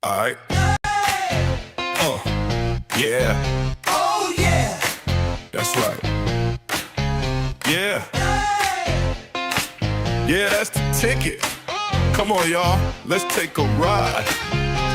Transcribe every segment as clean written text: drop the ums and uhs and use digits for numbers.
Alright. Yeah. Oh, yeah. That's right. Yeah. Yeah, that's the ticket. Come on, y'all. Let's take a ride.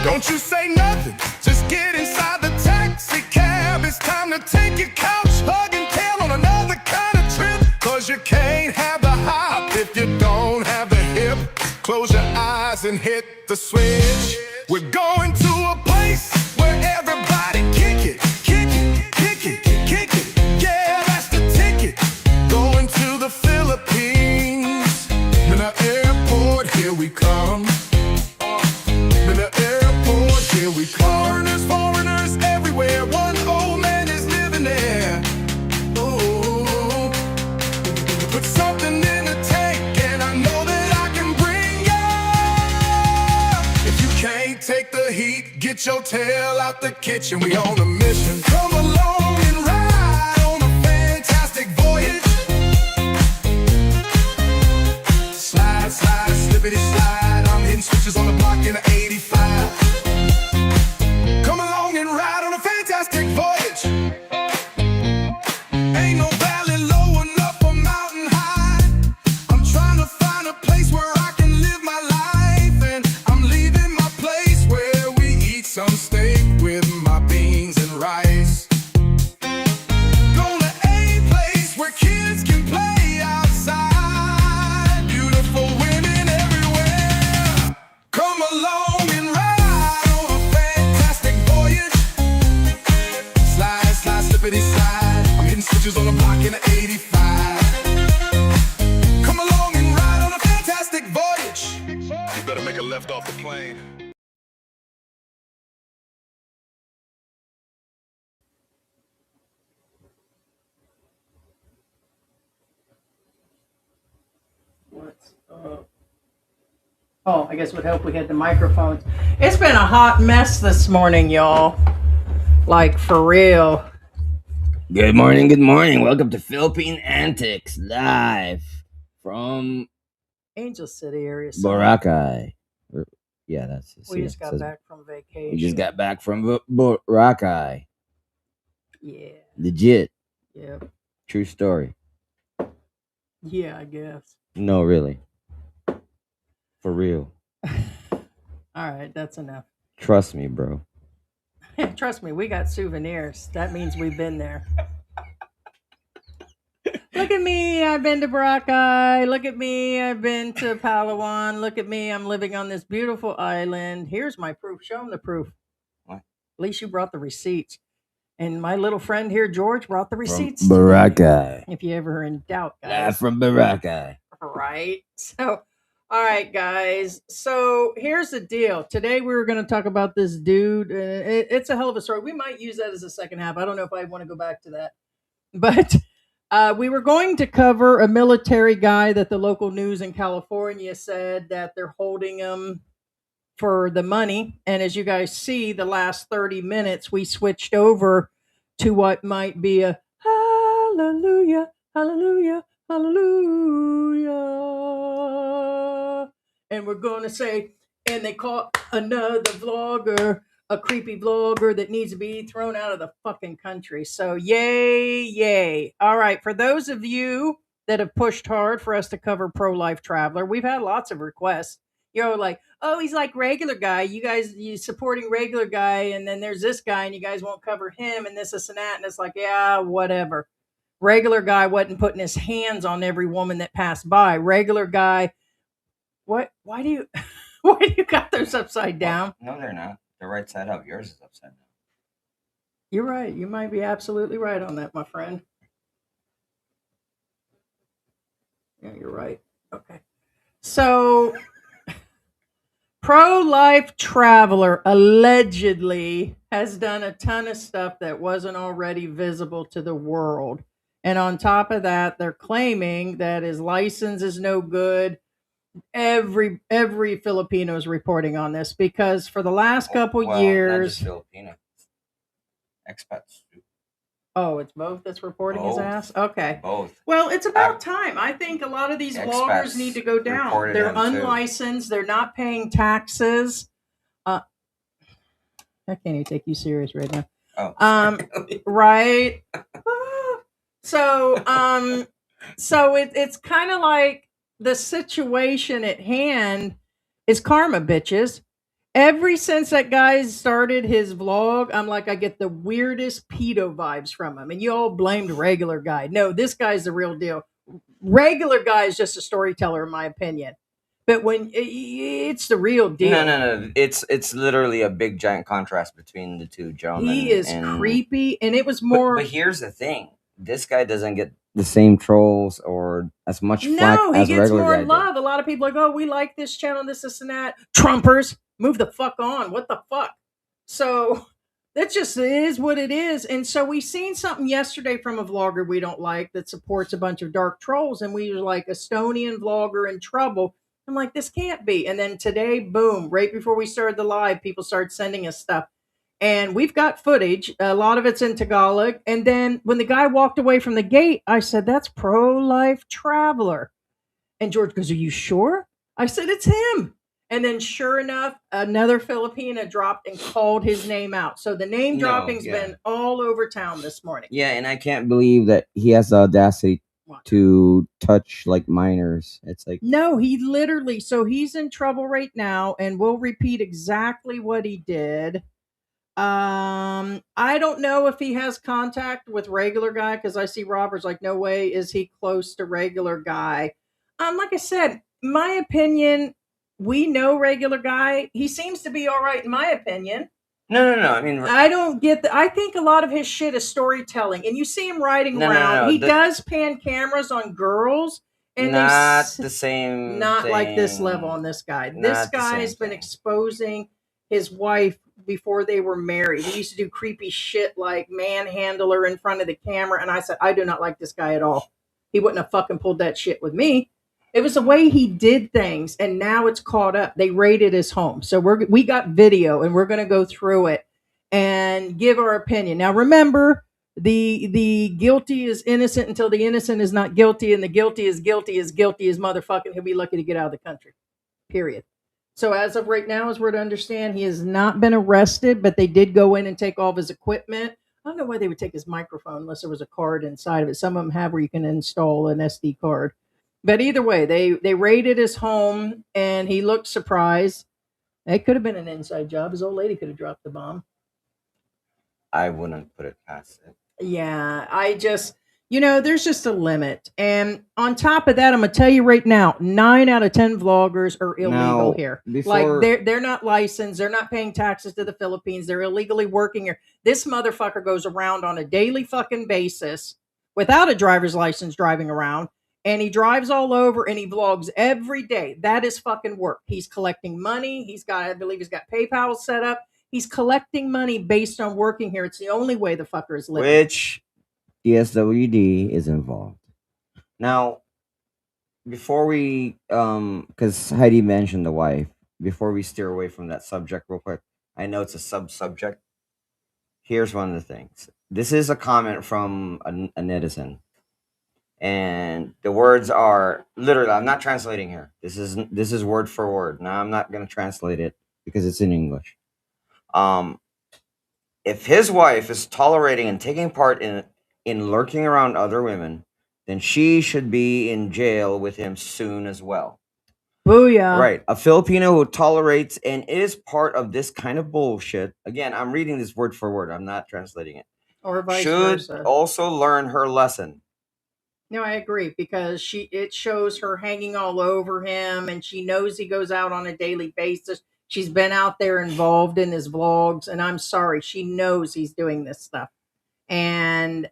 Don't you say nothing. Just get inside the taxi cab. It's time to take your couch, hug, and tail on another kind of trip. Cause you can't have the hop if you don't have the hip. Close your eyes and hit the switch. We're going to a place where everybody kick it, kick it, kick it, kick it. Yeah, that's the ticket. Going to the Philippines. In the airport, here we come. In the airport, here we come. Foreigners everywhere. One old man is living there. Oh, put something in the tank, and I know that I can bring you. If you can't take the heat, get your tail out the kitchen. We on a mission. Come along and ride on a fantastic voyage. Slide, slide, slippity slide. I'm hitting switches on the block in the 85. Come along and ride on a fantastic voyage. Ain't no valley low enough or mountain high. I'm trying to find a place where I can live my life. And I'm leaving my place where we eat some steak with my beans and rice. Go to a place where kids can play outside. Beautiful women everywhere. Come along and ride on a fantastic voyage. Slide, slide, slippity slide. I'm hitting switches on the block in the 85. Come along and ride on a fantastic voyage. You better make a left off the plane. What's up? Oh, I guess it would help we had the microphones. It's been a hot mess this morning, y'all. Like, for real. Good morning, good morning. Welcome to Philippine Antics, live from Angel City area. So Boracay. Yeah, that's it. we just got back from vacation. We just got back from Boracay. Yeah. Legit. Yep. True story. Yeah, I guess. No, really. For real. All right, that's enough. Trust me, bro. Trust me, we got souvenirs. That means we've been there. Look at me, I've been to Boracay. Look at me, I've been to Palawan. Look at me, I'm living on this beautiful island. Here's my proof. Show them the proof. What? At least you brought the receipts. And my little friend here, George, brought the receipts. From Boracay. If you ever in doubt, guys. Live from Boracay. Right. So, all right, guys. So here's the deal. Today we were going to talk about this dude. It's a hell of a story. We might use that as a second half. I don't know if I want to go back to that. But we were going to cover a military guy that the local news in California said that they're holding him for the money. And as you guys see, the last 30 minutes, we switched over to what might be a hallelujah, hallelujah, hallelujah. And we're going to say, and they caught another vlogger, a creepy vlogger that needs to be thrown out of the fucking country. So yay, yay. All right. For those of you that have pushed hard for us to cover Pro-Life Traveler, we've had lots of requests. You're like, oh, he's like regular guy. You guys, you supporting regular guy. And then there's this guy and you guys won't cover him and this and that. And it's like, yeah, whatever. Regular guy wasn't putting his hands on every woman that passed by. Regular guy. What? Why do you got those upside down? No, they're not. They're right side up. Yours is upside down. You're right. You might be absolutely right on that, my friend. Yeah, you're right. Okay. So, Pro-Life Traveler allegedly has done a ton of stuff that wasn't already visible to the world. And on top of that, they're claiming that his license is no good. Every Filipino is reporting on this because for the last couple years, not just Filipino, expats. Oh, it's both that's reporting his Both. ass? Okay. Both. Well, it's about time. I think a lot of these vloggers need to go down. reported They're him, too. unlicensed. They're not paying taxes. I can't even take you serious right now. Oh, Right. So it's kind of like the situation at hand is karma, bitches. Ever since that guy started his vlog, I'm like, I get the weirdest pedo vibes from him. And you all blamed regular guy. No, this guy's the real deal. Regular guy is just a storyteller, in my opinion. But when it's the real deal, no. It's literally a big giant contrast between the two gentlemen. he is and, creepy, and it was more. But here's the thing: this guy doesn't get the same trolls or as much flack No, he as a gets regular more guy love. A lot of people are like, oh, we like this channel, this, and that. Trumpers, move the fuck on. What the fuck? So that just is what it is. And so we seen something yesterday from a vlogger we don't like that supports a bunch of dark trolls. And we were like, Estonian vlogger in trouble. I'm like, this can't be. And then today, boom, right before we started the live, people started sending us stuff. And we've got footage. A lot of it's in Tagalog. And then when the guy walked away from the gate, I said, that's pro-life traveler. And George goes, are you sure? I said, it's him. And then sure enough, another Filipina dropped and called his name out. So the name dropping's been all over town this morning. Yeah, and I can't believe that he has the audacity to touch like minors. It's like, no, he literally, so he's in trouble right now, and we'll repeat exactly what he did. I don't know if he has contact with regular guy, because I see Robert's like, no way is he close to regular guy. Like I said, my opinion, we know regular guy. He seems to be all right, in my opinion. No. I mean, I don't get I think a lot of his shit is storytelling, and you see him riding around. He does pan cameras on girls, and not the same. Not like this level on this guy. This guy's been exposing his wife before they were married. He used to do creepy shit like manhandle her in front of the camera, and I said, I do not like this guy at all. He wouldn't have fucking pulled that shit with me. It was the way he did things, and now it's caught up. They raided his home, so we got video, and we're going to go through it and give our opinion. Now, remember, the guilty is innocent until the innocent is not guilty, and the guilty is guilty as motherfucking. He'll be lucky to get out of the country. Period. So as of right now, as we're to understand, he has not been arrested, but they did go in and take all of his equipment. I don't know why they would take his microphone unless there was a card inside of it. Some of them have where you can install an SD card. But either way, they raided his home, and he looked surprised. It could have been an inside job. His old lady could have dropped the bomb. I wouldn't put it past it. Yeah, there's just a limit. And on top of that, I'm going to tell you right now, 9 out of 10 vloggers are illegal here. Like, they're not licensed. They're not paying taxes to the Philippines. They're illegally working here. This motherfucker goes around on a daily fucking basis without a driver's license driving around. And he drives all over, and he vlogs every day. That is fucking work. He's collecting money. I believe he's got PayPal set up. He's collecting money based on working here. It's the only way the fucker is living. Which DSWD is involved. Now, before we, because Heidi mentioned the wife, before we steer away from that subject real quick, I know it's a sub-subject. Here's one of the things. This is a comment from a netizen. And the words are literally, I'm not translating here. This is word for word. Now I'm not going to translate it because it's in English. If his wife is tolerating and taking part in lurking around other women, then she should be in jail with him soon as well. Booyah. Right. A Filipino who tolerates and is part of this kind of bullshit. Again, I'm reading this word for word. I'm not translating it. Or vice should versa. also learn her lesson. No, I agree, because it shows her hanging all over him, and she knows he goes out on a daily basis. She's been out there involved in his vlogs, and I'm sorry, she knows he's doing this stuff. And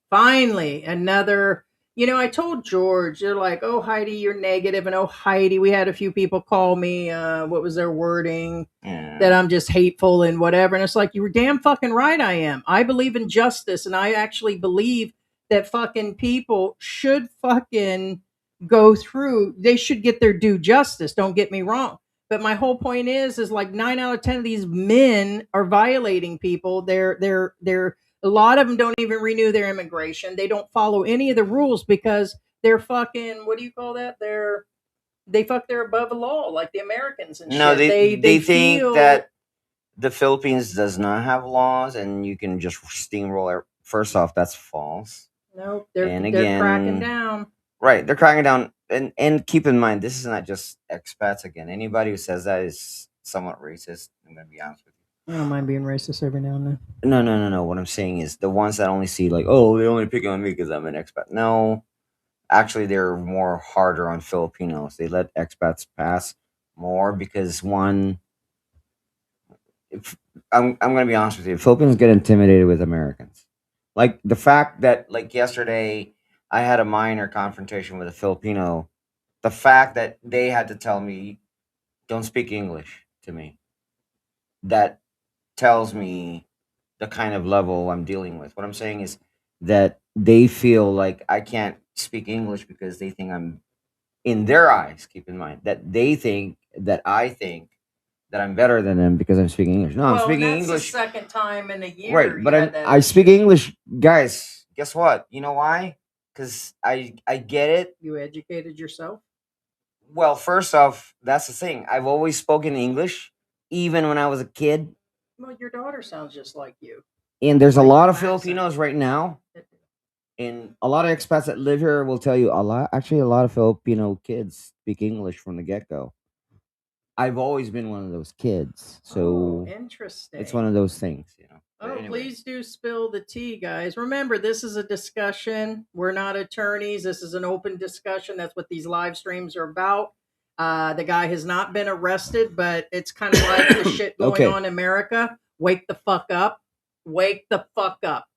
finally, another, I told George, they're like, oh, Heidi, you're negative, and oh, Heidi, we had a few people call me, what was their wording, that I'm just hateful and whatever. And it's like, you were damn fucking right I am. I believe in justice, and I actually believe that fucking people should fucking go through. They should get their due justice. Don't get me wrong. But my whole point is like 9 out of 10 of these men are violating people. They're a lot of them don't even renew their immigration. They don't follow any of the rules because they're fucking, what do you call that? They're above the law, like the Americans and no, shit. they think that the Philippines does not have laws, and you can just steamroll. First off, that's false. Nope, And they're cracking again, down. right, they're cracking down. And keep in mind, this is not just expats. Again, anybody who says that is somewhat racist. I'm gonna be honest with I don't mind being racist every now and then. you. No, no, no, no. What I'm saying is the ones that only see like, oh, they only pick on me because I'm an expat. No, actually, they're more harder on Filipinos. They let expats pass more because one, if, I'm gonna be honest with you, Filipinos get intimidated with Americans. Like the fact that like yesterday I had a minor confrontation with a Filipino. The fact that they had to tell me don't speak English to me, that tells me the kind of level I'm dealing with. What I'm saying is that they feel like I can't speak English because they think I'm, in their eyes, keep in mind that they think that I think that I'm better than them because I'm speaking English. No, I'm Well, and speaking that's the English. second time in a year Right, you but had that I speak issue. English, guys. Guess what? You know why? Because I get it. You educated yourself. Well, first off, that's the thing. I've always spoken English, even when I was a kid. Well, your daughter sounds just like you. And there's a Like lot of accent. Filipinos right now, and a lot of expats that live here will tell you a lot. Actually, a lot of Filipino kids speak English from the get go. I've always been one of those kids, Oh, so interesting. it's one of those things, you know. But Oh, anyway, please do spill the tea, guys. Remember, this is a discussion. We're not attorneys. This is an open discussion. That's what these live streams are about. The guy has not been arrested, but it's kind of like the shit going Okay. on in America. Wake the fuck up. Wake the fuck up.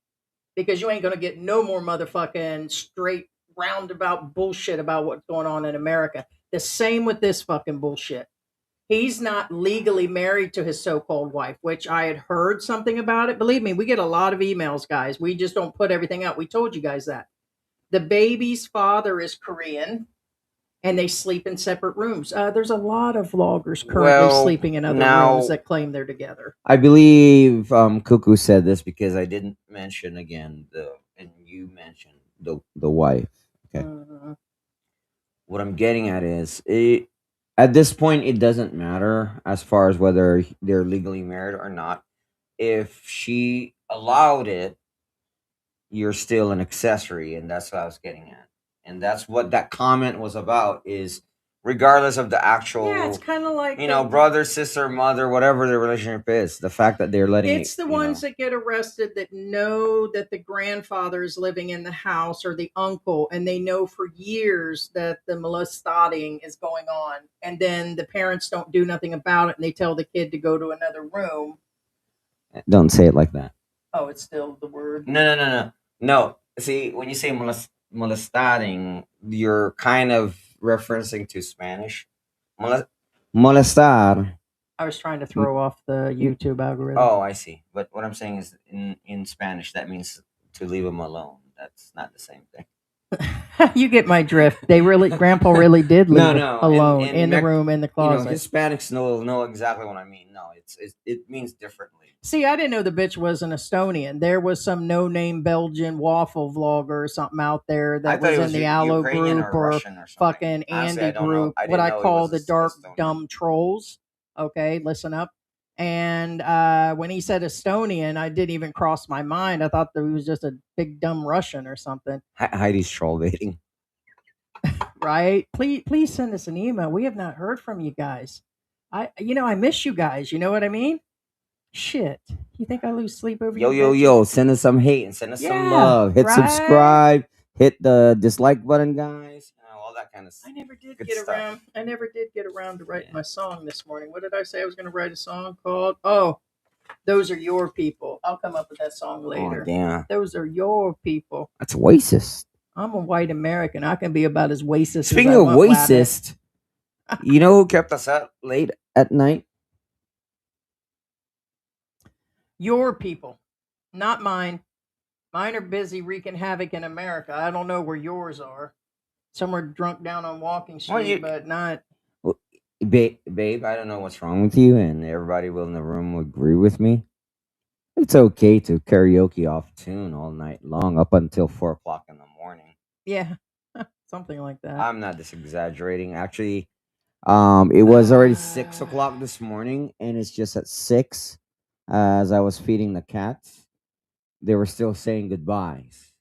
Because you ain't going to get no more motherfucking straight roundabout bullshit about what's going on in America. The same with this fucking bullshit. He's not legally married to his so-called wife, which I had heard something about it. Believe me, we get a lot of emails, guys. We just don't put everything out. We told you guys that. The baby's father is Korean and they sleep in separate rooms. There's a lot of vloggers currently well, sleeping in other now rooms that claim they're together. I believe Cuckoo said this because I didn't mention again and you mentioned the wife. Okay. Mhm. What I'm getting at is at this point it doesn't matter as far as whether they're legally married or not. If she allowed it, you're still an accessory, and that's what I was getting at. And that's what that comment was about is regardless of the Yeah, it's actual, kind of like brother, sister, mother, whatever the relationship is, the fact that they're letting it's it, the ones that get arrested that know that the grandfather is living in the house or the uncle, and they know for years that the molesting is going on, and then the parents don't do nothing about it, and they tell the kid to go to another room. don't say it like that. Oh, it's still the word. No, no, no, no, no. See, when you say molestating, you're kind of referencing to Spanish. Molestar. I was trying to throw off the YouTube algorithm. Oh, I see. But what I'm saying is, in Spanish, that means to leave them alone. That's not the same thing. You get my drift. They really, Grandpa really did leave it No. alone in the room, in the closet. Hispanics know exactly what I mean. No, it means differently. See, I didn't know the bitch was an Estonian. There was some no-name Belgian waffle vlogger or something out there that was in the Aloe Ukrainian group or Russian or something. fucking Honestly, Andy I don't know. group, I what didn't I know he call was the dark, Estonian. dumb trolls. Okay, listen up. And when he said Estonian, I didn't even cross my mind. I thought that he was just a big, dumb Russian or something. Heidi's troll baiting. Right? Please send us an email. We have not heard from you guys. I miss you guys. You know what I mean? Shit. You think I lose sleep over you? Yo. Send us some hate and send us some Yeah, love. Hit right? subscribe. Hit the dislike button, guys. All that kind of stuff. I never did Good get stuff. around. I never did get around to writing Yeah. my song this morning. What did I say? I was going to write a song called "Oh, Those Are Your People." I'll come up with that song later. Oh, damn. Those are your people. That's racist. I'm a white American. I can be about as racist. Speaking as I of want, racist, you know who kept us up late at night? Your people, not mine. Mine are busy wreaking havoc in America. I don't know where yours are. Some are drunk down on Walking Street, but not. Well, babe, I don't know what's wrong with you, and everybody will in the room will agree with me. It's okay to karaoke off tune all night long up until 4 o'clock in the morning. Yeah, something like that. I'm not just exaggerating. Actually, it was already 6 o'clock this morning, and it's just at 6 as I was feeding the cats, they were still saying goodbyes.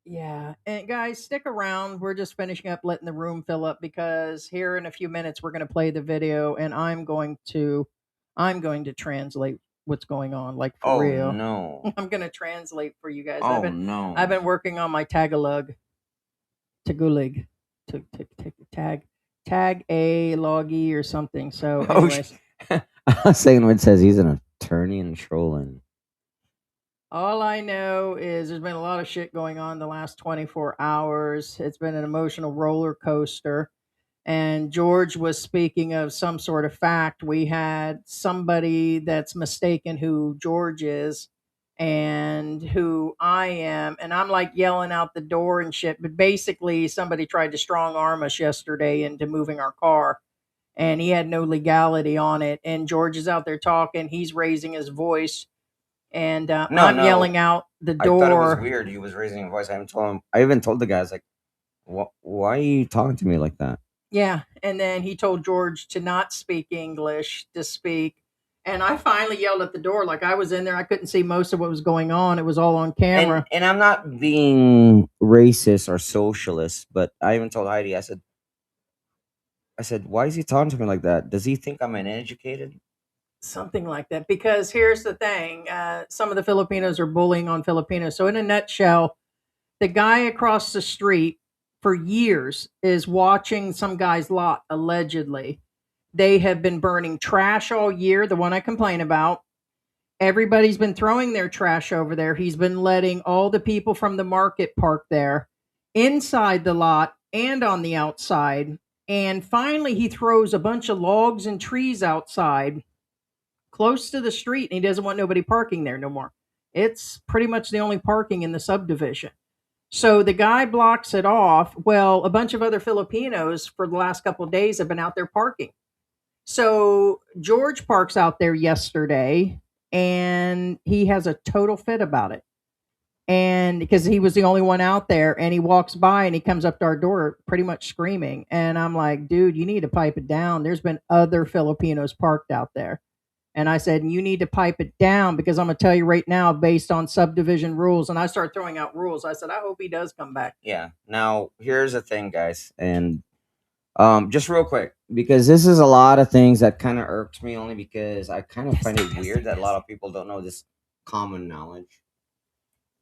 Yeah. And guys, stick around. We're just finishing up letting the room fill up because here in a few minutes we're going to play the video and I'm going to translate what's going on like for Oh real. no! I'm going to translate for you guys. Oh I've no! been working on my Tagulig tag a loggy or something. So Oh, anyways, I was saying when it says he's an attorney and trolling. all I know is there's been a lot of shit going on the last 24 hours. It's been an emotional roller coaster. And George was speaking of some sort of fact. We had somebody that's mistaken who George is and who I am. And I'm like yelling out the door and shit. But basically, somebody tried to strong arm us yesterday into moving our car. And he had no legality on it. And George is out there talking. He's raising his voice. And No, I'm no. yelling out the I thought it was door. weird. He was raising a voice. I even told him. I even told the guys like, Why are you talking to me like that?" Yeah, and then he told George to not speak English, to speak. And I finally yelled at the door like I was in there. I couldn't see most of what was going on. It was all on And camera. and I'm not being racist or socialist, but I even told Heidi. I said, why is he talking to me like that? Does he think I'm uneducated? Something like that. Because here's the thing some of the Filipinos are bullying on Filipinos. So, in a nutshell, the guy across the street for years is watching some guy's lot, allegedly. They have been burning trash all year, the one I complain about. Everybody's been throwing their trash over there. He's been letting all the people from the market park there inside the lot and on the outside. And finally, he throws a bunch of logs and trees outside close to the street, and he doesn't want nobody parking there no more. It's pretty much the only parking in the subdivision. So the guy blocks it off. Well, a bunch of other Filipinos for the last couple of days have been out there parking. So George parks out there yesterday and he has a total fit about it. And because he was the only one out there and he walks by and he comes up to our door pretty much screaming. And I'm like, dude, you need to pipe it down. There's been other Filipinos parked out there. And I said, you need to pipe it down because I'm going to tell you right now, based on subdivision rules. And I start throwing out rules. I said, I hope he does come back. Yeah. Now here's the thing, guys, and just real quick, because this is a lot of things that kind of irks me, only because I kind of find it weird that a lot of people don't know this common knowledge.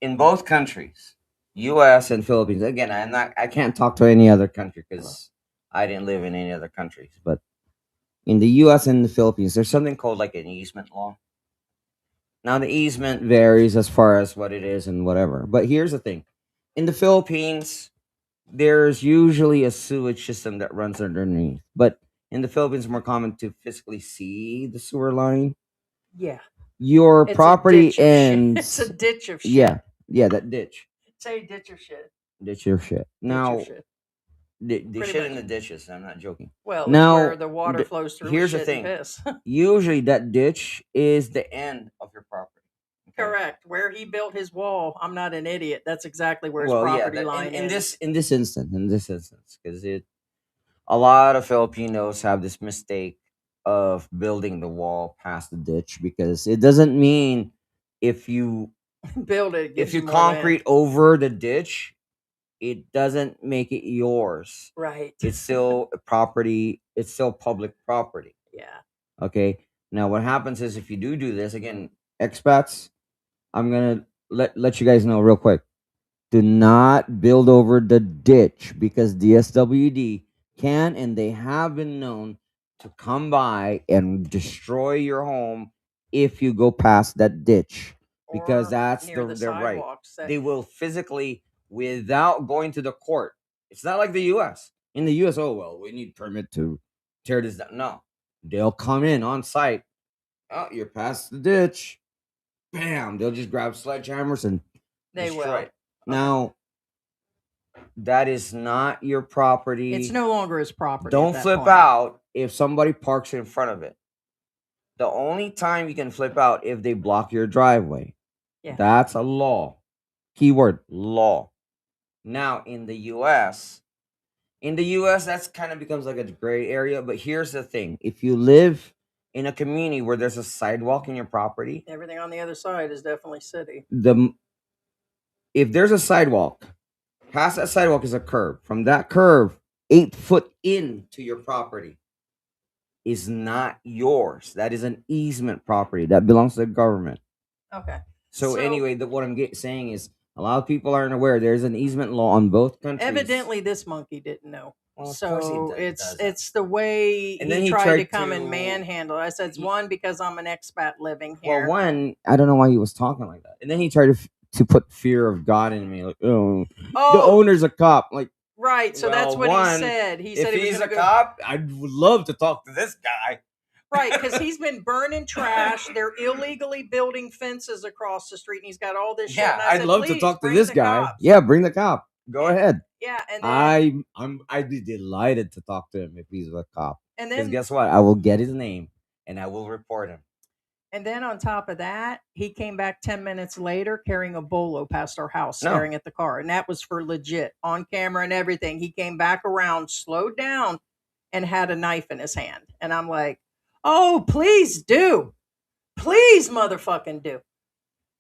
In both countries, U.S. and Philippines. Again, I can't talk to any other country because I didn't live in any other countries. But in the U.S. and the Philippines, there's something called like an easement law. Now the easement varies as far as what it is and whatever. But here's the thing: in the Philippines, there's usually a sewage system that runs underneath. But in the Philippines, it's more common to physically see the sewer line. Yeah. Your It's a property ditch of shit. It's ends. a ditch of shit. Yeah, that ditch. Say ditch of shit. Ditch your shit. Ditch Now, of shit. they Pretty shit in much. the ditches. I'm not joking. Well, it's Now, where the water flows through here's the shit and thing. piss. Usually, that ditch is the end of your property. Okay? Correct. Where he built his wall, I'm not an idiot. That's exactly where his Well, yeah. property line In is. this instance, because a lot of Filipinos have this mistake of building the wall past the ditch, because it doesn't mean if you Build it. if Gives you you more land. concrete over the ditch, it doesn't make it yours. Right. It's still a property. It's still public property. Yeah. Okay. Now, what happens is if you do this again, expats, I'm gonna let you guys know real quick. Do not build over the ditch, because DSWD can and they have been known to come by and destroy your home if you go past that ditch, because Or that's near the their right. sidewalks. They will physically, without going to the court. It's not like the U.S. In the U.S., oh well, we need permit to tear this down. No, they'll come in on site. Oh, you're past the ditch. Bam! They'll just grab sledgehammers and They destroy will. it. Now, that is not your property. It's no longer his property. Don't at that flip point. out if somebody parks in front of it. The only time you can flip out if they block your driveway. Yeah. That's a law. Keyword law. Now in the US, that's kind of becomes like a gray area, but here's the thing. If you live in a community where there's a sidewalk in your property, Everything on the other side is definitely city. if there's a sidewalk, past that sidewalk is a curb. From that curb, 8 foot into your property is not yours. That is an easement property that belongs to the government. Okay. So anyway, what I'm saying is a lot of people aren't aware there's an easement law on both countries. Evidently, this monkey didn't know. Well, of so course he it's the way And then he he tried tried to come to- and manhandle. I said, it's one, because I'm an expat living here. Well, one, I don't know why he was talking like that. And then he tried to put fear of God in me. Like, oh, the owner's a cop. Like, right. So that's well, what he said. He said if he was he's gonna a cop, I would love to talk to this guy. Right, because he's been burning trash. They're illegally building fences across the street, and he's got all this shit. Yeah, And I I'd said, love to "Please, talk to bring this the guy. cops." Yeah, bring the cop. Go ahead. Yeah, and then, I'd be delighted to talk to him if he's a cop. and Because then guess what? I will get his name and I will report him. And then on top of that, he came back 10 minutes later carrying a bolo past our house, No. staring at the car. And that was for legit, on camera and everything. He came back around, slowed down, and had a knife in his hand. And I'm like, oh, please do. Please motherfucking do.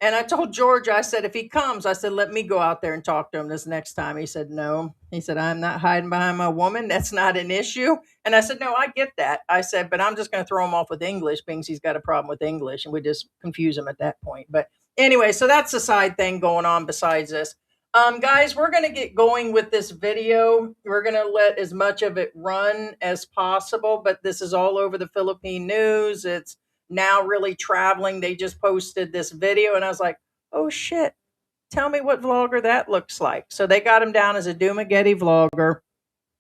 And I told George, I said, if he comes, I said, let me go out there and talk to him this next time. He said, no. He said, I'm not hiding behind my woman. That's not an issue. And I said, no, I get that. I said, but I'm just going to throw him off with English, being he's got a problem with English. And we just confuse him at that point. But anyway, so that's the side thing going on besides this. Guys, we're going to get going with this video. We're going to let as much of it run as possible. But this is all over the Philippine news. It's now really traveling. They just posted this video and I was like, oh shit, tell me what vlogger that looks like. So they got him down as a Dumaguete vlogger,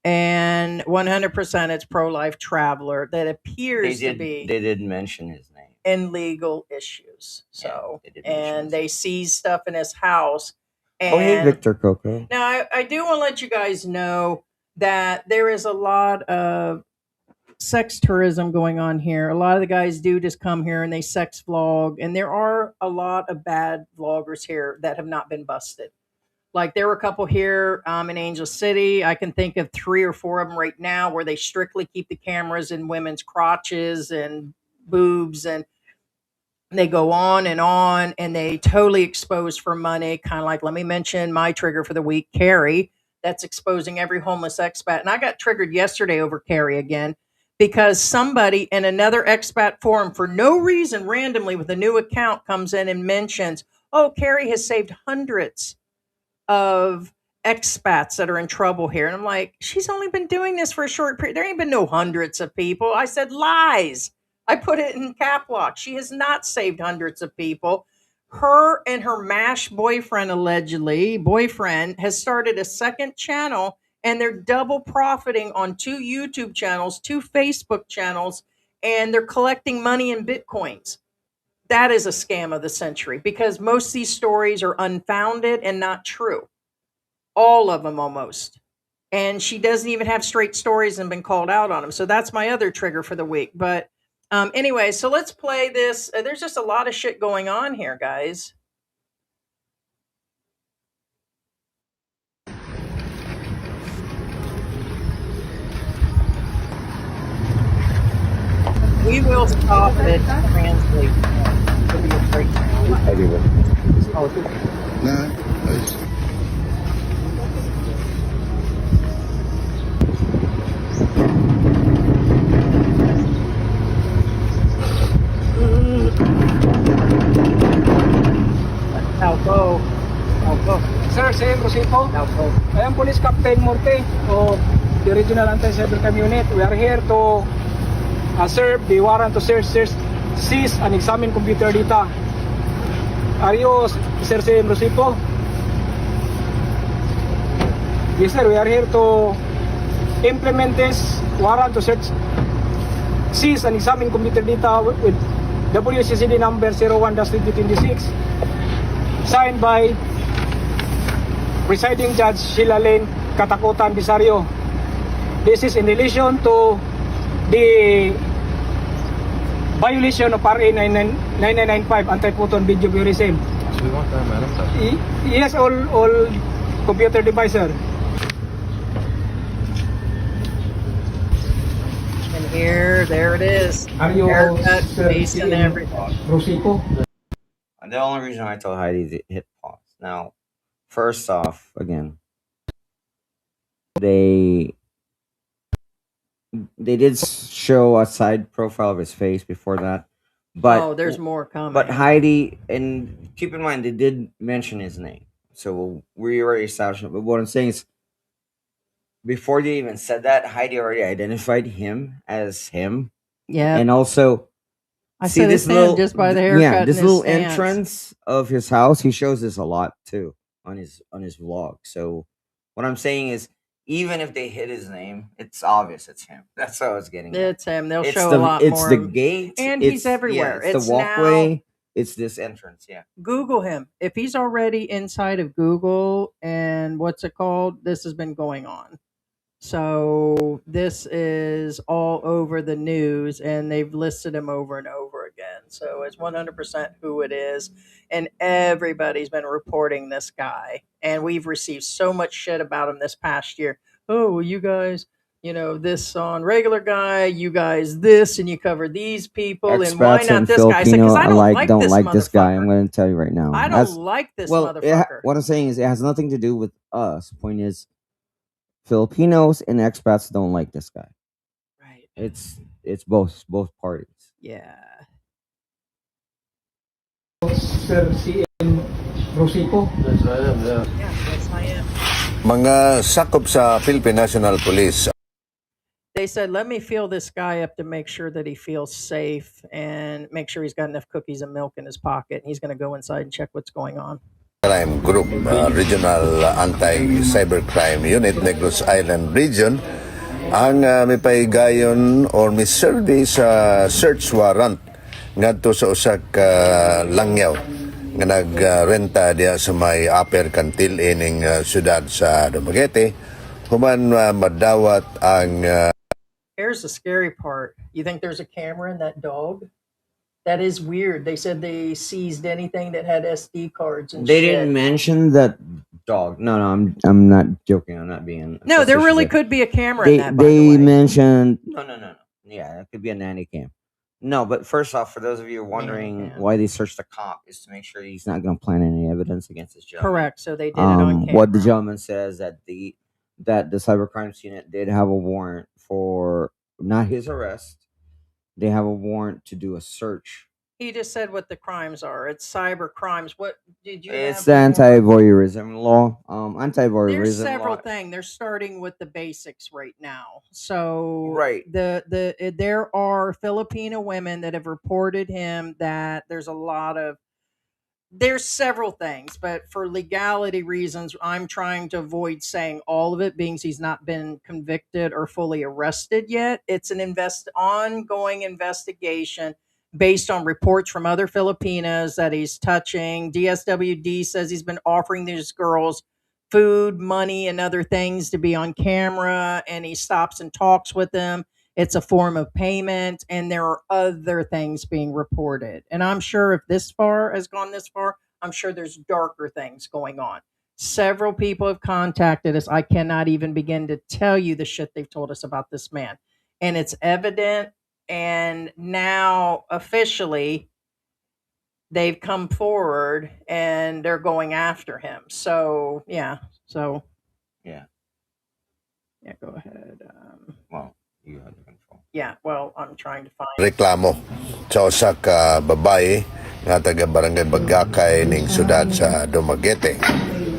and 100% it's pro-life traveler that appears to be They did mention his name. in legal issues. So, they did mention and his they name. seized stuff in his house. And Oh, hey, Victor Coco. now I do want to let you guys know that there is a lot of sex tourism going on here. A lot of the guys do just come here and they sex vlog, and there are a lot of bad vloggers here that have not been busted. Like there were a couple here in Angel City. I can think of 3 or 4 of them right now where they strictly keep the cameras in women's crotches and boobs, and they go on and they totally expose for money. Kind of like, let me mention my trigger for the week, Carrie, that's exposing every homeless expat. And I got triggered yesterday over Carrie again, because somebody in another expat forum, for no reason, randomly with a new account, comes in and mentions, oh, Carrie has saved hundreds of expats that are in trouble here. And I'm like, she's only been doing this for a short period. There ain't been no hundreds of people. I said, lies. I put it in cap lock. She has not saved hundreds of people. Her and her MASH boyfriend, allegedly, has started a second channel, and they're double profiting on 2 YouTube channels, 2 Facebook channels, and they're collecting money in Bitcoins. That is a scam of the century, because most of these stories are unfounded and not true. All of them almost. And she doesn't even have straight stories and been called out on them. So that's my other trigger for the week. But anyway, so let's play this. There's just a lot of shit going on here, guys. We will stop it. Translate. It'll be a breakdown. Nah, nice. Alpo. Sir, Siim Roosipuu. Alpo. I am Police Captain Morte of the Regional Anti-Cybercrime Unit. We are here to serve the warrant to search, seize, and examine computer data. Are you Sir Siim Roosipuu? Yes, sir. We are here to implement this warrant to search, seize, and examine computer data with WCCD number 01-2026, signed by Presiding Judge Sheila Lane Katakutan Bisario. This is in relation to the violation of RA 9995, anti-photon video voyeurism. So we want that, madam. Yes, all computer devices, sir. And There it is. Are you Haircut, Sir face, and Siim everything. Roosipuu? The only reason I told Heidi to hit pause. Now, first off, again, they did show a side profile of his face before that, but Oh, there's more coming. But Heidi, and keep in mind, they did mention his name, so we already established it. But what I'm saying is, before they even said that, Heidi already identified him as him, Yeah. and also I said it's him just by the haircut. yeah, and this his little stance. entrance of his house. He shows this a lot too on his vlog. So what I'm saying is, even if they hit his name, it's obvious it's him. That's what I was getting at. It's him. They'll It's show the a lot it's more. the of- gate, and it's, he's everywhere. Yeah, it's the walkway. It's this entrance. Yeah. Google him. If he's already inside of Google and what's it called, this has been going on. So this is all over the news and they've listed him over and over again. So it's 100% who it is. And everybody's been reporting this guy. And we've received so much shit about him this past year. Oh, well, you guys, this on regular guy, you guys this, and you cover these people, and why Expats not and this guy? I said, Filipino 'cause I don't alike don't this like this guy. I'm motherfucker. going to tell you right now. I don't like this motherfucker. What I'm saying is, it has nothing to do with us. Point is, Filipinos and expats don't like this guy. Right. It's both parties. Yeah. Sir Siim Roosipuu? That's right, yeah. Yeah, yes, I am. Mga sakop sa Philippine National Police They said, let me feel this guy up to make sure that he feels safe and make sure he's got enough cookies and milk in his pocket. And he's going to go inside and check what's going on. Crime Group, Regional Anti-Cybercrime Unit, Negros Island Region, ang may paigayon or may service search warrant ngadto sa usa ka langyaw nga nagrenta diya sa may upper kantil ining syudad sa Dumaguete human madawat ang Here's the scary part. You think there's a camera in that dog? That is weird. They said they seized anything that had SD cards and They shit. didn't mention that dog. No, I'm not joking. I'm not being. No, there really facetious. could be a camera in They that, by the they way. mentioned no. Yeah, it could be a nanny cam. No, but first off, for those of you wondering cam. why they searched the cop, is to make sure he's not going to plant any evidence against this gentleman. Correct. So they did it on camera. What the gentleman says that the Cybercrime Unit did have a warrant for not his arrest. They have a warrant to do a search. He just said what the crimes are. It's cyber crimes. What did you? It's have the more? anti-voyeurism law. Anti-voyeurism There's several law. things. They're starting with the basics right now. So Right. There are Filipino women that have reported him that there's several things, but for legality reasons, I'm trying to avoid saying all of it, being he's not been convicted or fully arrested yet. It's an ongoing investigation based on reports from other Filipinas that he's touching. DSWD says he's been offering these girls food, money, and other things to be on camera, and he stops and talks with them. It's a form of payment, and there are other things being reported. And I'm sure if this far has gone this far, I'm sure there's darker things going on. Several people have contacted us. I cannot even begin to tell you the shit they've told us about this man. And it's evident. And now officially, they've come forward and they're going after him. So, yeah. So, Yeah. yeah, go ahead. Well, you have the control. Yeah, well, I'm trying to find. reklamo sa usa ka babae nga taga barangay Bagakay ning syudad sa Dumaguete.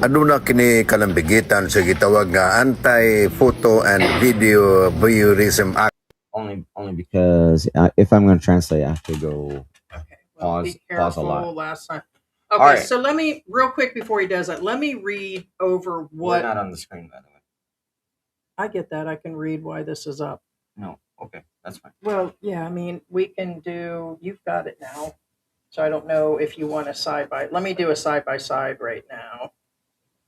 Aduna kini kalambigitan sa gitawag nga Anti-Photo and Video Voyeurism Act. Only because if I'm going to translate, I have to go. Okay, well, be Pause a careful lot. last time. Okay, All right. so let me, real quick before he does that, let me read over We're what. not on the screen, by the way. I get that. I can read why this is up. No. Okay, that's fine. Well, yeah, I mean, we can do, you've got it now. So I don't know if you want a side by, let me do a side by side right now.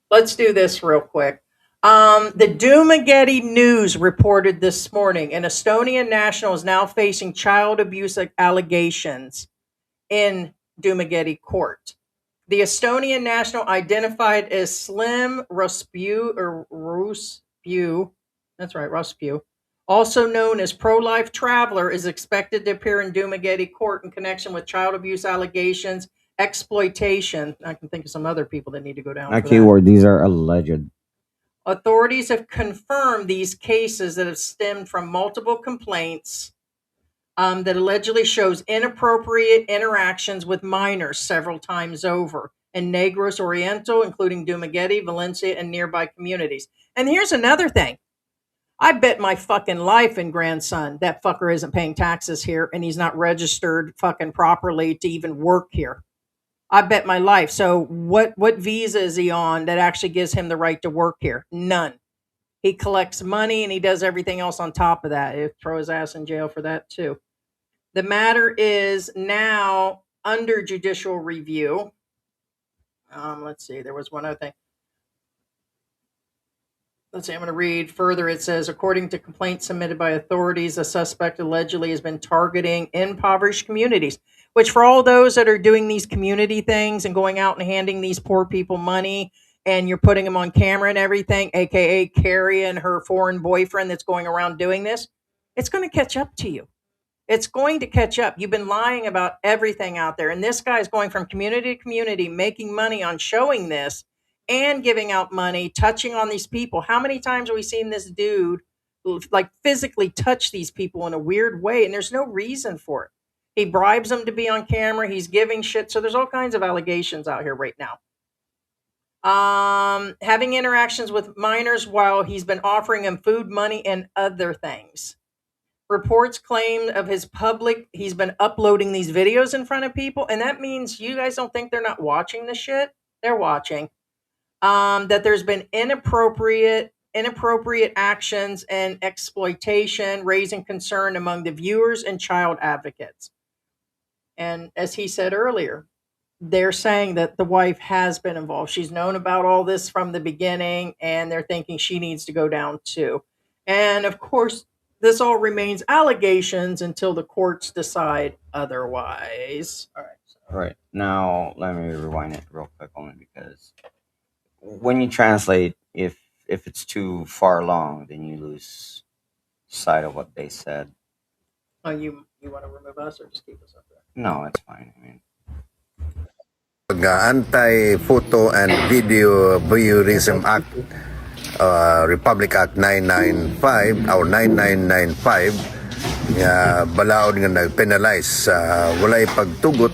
Let's do this real quick. The Dumaguete News reported this morning an Estonian national is now facing child abuse allegations in Dumaguete court. The Estonian national, identified as Siim Roosipuu, that's right, Roosipuu, also known as pro-life traveler, is expected to appear in Dumaguete court in connection with child abuse allegations, exploitation. I can think of some other people that need to go down A for that. keyword, these are alleged. Authorities have confirmed these cases that have stemmed from multiple complaints that allegedly shows inappropriate interactions with minors several times over in Negros Oriental, including Dumaguete, Valencia, and nearby communities. And here's another thing. I bet my fucking life and grandson that fucker isn't paying taxes here and he's not registered fucking properly to even work here. I bet my life. So what visa is he on that actually gives him the right to work here? None. He collects money and he does everything else on top of that. He'll throw his ass in jail for that too. The matter is now under judicial review. Let's see. There was one other thing. Let's see, I'm going to read further. It says, according to complaints submitted by authorities, a suspect allegedly has been targeting impoverished communities, which for all those that are doing these community things and going out and handing these poor people money and you're putting them on camera and everything, aka Carrie and her foreign boyfriend that's going around doing this, it's going to catch up to you. It's going to catch up. You've been lying about everything out there. And this guy is going from community to community, making money on showing this and giving out money, touching on these people. How many times have we seen this dude like physically touch these people in a weird way? And there's no reason for it. He bribes them to be on camera. He's giving shit. So there's all kinds of allegations out here right now. Having interactions with minors while he's been offering them food, money, and other things. Reports claim of he's been uploading these videos in front of people, and that means you guys don't think they're not watching the shit. They're watching. That there's been inappropriate actions and exploitation, raising concern among the viewers and child advocates. And as he said earlier, they're saying that the wife has been involved. She's known about all this from the beginning, and they're thinking she needs to go down too. And of course, this all remains allegations until the courts decide otherwise. All right. All right. Now, let me rewind it real quick only because when you translate, if it's too far long, then you lose sight of what they said. Oh, you want to remove us or just keep us up there? No, it's fine. I mean, Anti-Photo and Video Voyeurism Act, Republic Act 995 or 9995, balaod nga nag-penalize sa walay pagtugot,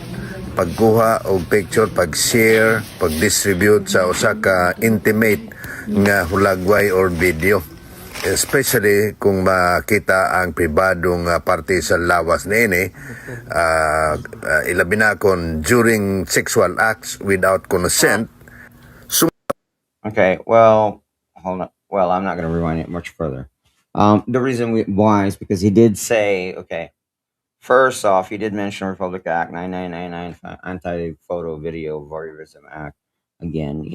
pagkuha og picture, pag-share, pag-distribute sa usa ka intimate nga hulagway or video. Especially kung makita ang pribadong parte sa lawas niini, ilabi na kon during sexual acts without consent. okay. Well, hold on. Well, I'm not going to rewind it much further. The reason why is because he did say, okay, first off, he did mention Republic Act 99995, Anti-Photo Video Voyeurism Act. Again,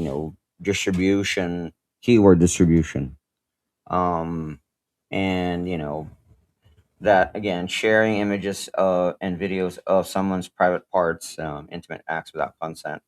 distribution, keyword distribution. And that again, sharing images and videos of someone's private parts, intimate acts without consent.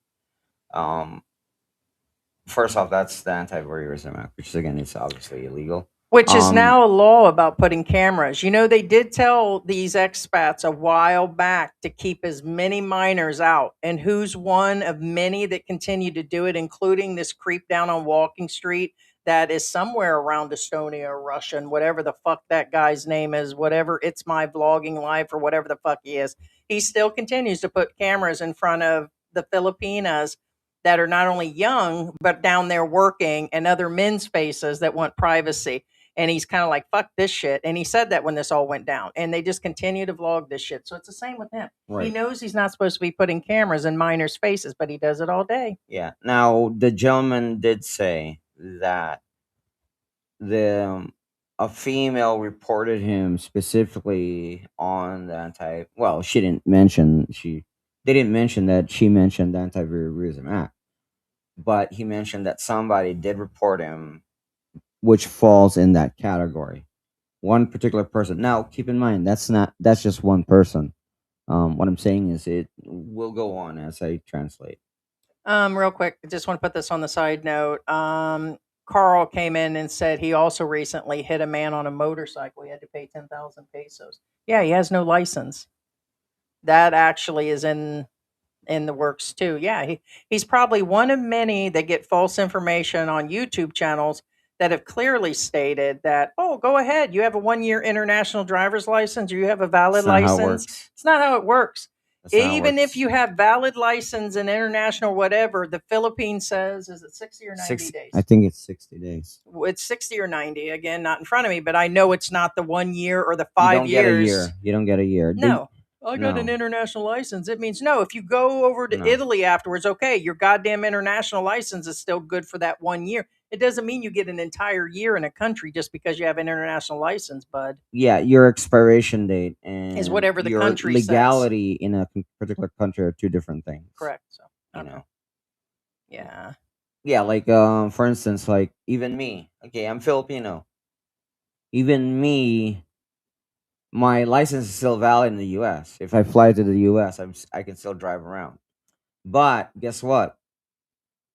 First off, that's the Anti-Voyeurism Act, which is again, it's obviously illegal. Which is now a law about putting cameras. They did tell these expats a while back to keep as many minors out. And who's one of many that continue to do it, including this creep down on Walking Street that is somewhere around Estonia or Russian, whatever the fuck that guy's name is, whatever It's My Vlogging Life or whatever the fuck he is. He still continues to put cameras in front of the Filipinas that are not only young, but down there working, and other men's faces that want privacy. And he's kind of like, fuck this shit. And he said that when this all went down. And they just continue to vlog this shit. So it's the same with him. Right. He knows he's not supposed to be putting cameras in minors' faces, but he does it all day. Yeah. Now, the gentleman did say that a female reported him specifically on the she didn't mention they didn't mention that she mentioned the Anti-Voyeurism Act, but he mentioned that somebody did report him, which falls in that category. One particular person. Now, keep in mind that's just one person. What I'm saying is it will go on as I translate. Real quick, I just want to put this on the side note. Carl came in and said he also recently hit a man on a motorcycle. He had to pay 10,000 pesos. Yeah, he has no license. That actually is in the works too. Yeah, he's probably one of many that get false information on YouTube channels that have clearly stated that, oh, go ahead, you have a 1 year international driver's license, or you have a valid That's not how it license. works. It's not how it works. That's not how it Even if works. you have valid license and international whatever, the Philippines says, is it 60 or 90 days? I think it's 60 days. It's 60 or 90. Again, not in front of me, but I know it's not the 1 year or the You 5 don't get a years. year. You don't get a year. No. I got an No. international license. It means no. If you go over to No. Italy afterwards, okay, your goddamn international license is still good for that 1 year. It doesn't mean you get an entire year in a country just because you have an international license, bud. Yeah, your expiration date and Is whatever the your country says. legality in a particular country are two different things. Correct. So, You okay. know. Yeah. Yeah, like for instance, like even me. Okay, I'm Filipino. Even me, my license is still valid in the U.S. If I fly to the U.S., I can still drive around. But guess what?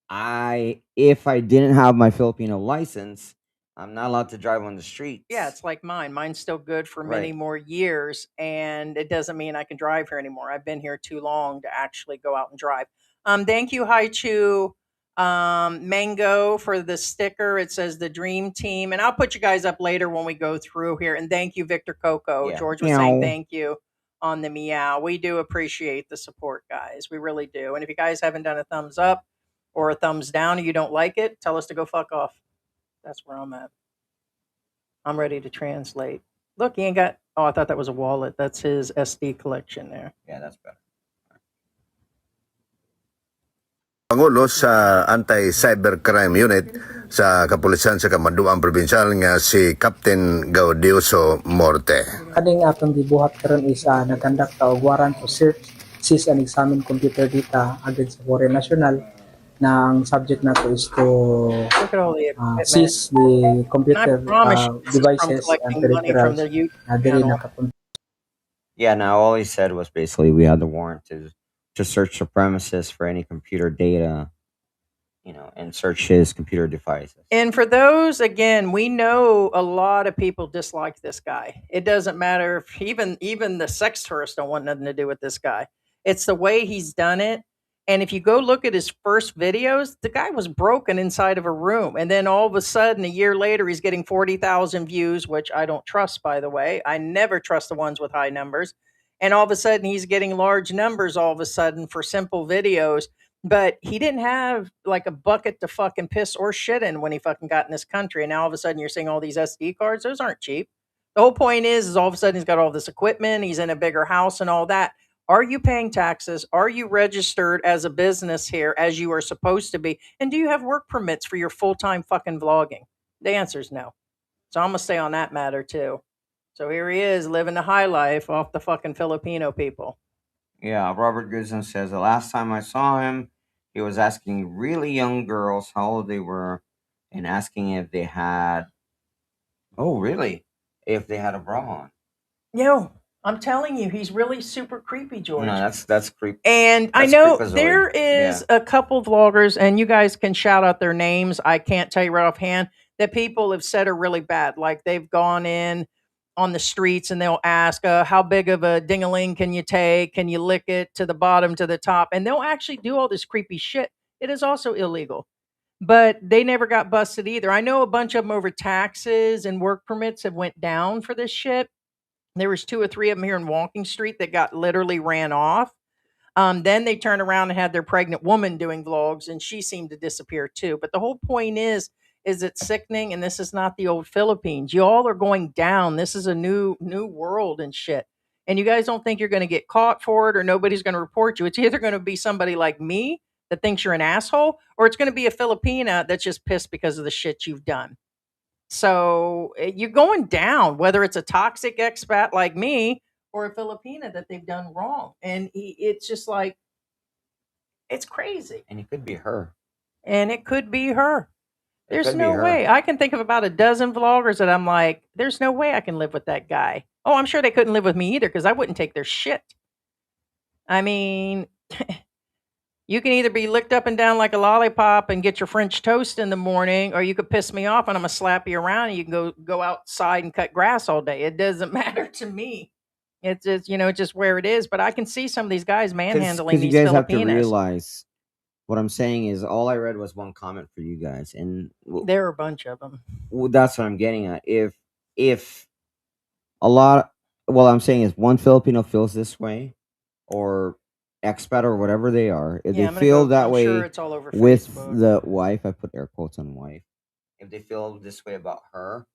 If I didn't have my Filipino license, I'm not allowed to drive on the streets. Yeah, it's like mine. Mine's still good for many Right. more years, and it doesn't mean I can drive here anymore. I've been here too long to actually go out and drive. Thank you, Haichu Mango, for the sticker. It says the Dream Team, and I'll put you guys up later when we go through here. And thank you, Victor Coco. Yeah. George was saying Meow. thank you on the meow. We do appreciate the support, guys. We really do. And if you guys haven't done a thumbs up or a thumbs down, or you don't like it, tell us to go fuck off. That's where I'm at. I'm ready to translate. Look, he ain't got. Oh, I thought that was a wallet. That's his SD collection there. Yeah, that's better. Pangulo sa Anti-Cybercrime Unit sa Kapulisan sa Kamanduan Provincial nga si Captain Gaudioso Morte. Kaning atong gibuhat karon is nagkandak ta og warrant to search, seize and examine computer data against sa Foreign National na ang subject nato is to Look at all the equipment. seize the And I computer promise you, this is from devices and collecting money from peripherals the YouTube na diri channel. nakapunta. Yeah, now all he said was basically we had the warrant to search the premises for any computer data, and search his computer devices. And for those, again, we know a lot of people dislike this guy. It doesn't matter if even the sex tourists don't want nothing to do with this guy. It's the way he's done it. And if you go look at his first videos, the guy was broken inside of a room. And then all of a sudden, a year later, he's getting 40,000 views, which I don't trust, by the way. I never trust the ones with high numbers. And all of a sudden, he's getting large numbers all of a sudden for simple videos. But he didn't have like a bucket to fucking piss or shit in when he fucking got in this country. And now all of a sudden, you're seeing all these SD cards. Those aren't cheap. The whole point is all of a sudden, he's got all this equipment. He's in a bigger house and all that. Are you paying taxes? Are you registered as a business here as you are supposed to be? And do you have work permits for your full-time fucking vlogging? The answer is no. So I'm going to stay on that matter too. So here he is living the high life off the fucking Filipino people. Yeah, Robert Goodson says the last time I saw him, he was asking really young girls how old they were and asking if they had. Oh, really? If they had a bra on. Yo, I'm telling you, he's really super creepy, George. No, that's creepy. And I That's know creepazoid. there is a couple vloggers, and you guys can shout out their names. I can't tell you right offhand, that people have said are really bad. Like they've gone in on the streets and they'll ask, how big of a ding-a-ling can you take? Can you lick it to the bottom, to the top? And they'll actually do all this creepy shit. It is also illegal. But they never got busted either. I know a bunch of them over taxes and work permits have went down for this shit. There was 2 or 3 of them here in Walking Street that got literally ran off. Then they turned around and had their pregnant woman doing vlogs, and she seemed to disappear too. But the whole point is it's sickening, and this is not the old Philippines. You all are going down. This is a new world and shit. And you guys don't think you're going to get caught for it, or nobody's going to report you. It's either going to be somebody like me that thinks you're an asshole, or it's going to be a Filipina that's just pissed because of the shit you've done. So you're going down, whether it's a toxic expat like me or a Filipina that they've done wrong. And it's just like, it's crazy. And it could be her. And it could be her. There's could be no her. way. I can think of about a dozen vloggers that I'm like, there's no way I can live with that guy. Oh, I'm sure they couldn't live with me either because I wouldn't take their shit. I mean, You can either be licked up and down like a lollipop and get your French toast in the morning, or you could piss me off and I'm gonna slap you around and you can go outside and cut grass all day. It doesn't matter to me. It's just it's just where it is. But I can see some of these guys manhandling Because you these guys have to Filipinos. realize what I'm saying is all I read was one comment for you guys, and There are a bunch of them. that's what I'm getting at. If a lot, what I'm saying is one Filipino feels this way, or expat or whatever they are, if Yeah, they I'm gonna feel go. that I'm sure way it's all over with Facebook. the wife, I put air quotes on wife. If they feel this way about her,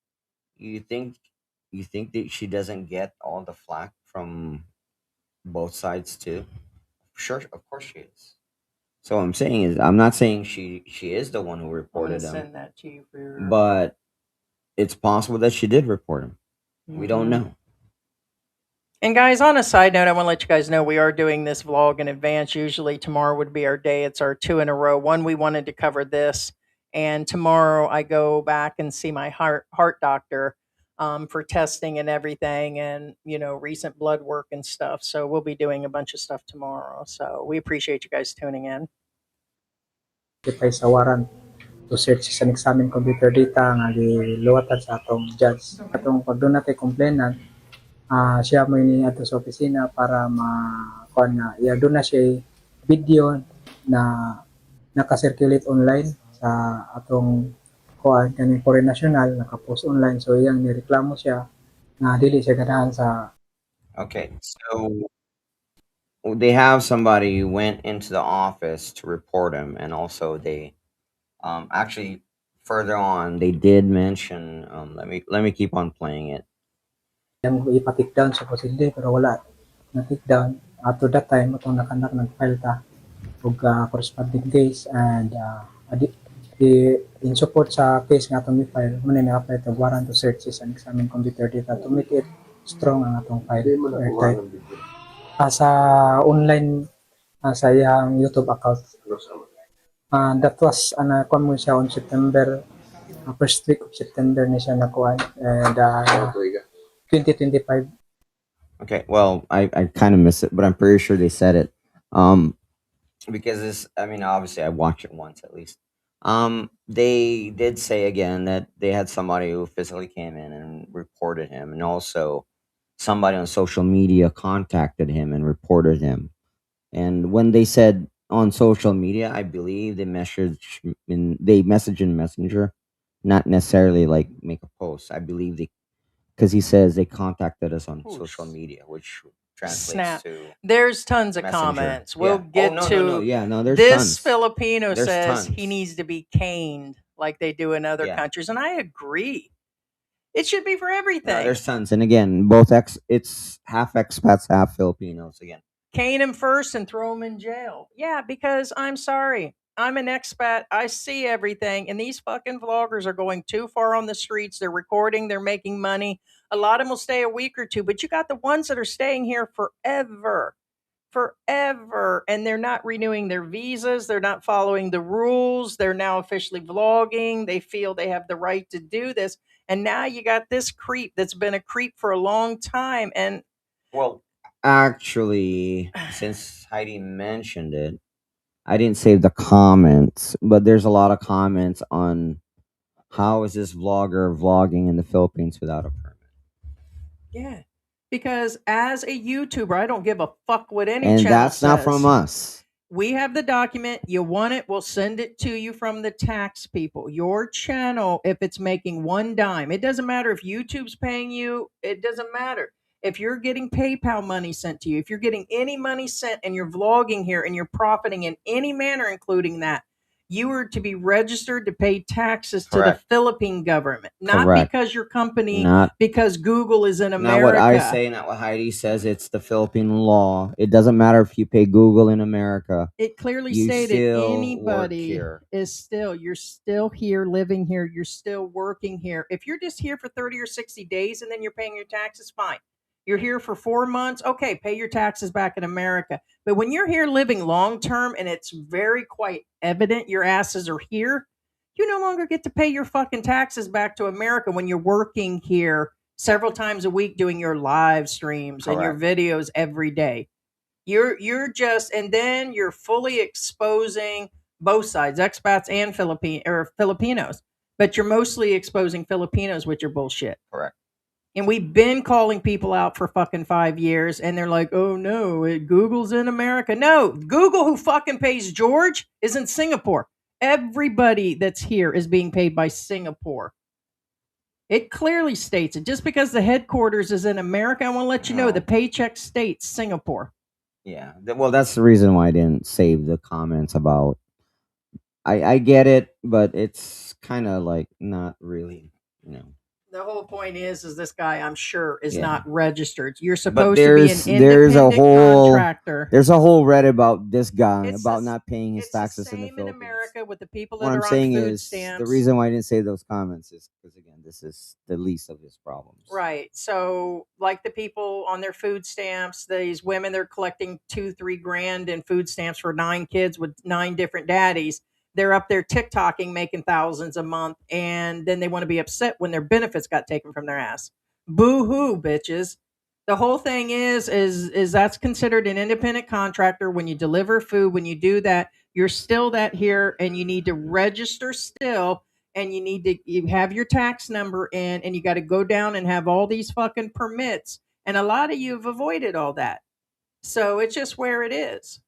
you think that she doesn't get all the flack from both sides too? Sure, of course she is. So what I'm saying is, I'm not saying she is the one who I'm gonna reported him, send that to you for your. but it's possible that she did report him. We don't Mhm. know. And guys, on a side note, I want to let you guys know we are doing this vlog in advance. Usually tomorrow would be our day. It's our 2 in a row. One, we wanted to cover this, and tomorrow I go back and see my heart doctor for testing and everything, and recent blood work and stuff. So we'll be doing a bunch of stuff tomorrow. So we appreciate you guys tuning in. Ipay sa warrant to search sa examine computer data nga giluwatan sa atong judge. Atong pag doon natin complainant, siya mo ini ato sa opisina para kuan nga iya doon na siya video na naka-circulate online sa atong kuan kaning foreign national naka-post online, so iyang nireklamo siya na dili siya ganahan sa. Okay, so they have somebody who went into the office to report him, and also they actually further on they did mention let me keep on playing it. Yang ipa-take down supposedly pero wala na-take down. After that time atong nakanak nag-file ta og corresponding case, and in support sa case nga atong i-file mo na-apply to warrant to search and examine computer data to make it strong ang atong file airtight. Sa online sa iyang YouTube account. That was kuan mo siya on September, first week of September ni siya nakuha, and 2025. Okay, well, I kind of miss it, but I'm pretty sure they said it. Because this, I mean, obviously I watched it once at least. They did say again that they had somebody who physically came in and reported him, and also somebody on social media contacted him and reported him. And when they said on social media, I believe they message in Messenger, not necessarily like make a post. I believe they, because he says they contacted us on social media, which translates Snap. to There's tons of Messenger. comments. We'll Yeah. get no, to no, no. Yeah, no, there's this tons. Filipino There's says tons. he needs to be caned like they do in other Yeah. countries, and I agree. It should be for No, everything. there's tons. And again, it's half expats, half Filipinos. Again, Cane him first and throw him in jail. Yeah, because I'm sorry. I'm an expat. I see everything. And these fucking vloggers are going too far on the streets. They're recording, they're making money. A lot of them will stay a week or two, but you got the ones that are staying here forever. Forever. And they're not renewing their visas. They're not following the rules. They're now officially vlogging. They feel they have the right to do this. And now you got this creep that's been a creep for a long time. And well, actually, since Heidi mentioned it, I didn't save the comments, but there's a lot of comments on how is this vlogger vlogging in the Philippines without a permit. yeah, because as a YouTuber, I don't give a fuck what any And channel that's says. not from us. We have the document. You want it, we'll send it to you from the tax people. Your channel, if it's making one dime, it doesn't matter if YouTube's paying you, it doesn't matter. If you're getting PayPal money sent to you, if you're getting any money sent and you're vlogging here and you're profiting in any manner, including that, you are to be registered to pay taxes to the Correct. Philippine government, not Correct. because your company, Not because Google is in America. not what I say, not what Heidi says. It's the Philippine law. It doesn't matter if you pay Google in America. It clearly You stated still work anybody here. you're still here, living here, you're still working here. If you're just here for 30 or 60 days and then you're paying your taxes, fine. You're here for 4 months, okay, pay your taxes back in America. But when you're here living long term and it's very quite evident your asses are here, you no longer get to pay your fucking taxes back to America when you're working here several times a week doing your live streams and your Correct. videos every day. You're just, and then you're fully exposing both sides, expats and Filipinos, but you're mostly exposing Filipinos with your bullshit. Correct. And we've been calling people out for fucking 5 years, and they're like, "Oh no, Google's in America." No, Google, who fucking pays George, is in Singapore. Everybody that's here is being paid by Singapore. It clearly states it. Just because the headquarters is in America, I want to let you know No. the paycheck states Singapore. Yeah. Well, that's the reason why I didn't save the comments about. I get it, but it's kind of like not really, you know. The whole point is this guy, I'm sure, is Yeah. not registered. You're But supposed to be an independent contractor. there's a whole Reddit about this guy It's about the- not paying his It's the taxes in the same in Philippines. America with the people that What I'm are on saying food is stamps. the reason why I didn't say those comments is because again, this is the least of his problems. Right. So, like the people on their food stamps, these women, they're collecting 2-3 grand in food stamps for 9 kids with 9 different daddies. They're up there TikToking, making thousands a month, and then they want to be upset when their benefits got taken from their ass. Boo hoo, bitches. The whole thing is that's considered an independent contractor. When you deliver food, when you do that, you're still that here, and you need to register still, and you have your tax number in, and you got to go down and have all these fucking permits. And a lot of you have avoided all that. So it's just where it is.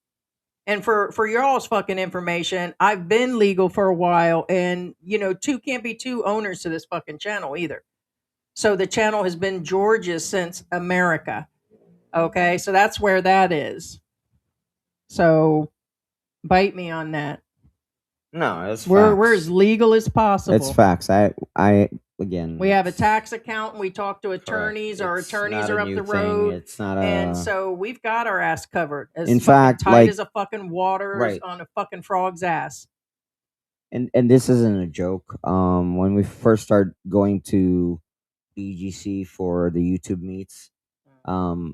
And for y'all's fucking information, I've been legal for a while, and two can't be two owners to this fucking channel either. So the channel has been George's since America. Okay, so that's where that is. So bite me on that. No, it's We're facts. as legal as possible. It's facts. I again. We have a tax accountant. We talk to attorneys. Our It's attorneys not are a up new the thing. road. It's not a. And so we've got our ass covered. As In fucking fact, tight like- as a fucking water Right. on a fucking frog's ass. and this isn't a joke. When we first started going to BGC for the YouTube meets,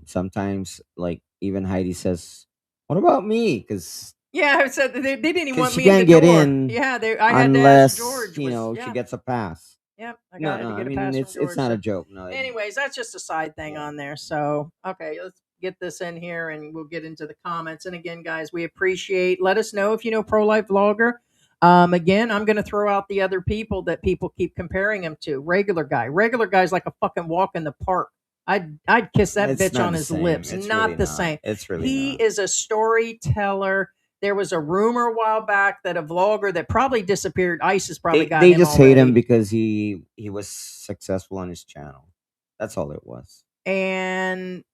sometimes like even Heidi says, "What about me?" Because Yeah, I said they didn't even 'Cause want she me in can't the get door. in Yeah, I had to unless ask George. she yeah, gets a pass. yep, I No, got to I get a mean pass it's from George. it's not a so- joke. No. Anyways, that's just a side thing Yeah. on there. So, okay, let's get this in here and we'll get into the comments. And again, guys, we appreciate. Let us know if you know pro-life vlogger. Again, I'm going to throw out the other people that people keep comparing him to. Regular guy's like a fucking walk in the park. I'd kiss that It's bitch not on the his same. lips. It's Not really the not. same. It's really He not. is a storyteller. There was a rumor a while back that a vlogger that probably disappeared. ISIS probably got They him just hate him already. because he was successful on his channel. That's all it was. And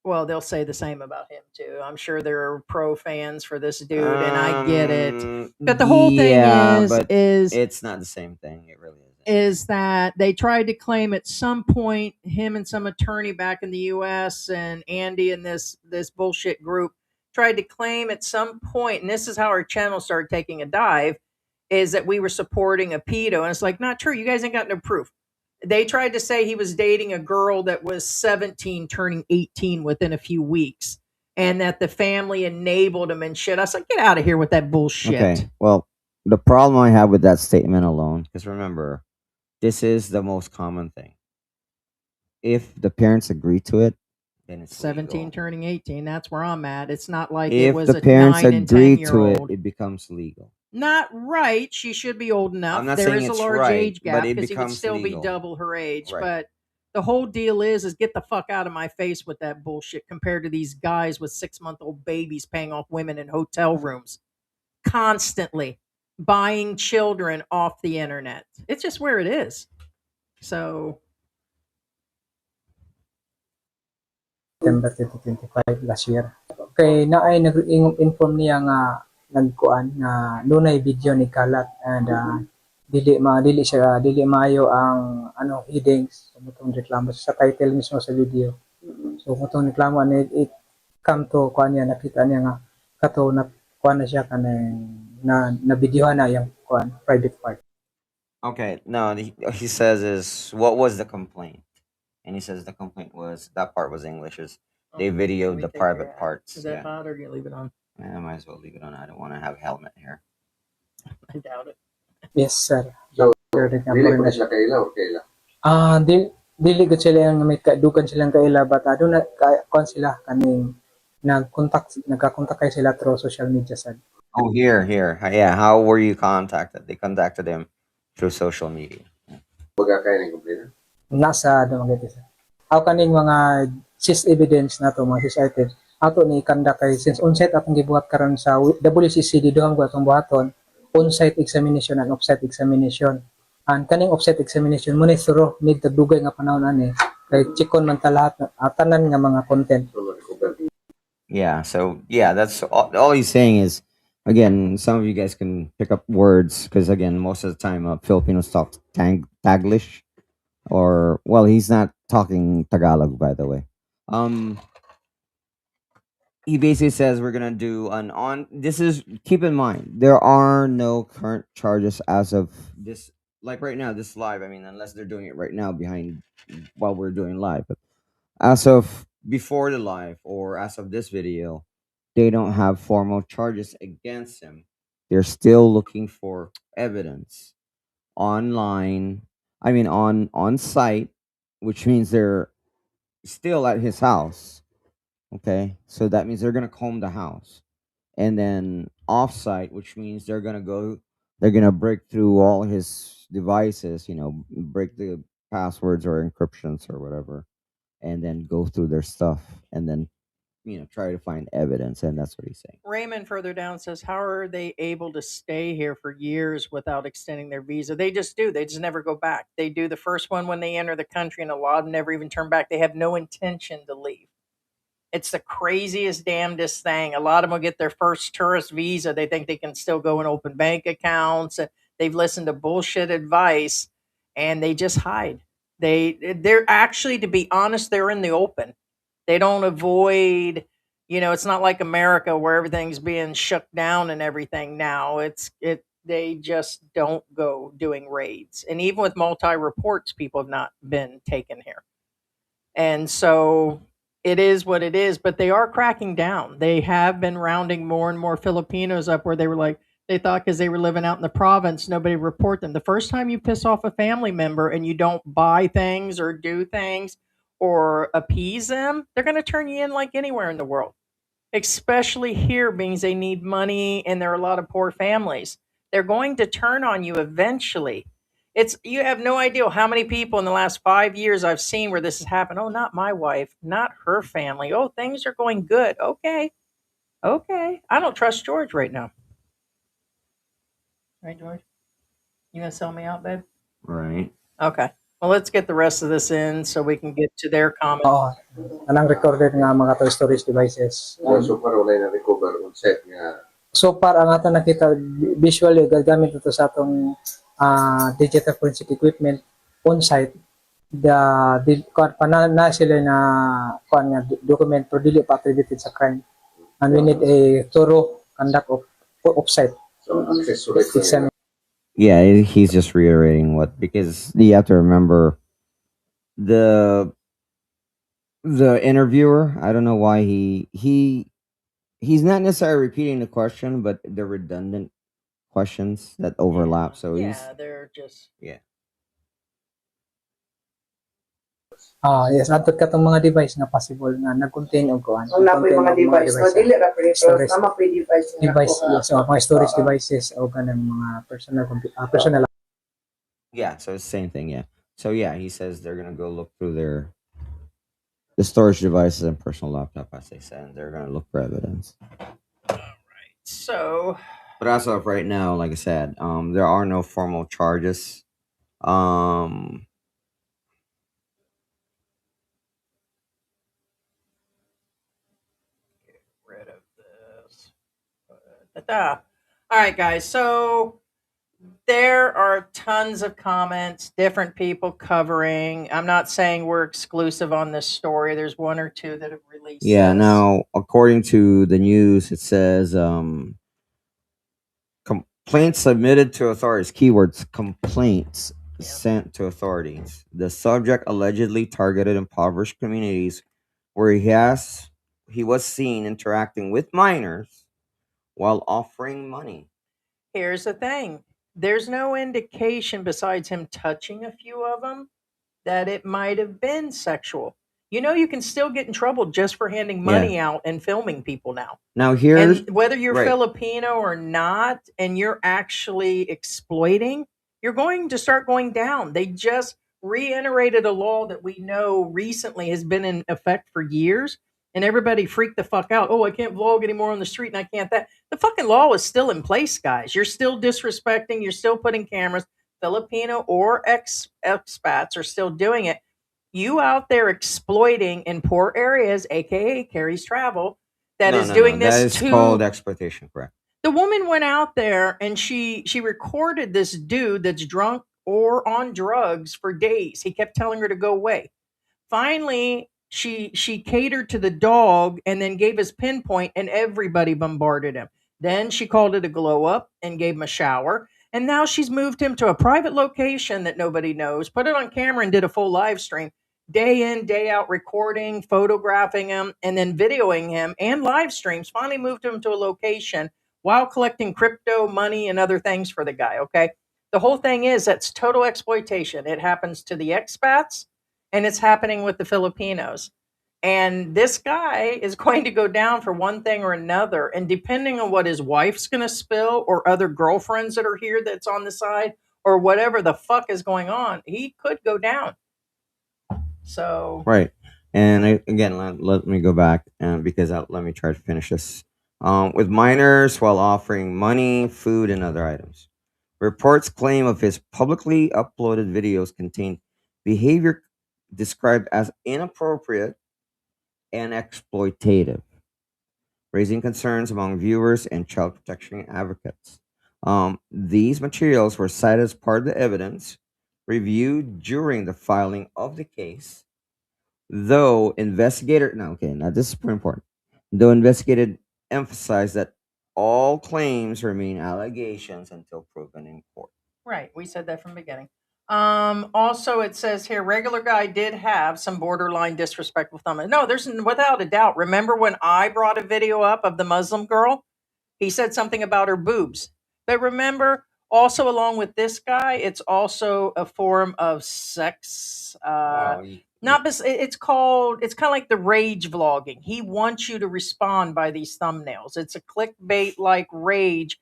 well, they'll say the same about him too. I'm sure there are pro fans for this dude, and I get it. But the whole thing but is it's not the same thing. It really isn't. is that they tried to claim at some point, him and some attorney back in the U.S. and Andy and this bullshit group tried to claim at some point, and this is how our channel started taking a dive, is that we were supporting a pedo, and it's like not true. You guys ain't got no proof. They tried to say he was dating a girl that was 17 turning 18 within a few weeks, and that the family enabled him and shit. I was like, get out of here with that bullshit. Okay. Well, the problem I have with that statement alone, because remember, this is the most common thing. If the parents agree to it, then it's 17 legal. turning 18, that's where I'm at. It's not like it If was the a parents 9 and agree 10 year to it, old. it becomes legal. Not right. She should be old enough. I'm not There saying is a it's large right, age but gap it because he would becomes still legal. be double her age. Right. But the whole deal is get the fuck out of my face with that bullshit compared to these guys with 6-month-old babies paying off women in hotel rooms constantly, buying children off the internet. It's just where it is. So September 2025 last year. Kay naay nag-inform niya nga nagkuan na dunay video ni kalat and dili maayo ang headings so mutong reklamo sa title mismo sa video. So mutong reklamo ni it come to kuan niya nakita niya nga kato na kuan na siya kanang na videohan na yung kuan private part. Okay, no, he says is what was the complaint? And he says the complaint was that part was English. Is they videoed the private parts. Is that Yeah. hot or do you leave it on? I might as well leave it on. I don't want to have a helmet here. I doubt it. Yes sir. So, Dili dili pa sila kaila o kaila? dili gud sila nga may kadugan silang kaila but aduna kuan sila kaning nagkakontak kayo sila through social media sad. Oh, here. Yeah, how were you contacted? They contacted him through social media. Nasa Dumaguete sir. How kaning mga sis evidence na to, mga sis items, ato ni kanda kay since on-site atong gibuhat karon sa WCCD duhang atong buhaton, on-site examination and off-site examination. And kaning off-site examination mo ni thorough need tagdugay nga panahon ani kay checkon man ta lahat tanan nga mga content. Yeah, so yeah, that's all he's saying is, again, some of you guys can pick up words because again, most of the time Filipinos talk Taglish, or well, he's not talking Tagalog, by the way. He basically says we're gonna do an on. This is, keep in mind, there are no current charges as of this, like right now, this live. I mean, unless they're doing it right now behind while we're doing live, but as of before the live or as of this video, they don't have formal charges against him. They're still looking for evidence online. I mean, on site, which means they're still at his house. Okay, so that means they're gonna comb the house, and then off site, which means they're gonna go. They're gonna break through all his devices. Break the passwords or encryptions or whatever, and then go through their stuff, and then try to find evidence, and that's what he's saying. Raymond further down says, how are they able to stay here for years without extending their visa? They just do. They just never go back. They do the first one when they enter the country, and a lot of them never even turn back. They have no intention to leave. It's the craziest, damnedest thing. A lot of them will get their first tourist visa. They think they can still go and open bank accounts. And they've listened to bullshit advice, and they just hide. They're actually, to be honest, they're in the open. They don't avoid. It's not like America where everything's being shut down and everything now. They just don't go doing raids. And even with multi reports, people have not been taken here. And so it is what it is, but they are cracking down. They have been rounding more and more Filipinos up where they were like, they thought because they were living out in the province, nobody would report them. The first time you piss off a family member and you don't buy things or do things or appease them, they're going to turn you in like anywhere in the world, especially here, being they need money and there are a lot of poor families. They're going to turn on you eventually. You have no idea how many people in the last 5 years I've seen where this has happened. Oh, not my wife, not her family. Oh, things are going good. Okay. I don't trust George right now. Right, George? You gonna sell me out, babe? Right. Okay. Well, let's get the rest of this in so we can get to their comments. Oo. Anang recorded nga mga to storage devices. So para wala na recover on set nga. So para ang ato nakita visually gagamit ito sa atong digital forensic equipment on site. Na sila na nga document pero dili pa accredited sa crime. And we need a thorough conduct of offsite. So access to record. Yeah, he's just reiterating because you have to remember the interviewer. I don't know why he's not necessarily repeating the question, but the redundant questions that overlap. So they're just yes, atot katong mga device na possible na nag-contain og kuan. Wala po yung mga device. No, dili ra pero tama po yung device. Yes, so mga storage devices o kanang mga personal personal. Yeah, so it's the same thing. Yeah. So yeah, he says they're gonna go look through the storage devices and personal laptop, as they said, and they're gonna look for evidence. so. But as of right now, like I said, there are no formal charges. Rid of this. All right, guys. So there are tons of comments, different people covering. I'm not saying we're exclusive on this story. There's one or two that have released. Yeah. this. Now, according to the news, it says complaints submitted to authorities. Keywords: complaints sent to authorities. The subject allegedly targeted impoverished communities where he was seen interacting with minors while offering money. Here's the thing. There's no indication besides him touching a few of them that it might have been sexual. You know, you can still get in trouble just for handing money out and filming people now. Now here's And whether you're right. Filipino or not, and you're actually exploiting, you're going to start going down. They just reiterated a law that we know recently has been in effect for years, and everybody freaked the fuck out. Oh, I can't vlog anymore on the street, and I can't that. The fucking law is still in place, guys. You're still disrespecting. You're still putting cameras. Filipino or expats are still doing it. You out there exploiting in poor areas, aka Carrie's Travel, that No, is no, no. doing That this is to called exploitation, correct? the woman went out there and she recorded this dude that's drunk or on drugs for days. He kept telling her to go away. Finally, she catered to the dog and then gave his pinpoint, and everybody bombarded him. Then she called it a glow up and gave him a shower. And now she's moved him to a private location that nobody knows, put it on camera and did a full live stream, day in, day out, recording, photographing him, and then videoing him and live streams. Finally moved him to a location while collecting crypto money and other things for the guy. Okay. The whole thing is that's total exploitation. It happens to the expats and it's happening with the Filipinos. And this guy is going to go down for one thing or another. And depending on what his wife's going to spill or other girlfriends that are here that's on the side or whatever the fuck is going on, he could go down. So, Right. And again, let me go back because let me try to finish this. With minors while offering money, food, and other items. Reports claim of his publicly uploaded videos contain behavior described as inappropriate and exploitative, raising concerns among viewers and child protection advocates. These materials were cited as part of the evidence reviewed during the filing of the case, though now this is pretty important. Though investigated emphasized that all claims remain allegations until proven in court. right, we said that from the beginning. Also, it says here, regular guy did have some borderline disrespectful thumbnail. No, there's without a doubt. Remember when I brought a video up of the Muslim girl? He said something about her boobs. But remember, also along with this guy, it's also a form of sex. Not it's called, it's kind of like the rage vlogging. He wants you to respond by these thumbnails. It's a clickbait like rage,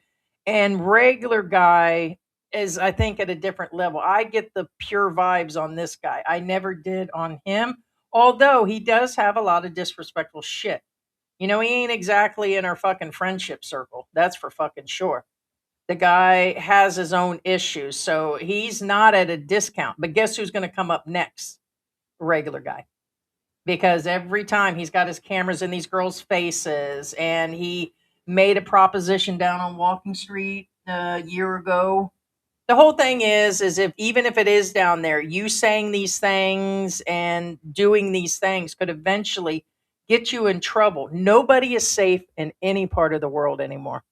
and regular guy is, I think, at a different level. I get the pure vibes on this guy. I never did on him, although he does have a lot of disrespectful shit. You know, he ain't exactly in our fucking friendship circle. That's for fucking sure. The guy has his own issues, so he's not at a discount. But guess who's going to come up next? Regular guy. Because every time he's got his cameras in these girls' faces, and he made a proposition down on Walking Street a year ago. The whole thing is if even if it is down there, you saying these things and doing these things could eventually get you in trouble. Nobody is safe in any part of the world anymore.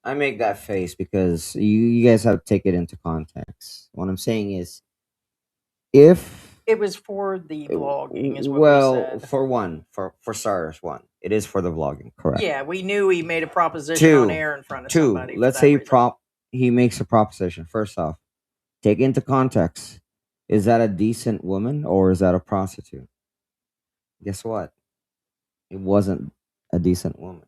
I make that face because you guys have to take it into context. What I'm saying is, if It was for the vlogging, is what we said. for starters, it is for the vlogging, correct? Yeah, we knew he made a proposition on air in front of somebody. Let's say he makes a proposition. First off, take into context: is that a decent woman or is that a prostitute? Guess what? It wasn't a decent woman.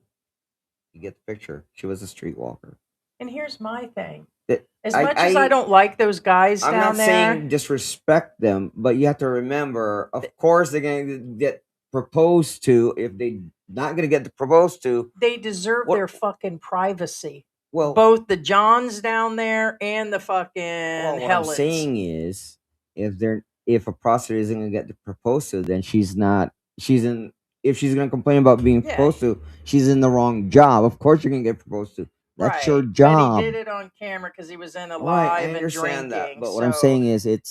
You get the picture. She was a streetwalker. And here's my thing. That- As much as I don't like those guys I'm down not there, saying disrespect them, but you have to remember, of course, they're going to get proposed to. If they're not going to get proposed to, they deserve What- their fucking privacy. well, Both the Johns down there and the fucking what I'm Helens. saying is, if a prostitute isn't going to get proposed to, then if she's going to complain about being proposed to, she's in the wrong job. Of course, you're going to get proposed to. That's your job. But he did it on camera because he was in a Right, live I and understand drinking. that, but what I'm saying is, it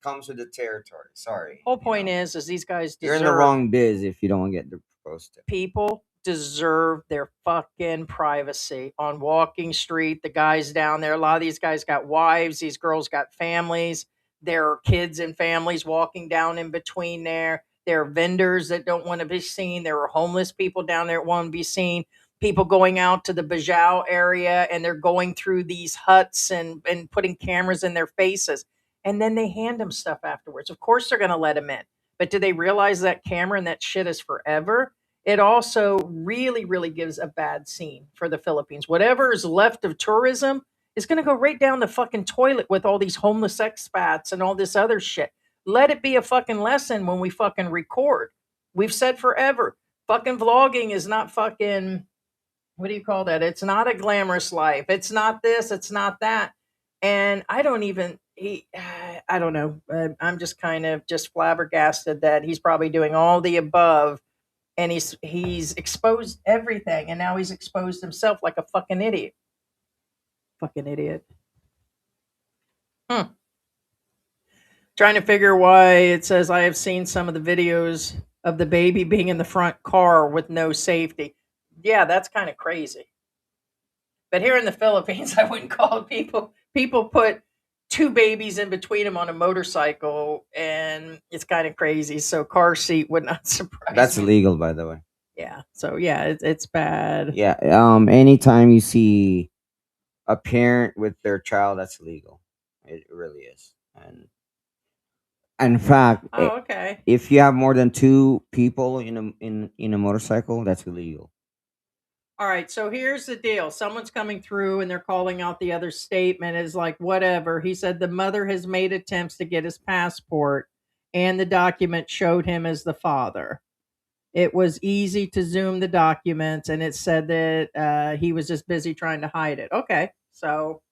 comes with the territory. Sorry. Whole point is these guys You're deserve. in the wrong biz if you don't get proposed to. People deserve their fucking privacy on Walking Street. The guys down there, a lot of these guys got wives. These girls got families. There are kids and families walking down in between there. There are vendors that don't want to be seen. There are homeless people down there that want to be seen. People going out to the Bajau area and they're going through these huts and putting cameras in their faces. And then they hand them stuff afterwards. Of course, they're going to let them in. But do they realize that camera and that shit is forever? It also really, really gives a bad scene for the Philippines. Whatever is left of tourism is going to go right down the fucking toilet with all these homeless expats and all this other shit. Let it be a fucking lesson when we fucking record. We've said forever, fucking vlogging is not fucking, what do you call that? It's not a glamorous life. It's not this, it's not that. And I don't even, I don't know. I'm just kind of just flabbergasted that he's probably doing all the above, and he's exposed everything, and now he's exposed himself like a fucking idiot. Fucking idiot. Trying to figure why it says I have seen some of the videos of the baby being in the front car with no safety. Yeah, that's kind of crazy. But here in the Philippines, I wouldn't call it people put two babies in between them on a motorcycle, and it's kind of crazy. So car seat would not surprise That's me. illegal, by the way. Yeah. So yeah, it's bad. Yeah. Anytime you see a parent with their child, that's illegal. It really is. And in fact, Oh, okay. if you have more than two people in a motorcycle, that's illegal. All right, so here's the deal. Someone's coming through and they're calling out the other statement is like, whatever. He said the mother has made attempts to get his passport, and the document showed him as the father. It was easy to zoom the documents, and it said that he was just busy trying to hide it. Okay, so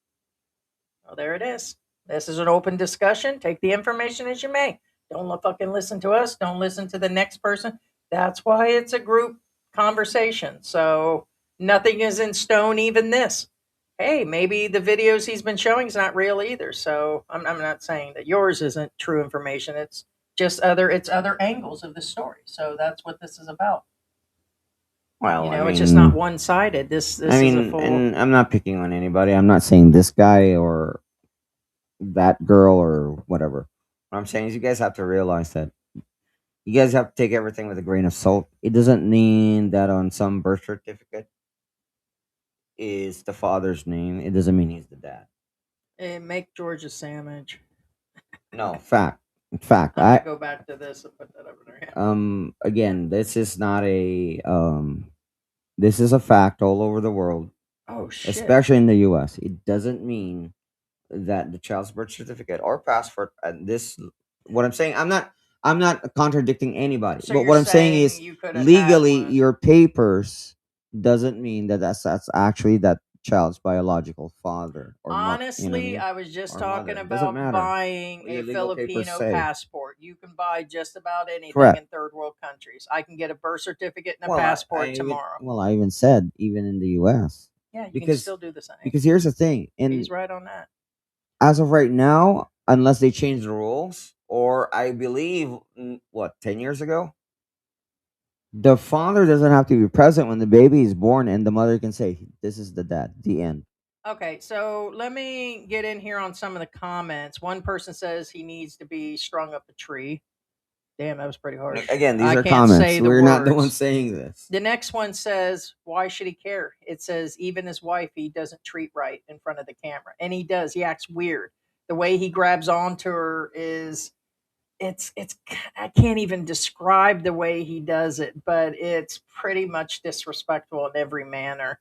well, there it is. This is an open discussion. Take the information as you may. Don't fucking listen to us. Don't listen to the next person. That's why it's a group conversation. So nothing is in stone, even this. Hey, maybe the videos he's been showing is not real either. So I'm not saying that yours isn't true information. It's just other angles of the story. So that's what this is about. Well, It's just not one sided. This is a full. and I'm not picking on anybody. I'm not saying this guy or that girl or whatever. What I'm saying is, you guys have to realize that you guys have to take everything with a grain of salt. It doesn't mean that on some birth certificate is the father's name. It doesn't mean he's the dad. Make George a sandwich. No, fact. Fact. I'm gonna go back to this and put that over there. Again, this is not a this is a fact all over the world, Oh shit. especially in the US. It doesn't mean that the child's birth certificate or passport and this what I'm saying, I'm not contradicting anybody. So but you're what I'm saying saying is you could have legally had one. your papers doesn't mean that that's actually that child's biological father or Honestly, I was just Or talking mother. It doesn't about matter buying what your a legal papers Filipino say. passport. You can buy just about anything Correct. in third world countries. I can get a birth certificate and a Well, passport tomorrow. I even said even in the US. Yeah, you can because- still do the same. Because here's the thing, and He's right on that. as of right now, unless they change the rules, or I believe 10 years ago, the father doesn't have to be present when the baby is born, and the mother can say, "This is the dad." The end. Okay, so let me get in here on some of the comments. One person says he needs to be strung up a tree. Damn, that was pretty harsh. Again, these I are can't comments. say the We're not the words. ones saying this. The next one says, why should he care? It says, even his wife, he doesn't treat right in front of the camera. And he does. He acts weird. The way he grabs onto her is, it's, I can't even describe the way he does it, but it's pretty much disrespectful in every manner.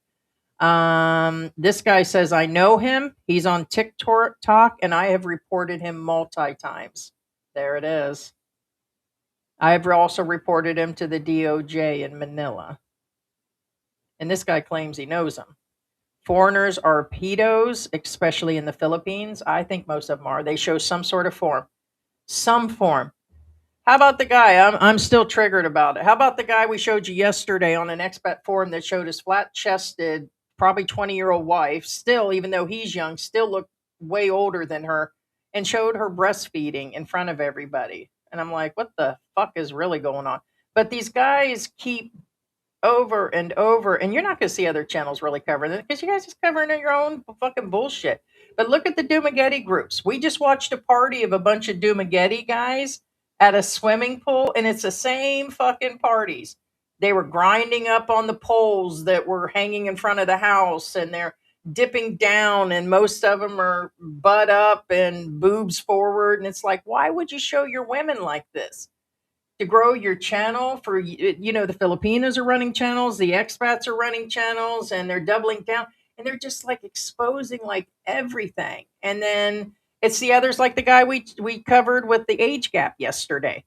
This guy says, I know him. He's on TikTok, and I have reported him multi times. There it is. I have also reported him to the DOJ in Manila. And this guy claims he knows him. Foreigners are pedos, especially in the Philippines. I think most of them are. They show some sort of form. Some form. How about the guy? I'm still triggered about it. How about the guy we showed you yesterday on an expat forum that showed his flat-chested, probably 20-year-old wife, still, even though he's young, still looked way older than her, and showed her breastfeeding in front of everybody. And I'm like, what the fuck is really going on? But these guys keep over and over, and you're not going to see other channels really covering it because you guys just covering your own fucking bullshit. But look at the Dumaguete groups. We just watched a party of a bunch of Dumaguete guys at a swimming pool, and it's the same fucking parties. They were grinding up on the poles that were hanging in front of the house, and they're dipping down, and most of them are butt up and boobs forward. And it's like, why would you show your women like this? to grow your channel for, the Filipinos are running channels, the expats are running channels, and they're doubling down, and they're just like exposing like everything. And then it's the others, like the guy we covered with the age gap yesterday.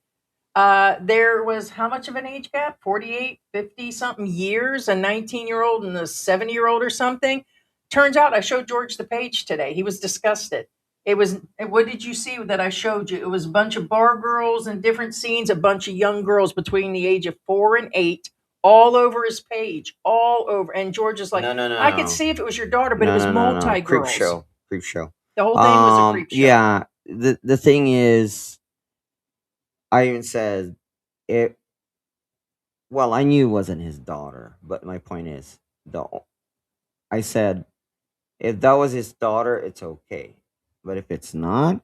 There was how much of an age gap? 48, 50 something years, a 19-year-old and a 70-year-old or something. Turns out I showed George the page today. He was disgusted. It was, what did you see that I showed you? It was a bunch of bar girls and different scenes, a bunch of young girls between the age of 4 and 8, all over his page, all over. And George is like, No, I could see if it was your daughter, but no, it was no, no, no. multi Creep girls. show. Creep show. The whole thing was a creep show. Yeah. The thing is, I even said it. Well, I knew it wasn't his daughter, but my point is, I said, if that was his daughter, it's okay. But if it's not,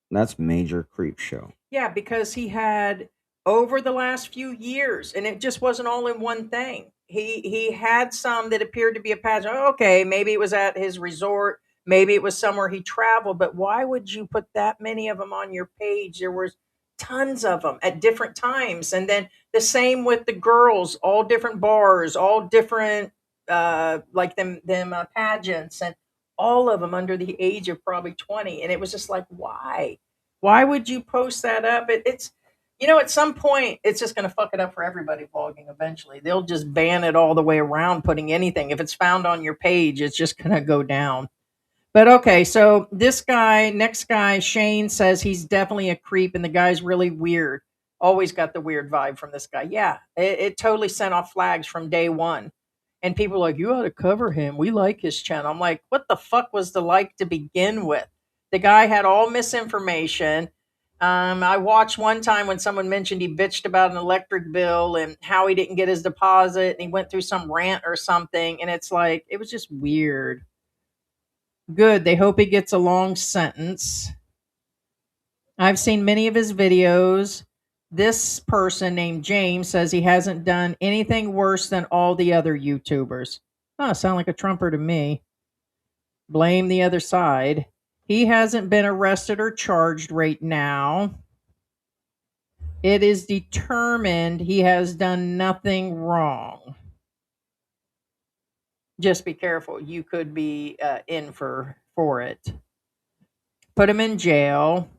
that's major creep show. Yeah, because he had over the last few years, and it just wasn't all in one thing. He had some that appeared to be a pattern. Oh, okay, maybe it was at his resort, maybe it was somewhere he traveled, but why would you put that many of them on your page? There was tons of them at different times, and then the same with the girls, all different bars, all different like them pageants, and all of them under the age of probably 20, and it was just like, why? Why would you post that up? It's at some point, it's just going to fuck it up for everybody vlogging eventually. They'll just ban it all the way around, putting anything. If it's found on your page, it's just going to go down. But okay, so this guy, next guy, Shane says he's definitely a creep and the guy's really weird. Always got the weird vibe from this guy. Yeah, it totally sent off flags from day one. And people are like, you ought to cover him. We like his channel. I'm like, what the fuck was the like to begin with? The guy had all misinformation. I watched one time when someone mentioned he bitched about an electric bill and how he didn't get his deposit, and he went through some rant or something. And it's like, it was just weird. Good. They hope he gets a long sentence. I've seen many of his videos. This person named James says he hasn't done anything worse than all the other YouTubers. Oh, sound like a Trumper to me. Blame the other side. He hasn't been arrested or charged right now. It is determined he has done nothing wrong. Just be careful. You could be in for it. Put him in jail.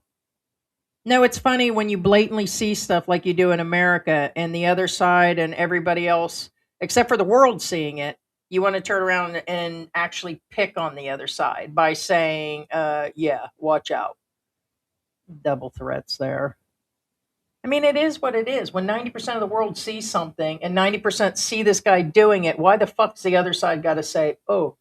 No, it's funny when you blatantly see stuff like you do in America and the other side and everybody else, except for the world seeing it, you want to turn around and actually pick on the other side by saying, yeah, watch out. Double threats there. I mean, it is what it is. When 90% of the world sees something and 90% see this guy doing it, why the fuck's the other side got to say, oh,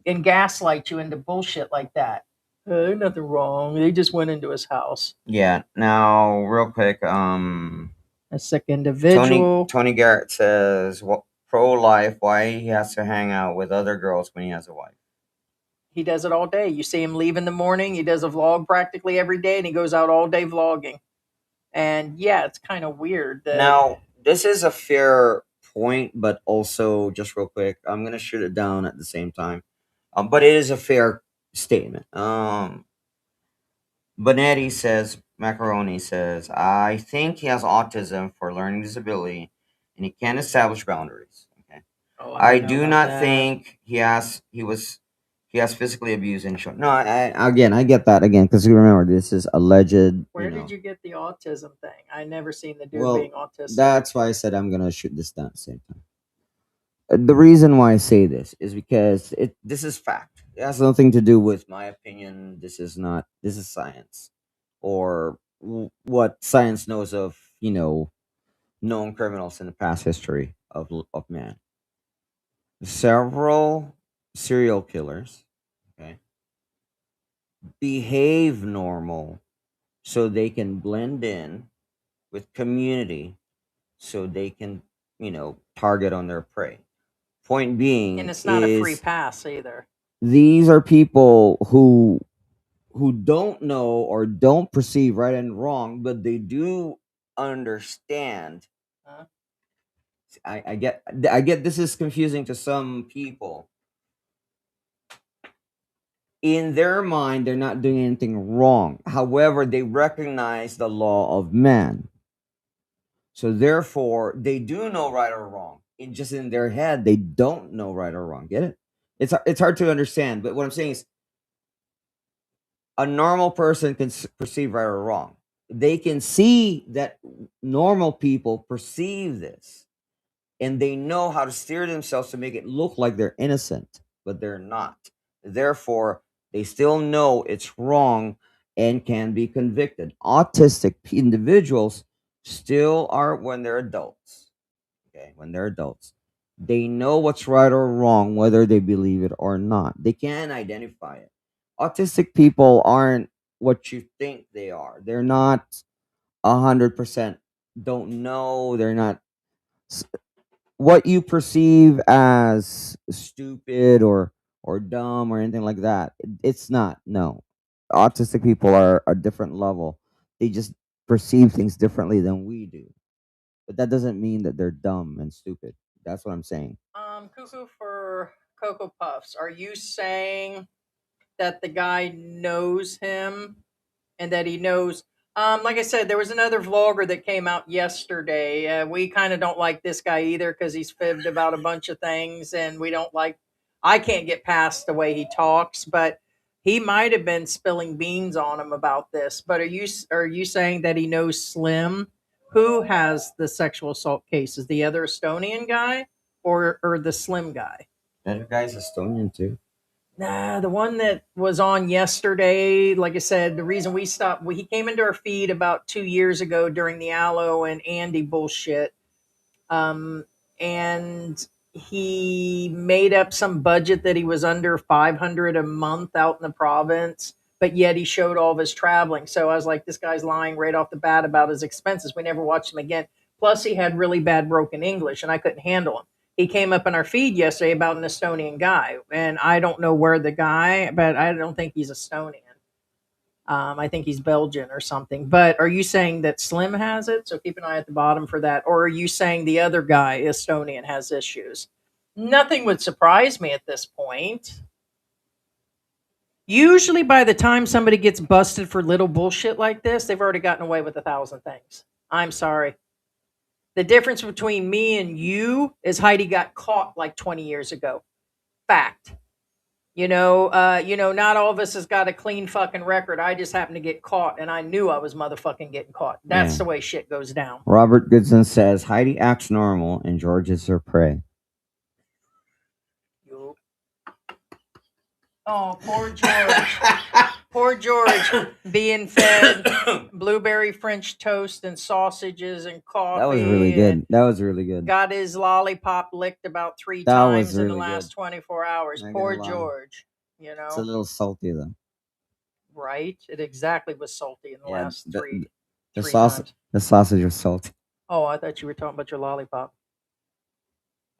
and gaslight you into bullshit like that? There's nothing wrong. They just went into his house. Yeah. Now, real quick, A sick individual. Tony Garrett says, pro-life, why he has to hang out with other girls when he has a wife. He does it all day. You see him leave in the morning. He does a vlog practically every day, and he goes out all day vlogging. And yeah, it's kind of weird. Now, this is a fair point, but also, just real quick, I'm going to shoot it down at the same time. But it is a fair statement. Bonetti says, Macaroni says, I think he has autism for learning disability, and he can't establish boundaries. Okay. Oh, I do not think he has physically abused and shown. No, I get that again, because you remember this is alleged. Where did you get the autism thing? I never seen the dude Well, being autistic. That's why I said I'm gonna shoot this down at the same time. The reason why I say this is because this is fact. It has nothing to do with my opinion. This is science, or what science knows of known criminals in the past history of man. Several serial killers, okay, behave normal so they can blend in with community, so they can target on their prey. Point being, and it's not a free pass either. These are people who don't know or don't perceive right and wrong, but they do understand. I get this is confusing to some people. In their mind, they're not doing anything wrong. However, they recognize the law of man. So therefore, they do know right or wrong. In their head, they don't know right or wrong. Get it? It's hard to understand. But what I'm saying is, a normal person can perceive right or wrong. They can see that normal people perceive this, and they know how to steer themselves to make it look like they're innocent, but they're not. Therefore, they still know it's wrong and can be convicted. Autistic individuals still are, when they're adults. Okay, when they're adults, they know what's right or wrong, whether they believe it or not. They can identify it. Autistic people aren't what you think they are. They're not 100% don't know. They're not what you perceive as stupid or dumb or anything like that. It's not. No, autistic people are a different level. They just perceive things differently than we do, but that doesn't mean that they're dumb and stupid. That's what I'm saying. Cuckoo for Cocoa Puffs. Are you saying that the guy knows him and that he knows? Like I said, there was another vlogger that came out yesterday. We kind of don't like this guy either because he's fibbed about a bunch of things, and we don't like. I can't get past the way he talks, but he might have been spilling beans on him about this. But are you saying that he knows Slim, who has the sexual assault cases, the other Estonian guy, or the Slim guy? That guy's Estonian too. Nah, the one that was on yesterday, like I said, the reason we stopped, he came into our feed about 2 years ago during the Aloe and Andy bullshit. Um, and he made up some budget that he was under 500 a month out in the province, but yet he showed all of his traveling. So I was like, this guy's lying right off the bat about his expenses. We never watched him again. Plus, he had really bad broken English, and I couldn't handle him. He came up in our feed yesterday about an Estonian guy, and I don't know where the guy, but I don't think he's Estonian. I think he's Belgian or something. But are you saying that Slim has it? So keep an eye at the bottom for that. Or are you saying the other guy, Estonian, has issues? Nothing would surprise me at this point. Usually, by the time somebody gets busted for little bullshit like this, they've already gotten away with 1,000 things. I'm sorry. The difference between me and you is Heidi got caught like 20 years ago. Fact. Not all of us has got a clean fucking record. I just happened to get caught, and I knew I was motherfucking getting caught. That's Yeah. the way shit goes down. Robert Goodson says Heidi acts normal and George is her prey. Oh, poor George. Poor George being fed blueberry French toast and sausages and coffee. That was really good. That was really good. Got his lollipop licked about 3 That was times in the really last good. 24 hours. Not Poor gonna lie. George. It's a little salty though. Right? It exactly was salty in the last three sausage. times. The sausage was salty. Oh, I thought you were talking about your lollipop.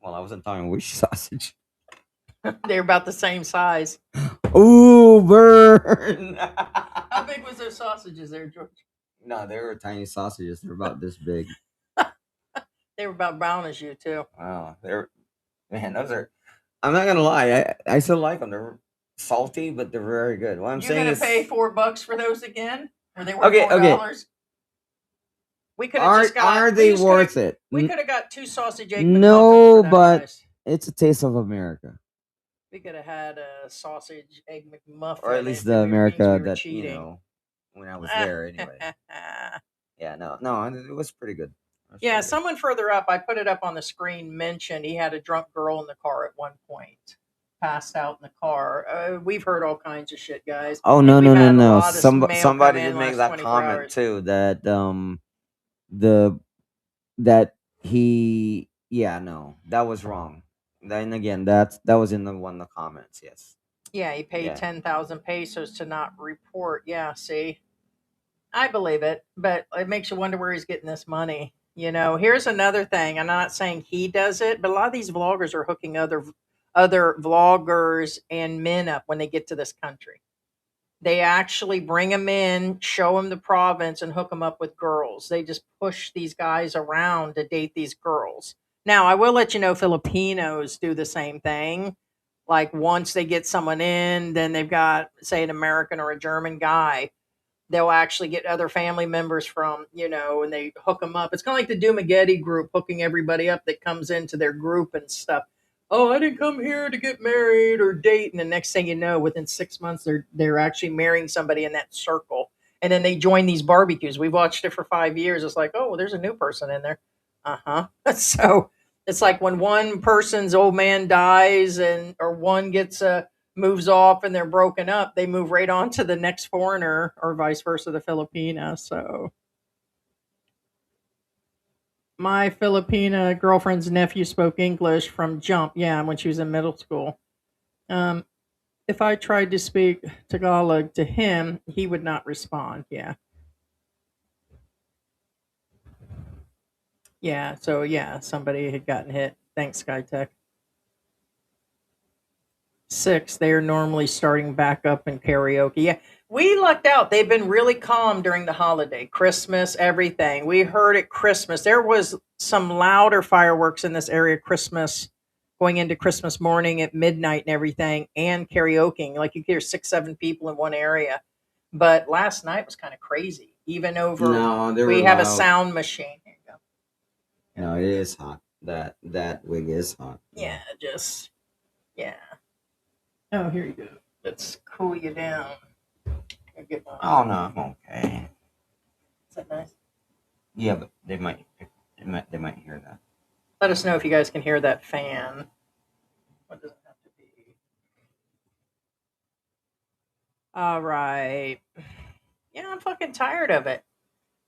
Well, I wasn't talking which sausage. They're about the same size. Ooh, burn! How big was those sausages there, George? No, they were tiny sausages. They're about this big. They were about brown as you, too. Wow, those are. I'm not gonna lie. I still like them. They're salty, but they're very good. What I'm You're saying gonna is, pay $4 for those again? Or they were Okay, $4? We could have just got. are they worth it? We could have got 2 sausage egg No, McMuffins for that but price. it's a taste of America, We could have had a sausage egg McMuffin, or at least if the it means America we were that cheating. when I was there anyway. Yeah, no, it was pretty good. Yeah, someone further up, I put it up on the screen, mentioned he had a drunk girl in the car at one point, passed out in the car. We've heard all kinds of shit, guys. Oh And no. we've had a No! lot of mail Somebody come in did make last that 24 comment hours. too. That he that was wrong. Then again, that was in the comments. Yes. Yeah, he paid Yeah. 10,000 pesos to not report. Yeah, see, I believe it, but it makes you wonder where he's getting this money. Here's another thing. I'm not saying he does it, but a lot of these vloggers are hooking other vloggers and men up when they get to this country. They actually bring them in, show them the province, and hook them up with girls. They just push these guys around to date these girls. Now, I will let you know Filipinos do the same thing. Like once they get someone in, then they've got, say, an American or a German guy. they'll actually get other family members from, and they hook them up. It's kind of like the Dumaguete group hooking everybody up that comes into their group and stuff. Oh, I didn't come here to get married or date. And the next thing you know, within 6 months, they're actually marrying somebody in that circle. And then they join these barbecues. We've watched it for 5 years. It's like, oh, well, there's a new person in there. Uh-huh. So it's like when one person's old man dies or one gets moves off and they're broken up, they move right on to the next foreigner, or vice versa, the Filipina. So my Filipina girlfriend's nephew spoke English from jump. Yeah, when she was in middle school. If I tried to speak Tagalog to him, he would not respond. Yeah. Yeah. So yeah, somebody had gotten hit. Thanks, SkyTech. 6, they are normally starting back up in karaoke. Yeah, we lucked out. They've been really calm during the holiday, Christmas, everything. We heard at Christmas. There was some louder fireworks in this area Christmas, going into Christmas morning at midnight and everything, and karaokeing. Like you could hear 6, 7 people in one area. But last night was kind of crazy. Even over, No, they we were have a loud. sound machine. Here you go. No, it is hot. That wig is hot. Yeah, yeah. Oh, here you go. Let's cool you down. Oh no, I'm okay. Is that nice? Yeah, but they might hear that. Let us know if you guys can hear that fan. What does it have to be? All right. Yeah, I'm fucking tired of it.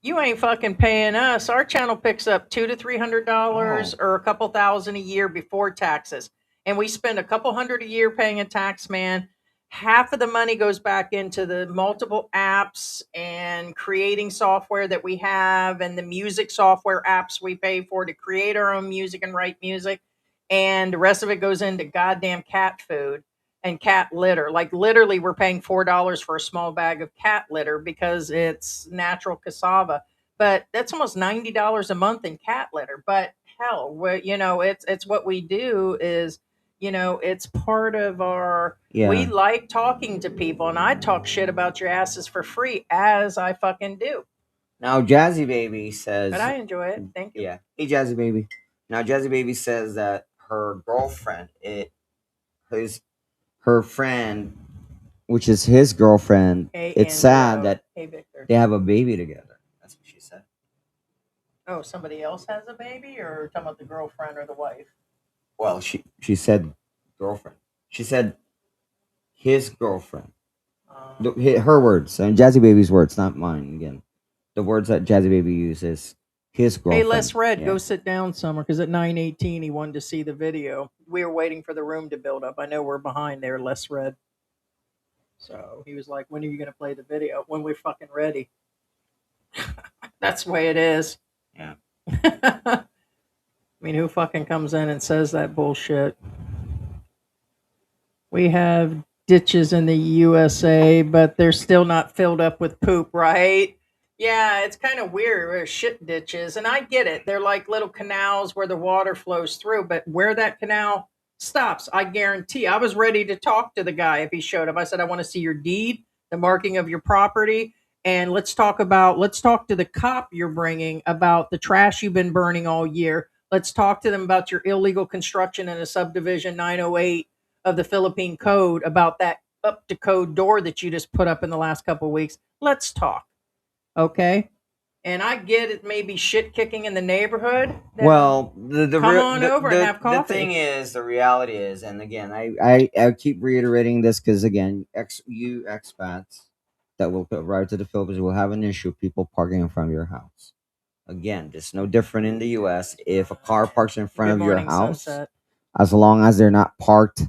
You ain't fucking paying us. Our channel picks up $200 to $300 or a couple thousand a year before taxes. And we spend a couple hundred a year paying a tax man. Half of the money goes back into the multiple apps and creating software that we have and the music software apps we pay for to create our own music and write music. And the rest of it goes into goddamn cat food and cat litter. Like literally we're paying $4 for a small bag of cat litter because it's natural cassava. But that's almost $90 a month in cat litter. But hell, it's what we do is, it's part of our, we like talking to people, and I talk shit about your asses for free, as I fucking do. Now, Jazzy Baby says... But I enjoy it. Thank you. Yeah. Hey, Jazzy Baby. Now, Jazzy Baby says that her girlfriend, her friend, which is his girlfriend, it's sad that they have a baby together. That's what she said. Oh, somebody else has a baby, or talking about the girlfriend or the wife? Well, she said girlfriend. She said his girlfriend. Her words, and Jazzy Baby's words, not mine. Again, the words that Jazzy Baby uses, his girlfriend. Hey, Les Red, go sit down somewhere, because at 9:18 he wanted to see the video. We were waiting for the room to build up. I know we're behind there, Les Red. So he was like, "When are you going to play the video?" When we're fucking ready. That's the way it is. Yeah. I mean, who fucking comes in and says that bullshit? We have ditches in the USA, but they're still not filled up with poop, right? Yeah, it's kind of weird. We're shit ditches, and I get it. They're like little canals where the water flows through, but where that canal stops, I guarantee. I was ready to talk to the guy if he showed up. I said, I want to see your deed, the marking of your property, and let's talk to the cop you're bringing about the trash you've been burning all year. Let's talk to them about your illegal construction in a subdivision 908 of the Philippine code, about that up to code door that you just put up in the last couple of weeks. Let's talk. Okay? And I get it may be shit kicking in the neighborhood. Well, come on over and have coffee. The thing is, the reality is, and again, I keep reiterating this because, again, you expats that will arrive to the Philippines will have an issue people parking in front of your house. Again, it's no different in the U.S. If a car parks in front of your house, Sunset. as long as they're not parked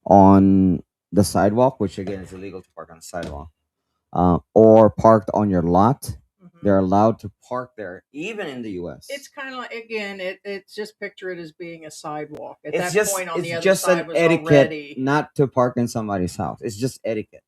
on the sidewalk, which again is illegal to park on the sidewalk, or parked on your lot, they're allowed to park there, even in the U.S. It's kind of like, again, it's just picture it as being a sidewalk. At It's that just point on the it's other just side an was etiquette already. not to park in somebody's house. It's just etiquette.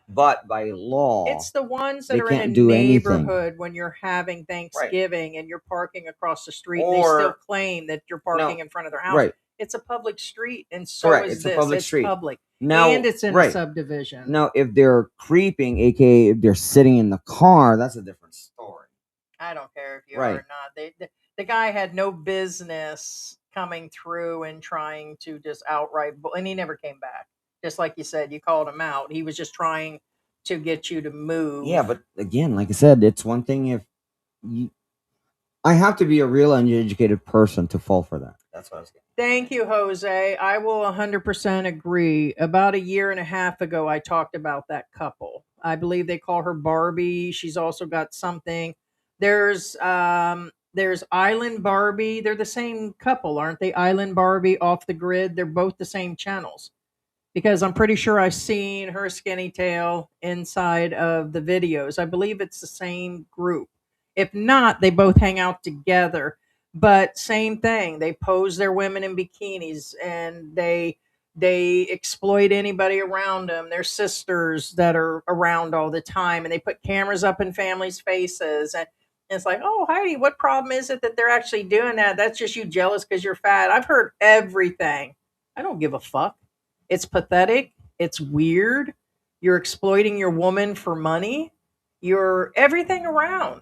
But by law, It's the ones that they are in a can't do anything. neighborhood when you're having Thanksgiving and you're parking across the street. And they Or- still claim that you're parking in front of their house. Right. It's a public street, and so Correct. is It's this. a public It's street. public. Now, and it's in a right subdivision. now, if they're creeping, aka if they're sitting in the car, that's a different story. I don't care if you are Right. or not. The guy had no business coming through and trying to just outright, and he never came back. Just like you said, you called him out. He was just trying to get you to move. Yeah, but again, like I said, it's one thing if you, I have to be a real uneducated person to fall for that. That's what I was getting. Thank you, Jose. I will 100% agree. About a year and a half ago, I talked about that couple. I believe they call her Barbie. She's also got something. There's Island Barbie. They're the same couple, aren't they? Island Barbie, Off the Grid. They're both the same channels because I'm pretty sure I've seen her skinny tail inside of the videos. I believe it's the same group. If not, they both hang out together. But same thing, they pose their women in bikinis and they exploit anybody around them. Their sisters that are around all the time, and they put cameras up in families' faces. And it's like, oh, Heidi, what problem is it that they're actually doing that? That's just you jealous because you're fat. I've heard everything. I don't give a fuck. It's pathetic. It's weird. You're exploiting your woman for money. You're everything around.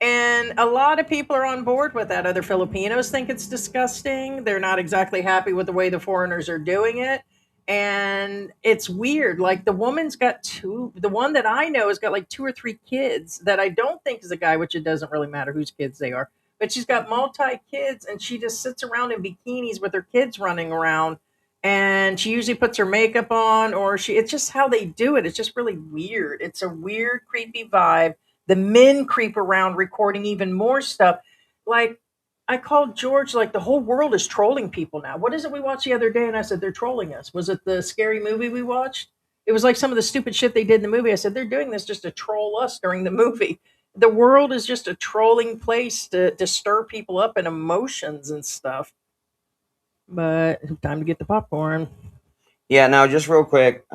And a lot of people are on board with that. Other Filipinos think it's disgusting. They're not exactly happy with the way the foreigners are doing it. And it's weird. Like the one that I know has got like 2 or 3 kids that I don't think is a guy, which it doesn't really matter whose kids they are. But she's got multi kids and she just sits around in bikinis with her kids running around. And she usually puts her makeup on, or it's just how they do it. It's just really weird. It's a weird, creepy vibe. The men creep around recording even more stuff. Like, I called George, like, the whole world is trolling people now. What is it we watched the other day? And I said, they're trolling us. Was it the scary movie we watched? It was like some of the stupid shit they did in the movie. I said, they're doing this just to troll us during the movie. The world is just a trolling place to stir people up in emotions and stuff. But time to get the popcorn. Yeah. Now, just real quick,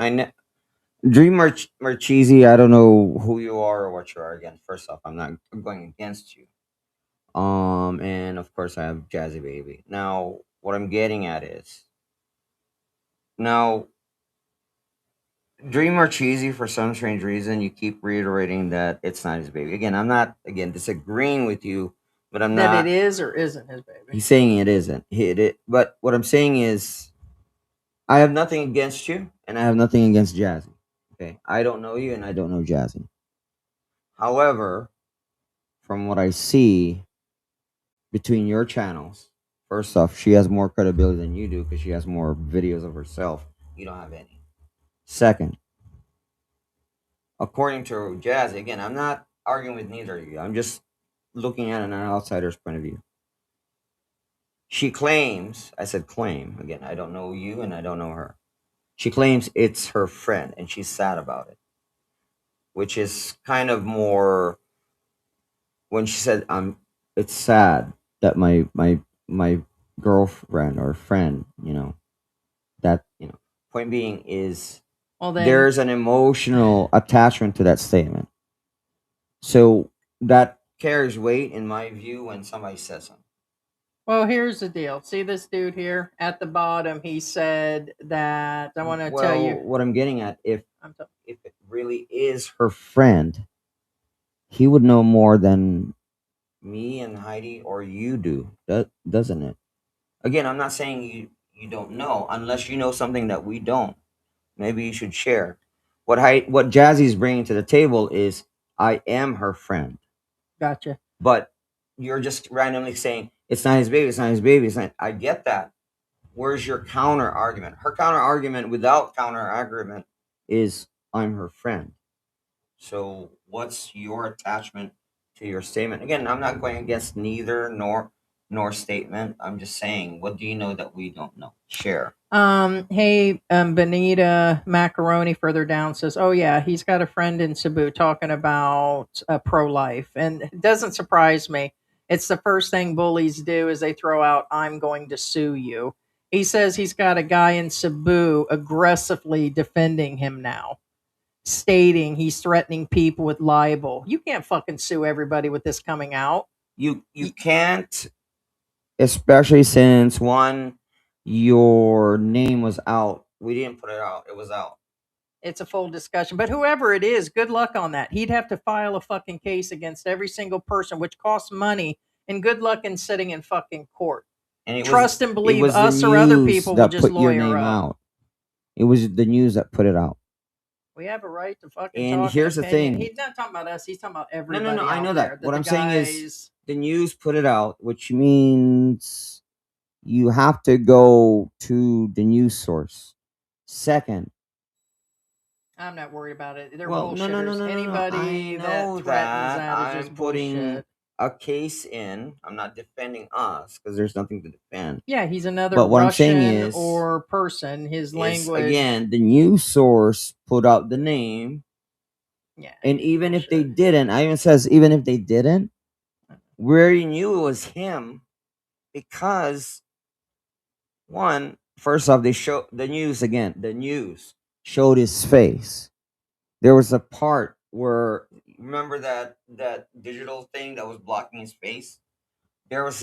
Dream Marchese. I don't know who you are or what you are. Again, first off, I'm not going against you. And of course, I have Jazzy Baby. Now, what I'm getting at is now Dream Marchese. For some strange reason, you keep reiterating that it's not his baby. Again, I'm not disagreeing with you, but I'm That not. it is or isn't his baby. He's saying it isn't. But what I'm saying is, I have nothing against you, and I have nothing against Jazzy. Okay, I don't know you, and I don't know Jazzy. However, from what I see between your channels, first off, she has more credibility than you do because she has more videos of herself. You don't have any. Second, according to Jazzy, again, I'm not arguing with neither of you. I'm just looking at it an outsider's point of view. She claims, I said claim, again, I don't know you and I don't know her. She claims it's her friend and she's sad about it, which is kind of more when she said, it's sad that my girlfriend or friend, that, point being is Well, then, there's an emotional attachment to that statement. So that carries weight in my view when somebody says something. well, here's the deal. See this dude here at the bottom? He said that I want to tell you. What I'm getting at, if I'm if it really is her friend, he would know more than me and Heidi or you do, doesn't it? Again, I'm not saying you don't know unless you know something that we don't. Maybe you should share. What Jazzy's bringing to the table is I am her friend, Gotcha. but you're just randomly saying it's not his baby. It's not his baby. It's not. I get that. Where's your counter argument? Her counter argument without counter argument is I'm her friend. So what's your attachment to your statement? Again, I'm not going against neither nor statement. I'm just saying, what do you know that we don't know? Share. Hey, Benita Macaroni further down says, "Oh yeah, he's got a friend in Cebu talking about pro-life, and it doesn't surprise me. It's the first thing bullies do is they throw out, 'I'm going to sue you.'" He says he's got a guy in Cebu aggressively defending him now, stating he's threatening people with libel. You can't fucking sue everybody with this coming out. You can't, especially since one, your name was out we didn't put it out. It was out. It's a full discussion. But whoever it is, good luck on that. He'd have to file a fucking case against every single person, which costs money, and good luck in sitting in fucking court. And it Trust and it believe was the us or other news people will that just put your lawyer name up. out. It was the news that put it out. We have a right to fucking And talk. here's the opinion. thing. He's not talking about us. He's talking about No, everybody. no, no. I out know there, that. What the I'm saying is guys- the news put it out, which means you have to go to the news source. Second, I'm not worried about it. They're well, bullshitters. no. Anybody I that know threatens that that is I'm just putting bullshit. a case in. I'm not defending us because there's nothing to defend. Yeah, he's another But what I'm Russian saying is- or person. His Is, language. again, the news source put out the name, Yeah. and even if they bullshit. didn't, I even says even if they didn't, we already knew it was him because one, first off, they show the news again. The news showed his face. There was a part where remember that digital thing that was blocking his face. There was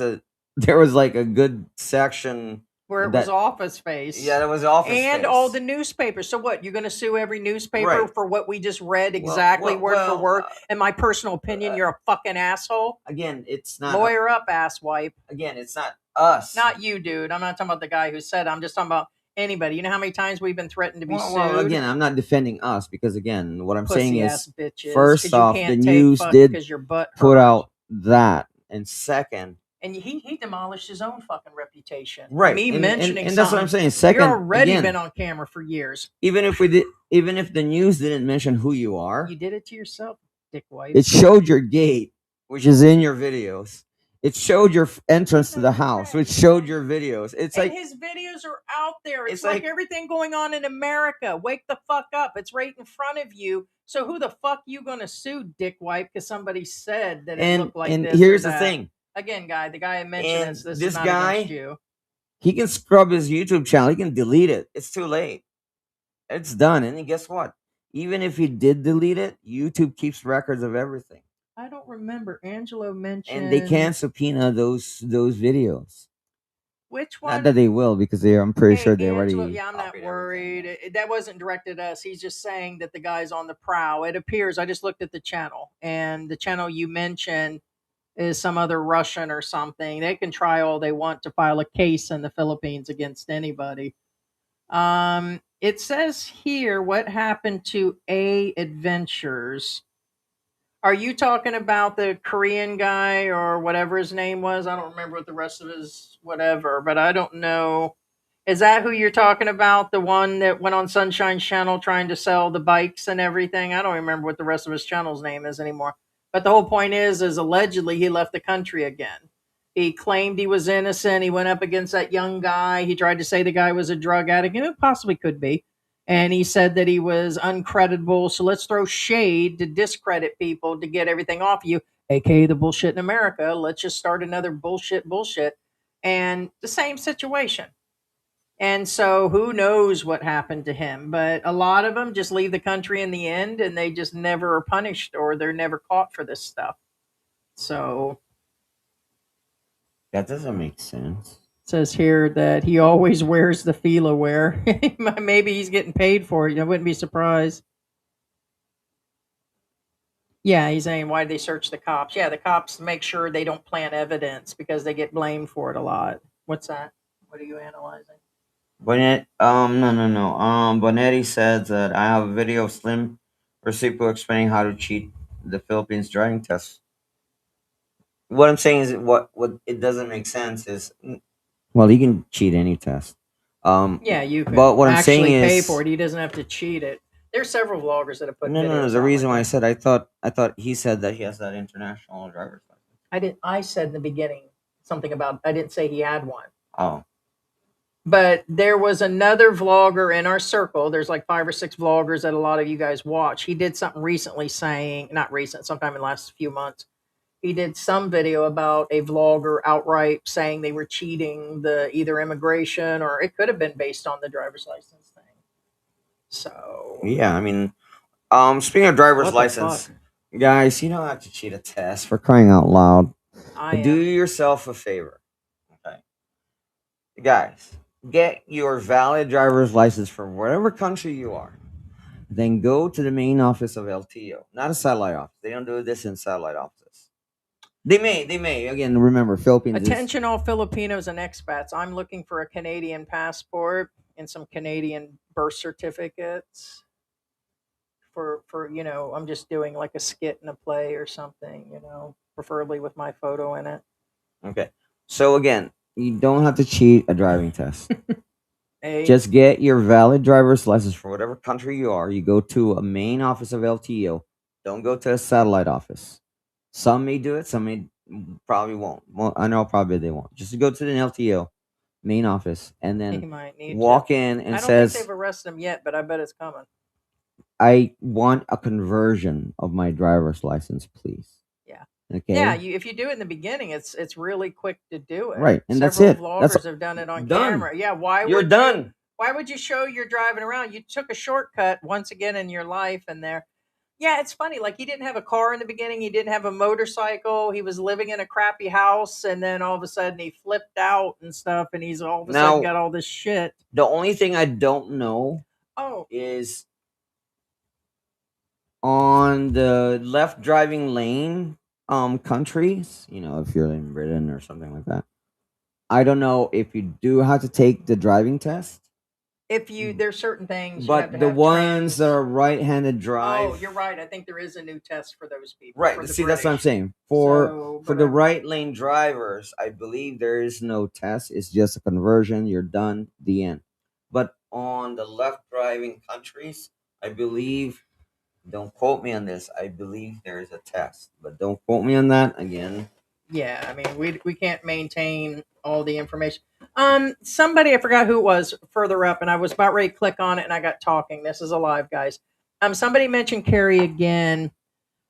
like a good section Where it that- was Office Space. Yeah, that was Office and Space. all the newspapers. So what? You're going to sue every newspaper Right. for what we just read Well, exactly well, word for well, word? In my personal opinion, you're a fucking asshole. Again, it's not Lawyer up, asswipe. Again, it's not us. Not you, dude. I'm not talking about the guy who said it. I'm just talking about anybody. You know how many times we've been threatened to be sued? Well, again, I'm not defending us because again, what I'm saying Pussy-ass is, bitches, first 'cause you off, can't the take news fuck did 'cause your butt put hurts. out that, and second, And he demolished his own fucking reputation. right? Me and, mentioning and that's what I'm something. saying. Second, You're already again, been on camera for years. even if the news didn't mention who you are, You did it to yourself, dickwife. it showed your gate, which is in your videos. It showed your entrance to the house, which showed your videos. It's and like his videos are out there. It's, it's like like- everything going on in America. Wake the fuck up. It's right in front of you. So who the fuck you gonna sue, dickwife? Because somebody said that it and looked like and this. or here's the that. thing. Again, guy, the guy I mentioned And this this is not guy- against you. He can scrub his YouTube channel. He can delete it. It's too late. It's done. And then guess what? Even if he did delete it, YouTube keeps records of everything, I don't remember. Angelo mentioned. and they can subpoena those videos. Which one? Not that they will, because I'm pretty Hey, sure they Angelo, already. yeah, I'm not copied worried. everything. That wasn't directed at us. He's just saying that the guy's on the prowl. It appears. I just looked at the channel, and the channel you mentioned is some other Russian or something. They can try all they want to file a case in the Philippines against anybody. It says here what happened to A Adventures. Are you talking about the Korean guy or whatever his name was? I don't remember what the rest of his whatever, but I don't know. Is that who you're talking about? The one that went on Sunshine's channel trying to sell the bikes and everything? I don't remember what the rest of his channel's name is anymore. But the whole point is allegedly he left the country again. He claimed he was innocent. He went up against that young guy. He tried to say the guy was a drug addict, and it possibly could be. And he said that he was uncreditable. So let's throw shade to discredit people to get everything off you, aka the bullshit in America. Let's just start another bullshit. And the same situation. And so who knows what happened to him? But a lot of them just leave the country in the end and they just never are punished or they're never caught for this stuff. So That doesn't make sense. it says here that he always wears the Fila wear. Maybe he's getting paid for it. I wouldn't be surprised. Yeah, he's saying, why did they search the cops? Yeah, the cops make sure they don't plant evidence because they get blamed for it a lot. What's that? What are you analyzing? Bonet, no. Bonetti says that I have a video of Siim Roosipuu explaining how to cheat the Philippines driving test. What I'm saying is, what it doesn't make sense is, well, he can cheat any test. Yeah, you can But what I'm actually saying pay is- for it. He doesn't have to cheat it. There's several vloggers that have put No. videos The out reason like why I that. said I thought he said that he has that international driver's license. I said in the beginning something about, I didn't say he had one. Oh, But there was another vlogger in our circle. There's like 5 or 6 vloggers that a lot of you guys watch. He did something recently saying, not recent, sometime in the last few months. He did some video about a vlogger outright saying they were cheating the either immigration or it could have been based on the driver's license thing. So yeah. I mean, speaking of driver's What the license, guys, you don't have to cheat a test, for crying out loud. I Do am. yourself a favor, okay, guys. get your valid driver's license from whatever country you are. Then go to the main office of LTO, not a satellite office. They don't do this in satellite offices. They may. Again, remember, Philippines is Attention, all Filipinos and expats. I'm looking for a Canadian passport and some Canadian birth certificates. For I'm just doing like a skit in a play or something. Preferably with my photo in it. okay. So again, you don't have to cheat a driving test. Hey, Just get your valid driver's license from whatever country you are. You go to a main office of LTO. Don't go to a satellite office. Some may do it, some may probably won't. Well, I know probably they won't. Just go to the LTO main office and he then might need walk to. in I and don't think says, they've arrested him yet, but I bet it's coming. I want a conversion of my driver's license, please. Yeah. Okay. Yeah, if you do it in the beginning, it's really quick to do it. Right, and that's Several it. That's vloggers have done it on done. camera. Yeah, why You're would done. why would you show you're driving around? You took a shortcut once again in your life and there. Yeah, it's funny. Like he didn't have a car in the beginning. He didn't have a motorcycle. He was living in a crappy house, and then all of a sudden he flipped out and stuff, and he's all of a sudden Now- got all this shit. The only thing I don't know Oh, is on the left driving lane countries, if you're in Britain or something like that. I don't know if you do have to take the driving test, if there's certain things, you have but to the have ones trans- that are right-handed drive. Oh, you're right. I think there is a new test for those people. Right. for the See, that's what I'm British. saying. For the whatever. right lane drivers, I believe there is no test. It's just a conversion. You're done. The end. But on the left driving countries, I believe. Don't quote me on this. I believe there is a test, but don't quote me on that again. Yeah, I mean, we can't maintain all the information. Somebody, I forgot who it was further up, and I was about ready to click on it, and I got talking. This is alive, guys. Somebody mentioned Carrie again.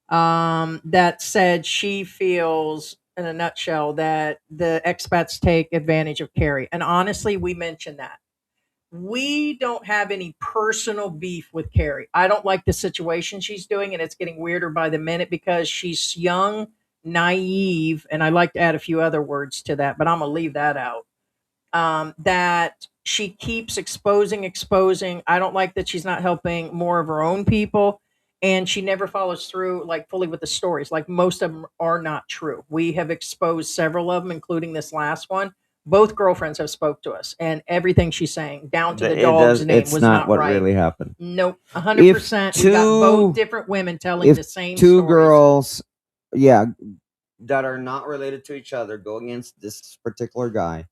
That said she feels, in a nutshell, that the expats take advantage of Carrie, and honestly, we mentioned that. We don't have any personal beef with Carrie. I don't like the situation she's doing, and it's getting weirder by the minute because she's young, naive, and I like to add a few other words to that, but I'm gonna leave that out. That she keeps exposing. I don't like that she's not helping more of her own people, and she never follows through like fully with the stories. Like most of them are not true. We have exposed several of them, including this last one. Both girlfriends have spoke to us, and everything she's saying, down to the dog's name, It's was not what right. really happened. Nope, 100%. We got both different women telling the same Two stories. girls, yeah, that are not related to each other go against this particular guy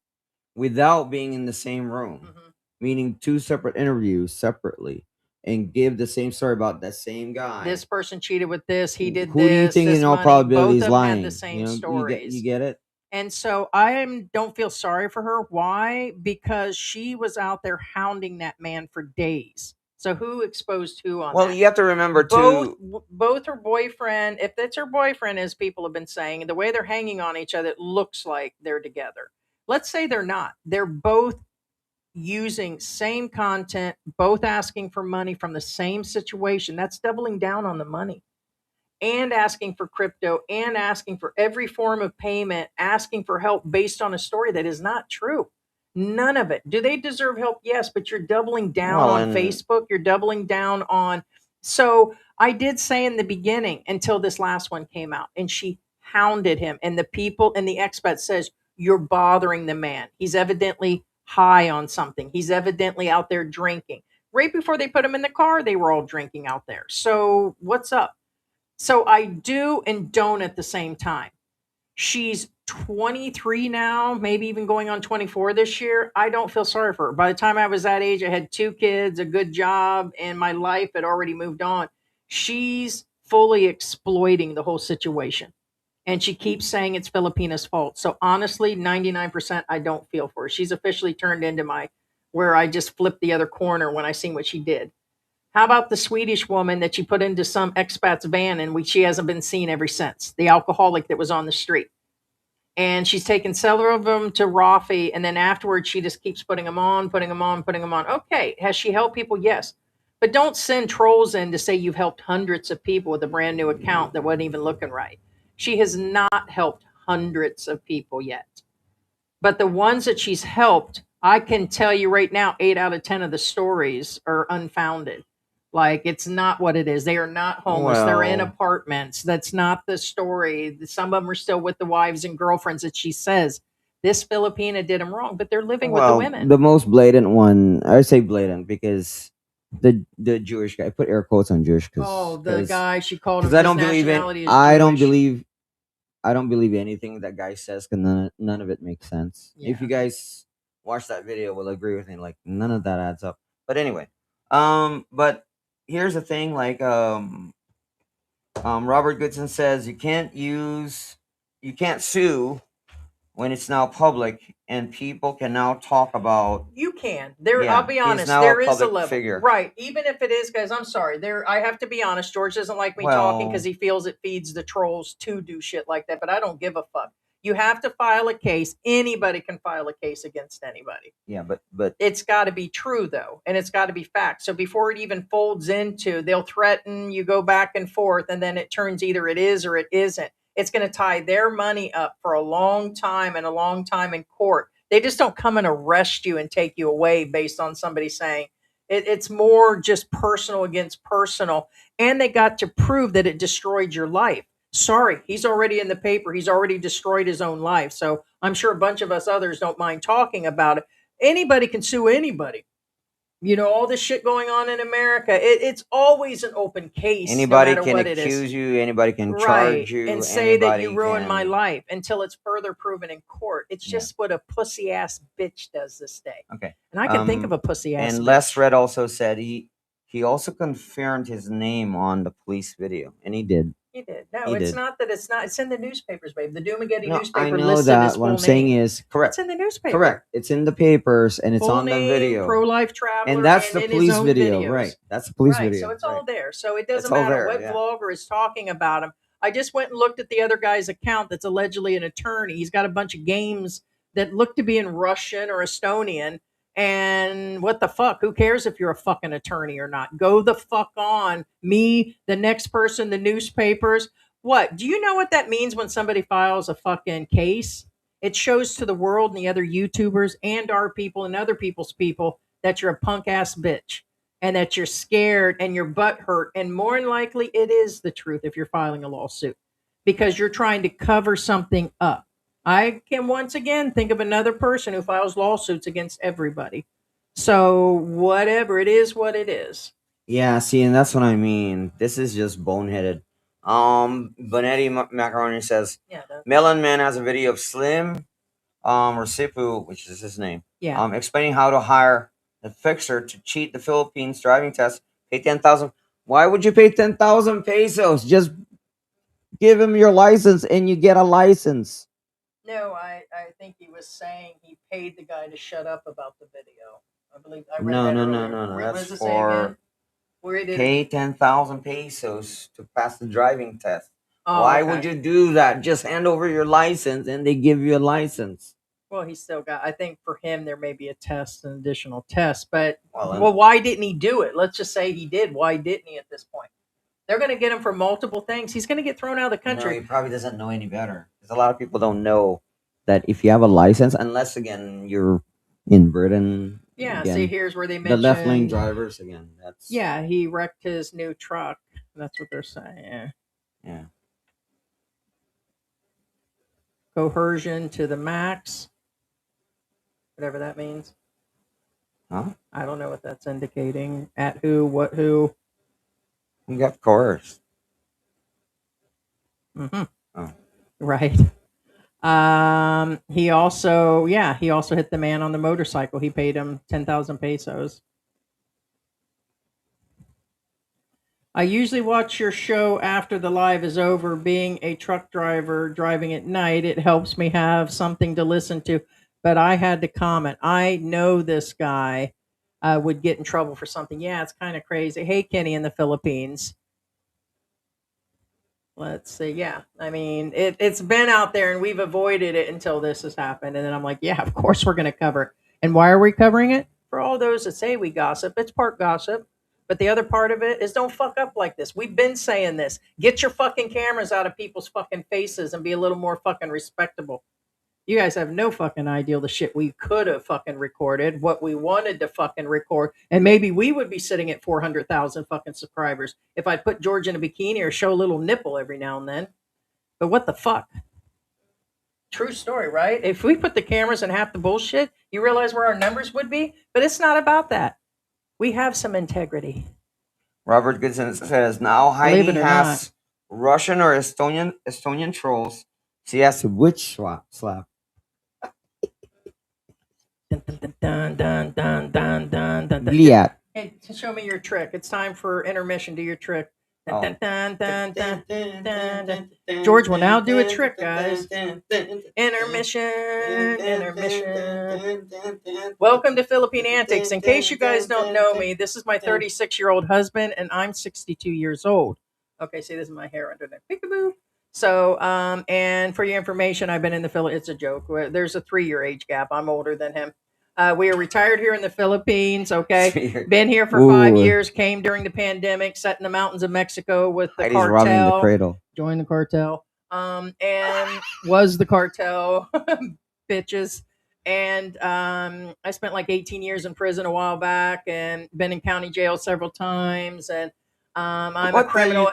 without being in the same room, Mhm. meaning two separate interviews separately, and give the same story about that same guy. This person cheated with this. He did Who this. do you think this in all money. probability Both is of them lying? had the same You stories. you get it? And so I don't feel sorry for her. Why? Because she was out there hounding that man for days. So who exposed who on Well, that? you have to remember Both her boyfriend, if it's her boyfriend, as people have been saying, the way they're hanging on each other, it looks like they're together. Let's say they're not. They're both using same content, both asking for money from the same situation. That's doubling down on the money and asking for crypto and asking for every form of payment, asking for help based on a story that is not true. None of it. Do they deserve help? Yes, but you're doubling down Well, on and- Facebook. You're doubling down on. So I did say in the beginning until this last one came out, and she hounded him. And the people and the expat says, you're bothering the man. He's evidently high on something. He's evidently out there drinking. Right before they put him in the car, they were all drinking out there. So what's up? So I do and don't at the same time. She's 23 now, maybe even going on 24 this year. I don't feel sorry for her. By the time I was that age, I had 2 kids, a good job, and my life had already moved on. She's fully exploiting the whole situation. And she keeps saying it's Filipina's fault. So honestly, 99% I don't feel for her. She's officially turned into where I just flipped the other corner when I seen what she did. How about the Swedish woman that she put into some expat's van and she hasn't been seen ever since? The alcoholic that was on the street. And she's taken several of them to Rafi, and then afterwards she just keeps putting them on. Okay, has she helped people? Yes. But don't send trolls in to say you've helped hundreds of people with a brand new account that wasn't even looking right. She has not helped hundreds of people yet. But the ones that she's helped I can tell you right now, 8 out of 10 of the stories are unfounded. Like, it's not what it is. They are not homeless. They're in Well, apartments. That's not the story. Some of them are still with the wives and girlfriends that she says this Filipina did them wrong, but they're living with the well, women. the most blatant one, I say blatant because the Jewish guy, I put air quotes on Jewish Oh, the because guy she called him. because I His don't believe in nationality is I don't Jewish. believe anything that guy says because none of it makes sense. If Yeah. you guys watch that video, will agree with me. Like none of that adds up. But anyway, but here's the thing. Like, Robert Goodson says you can't sue when it's now public and people can now talk about. You can. There, Yeah, I'll be he's honest. now There a is a public level, figure. right? Even if it is, guys. I'm sorry. There, I have to be honest. George doesn't like me talking because Well, he feels it feeds the trolls to do shit like that. But I don't give a fuck. You have to file a case. Anybody can file a case against anybody. yeah, but It's got to be true though, and it's got to be fact. So before it even folds into, they'll threaten, you go back and forth, and then it turns either it is or it isn't. It's going to tie their money up for a long time and a long time in court. They just don't come and arrest you and take you away based on somebody saying it's more just personal against personal, and they got to prove that it destroyed your life. Sorry, he's already in the paper. He's already destroyed his own life. So I'm sure a bunch of us others don't mind talking about it. Anybody can sue anybody. You know, all this shit going on in America, it's always an open case, no anybody matter can what it is. accuse you, anybody can Right. charge you, And say that you anybody ruined my can. life until it's further proven in court. It's Yeah. just what a pussy ass bitch does this day. Okay. And I can think of a pussy ass And bitch. Les Red also said he also confirmed his name on the police video, and he did. He did. No, He it's did. not that it's not. It's in the newspapers, babe. The Dumaguete No, I newspaper know listed his that. What full I'm saying name. is correct. It's in the newspaper. Correct. It's in the papers and it's Full on the name, video. pro-life traveler, And that's the in his police own video, videos. right? That's the police Right, video. so it's right. all there. So it doesn't It's all matter there, what yeah. vlogger is talking about him. I just went and looked at the other guy's account that's allegedly an attorney. He's got a bunch of games that look to be in Russian or Estonian. And what the fuck? Who cares if you're a fucking attorney or not? Go the fuck on. Me, the next person, the newspapers. What? Do you know what that means when somebody files a fucking case? It shows to the world and the other YouTubers and our people and other people's people that you're a punk ass bitch and that you're scared and your butt hurt. And more than likely, it is the truth if you're filing a lawsuit because you're trying to cover something up. I can once again think of another person who files lawsuits against everybody. So, whatever it is, what it is. Yeah, see, and that's what I mean. This is just boneheaded. Bonetti Macaroni says Yeah. Melon Man has a video of Slim Roosipuu, which is his name, Yeah. explaining how to hire the fixer to cheat the Philippines driving test. Pay 10,000. Why would you pay 10,000 pesos? Just give him your license and you get a license. No, I think he was saying he paid the guy to shut up about the video. I believe I read No, that no, earlier. no, no, no. What That's does it say again? for Where it is? pay 10,000 pesos to pass the driving test. Oh, Why okay. would you do that? Just hand over your license and they give you a license. Well, he still got. I think for him there may be a test, an additional test. But Well, why didn't he do it? Let's just say he did. Why didn't he at this point? They're going to get him for multiple things. He's going to get thrown out of the no, country. he probably doesn't know any better. Because a lot of people don't know that if you have a license, unless again you're in Britain. Yeah. Again, See, here's where they the mentioned left lane drivers again. That's Yeah, he wrecked his new truck. That's what they're saying. yeah. Coercion to the max. Whatever that means. Huh? I don't know what that's indicating. At who? What who? You got coerced. Mm-hmm. Oh. Right. He also hit the man on the motorcycle. He paid him 10,000 pesos. I usually watch your show after the live is over. Being a truck driver driving at night, it helps me have something to listen to. But I had to comment. I know this guy would get in trouble for something. Yeah, it's kind of crazy. Hey, Kenny in the Philippines. Let's see. Yeah, I mean, it's been out there and we've avoided it until this has happened. And then I'm like, yeah, of course we're going to cover it. And why are we covering it? For all those that say we gossip, it's part gossip. But the other part of it is don't fuck up like this. We've been saying this. Get your fucking cameras out of people's fucking faces and be a little more fucking respectable. You guys have no fucking idea the shit we could have fucking recorded, what we wanted to fucking record, and maybe we would be sitting at 400,000 fucking subscribers if I put George in a bikini or show a little nipple every now and then. But what the fuck? True story, right? If we put the cameras in half the bullshit, you realize where our numbers would be? But it's not about that. We have some integrity. Robert Goodson says now Believe Heidi it or has Russian or Estonian trolls. She has a witch slap. Dun, dun, dun, dun, dun, dun, dun, dun. Yeah. Hey, show me your trick. It's time for intermission. Do your trick. Dun, Oh. dun, dun, dun, dun, dun, dun. George will now do a trick, guys. Intermission. Welcome to Philippine Antics. In case you guys don't know me, this is my 36-year-old husband, and I'm 62 years old. Okay, see, this is my hair under there. Peekaboo. So, and for your information, I've been in the Philippines. It's a joke. There's a 3-year age gap. I'm older than him. We are retired here in the Philippines. Okay, been here for 5 years. Came during the pandemic. Sat in the mountains of Mexico with the Heidi's robbing the cartel. cradle. Joined the cartel. And was the cartel, bitches. And I spent like 18 years in prison a while back, and been in county jail several times. And I'm a criminal.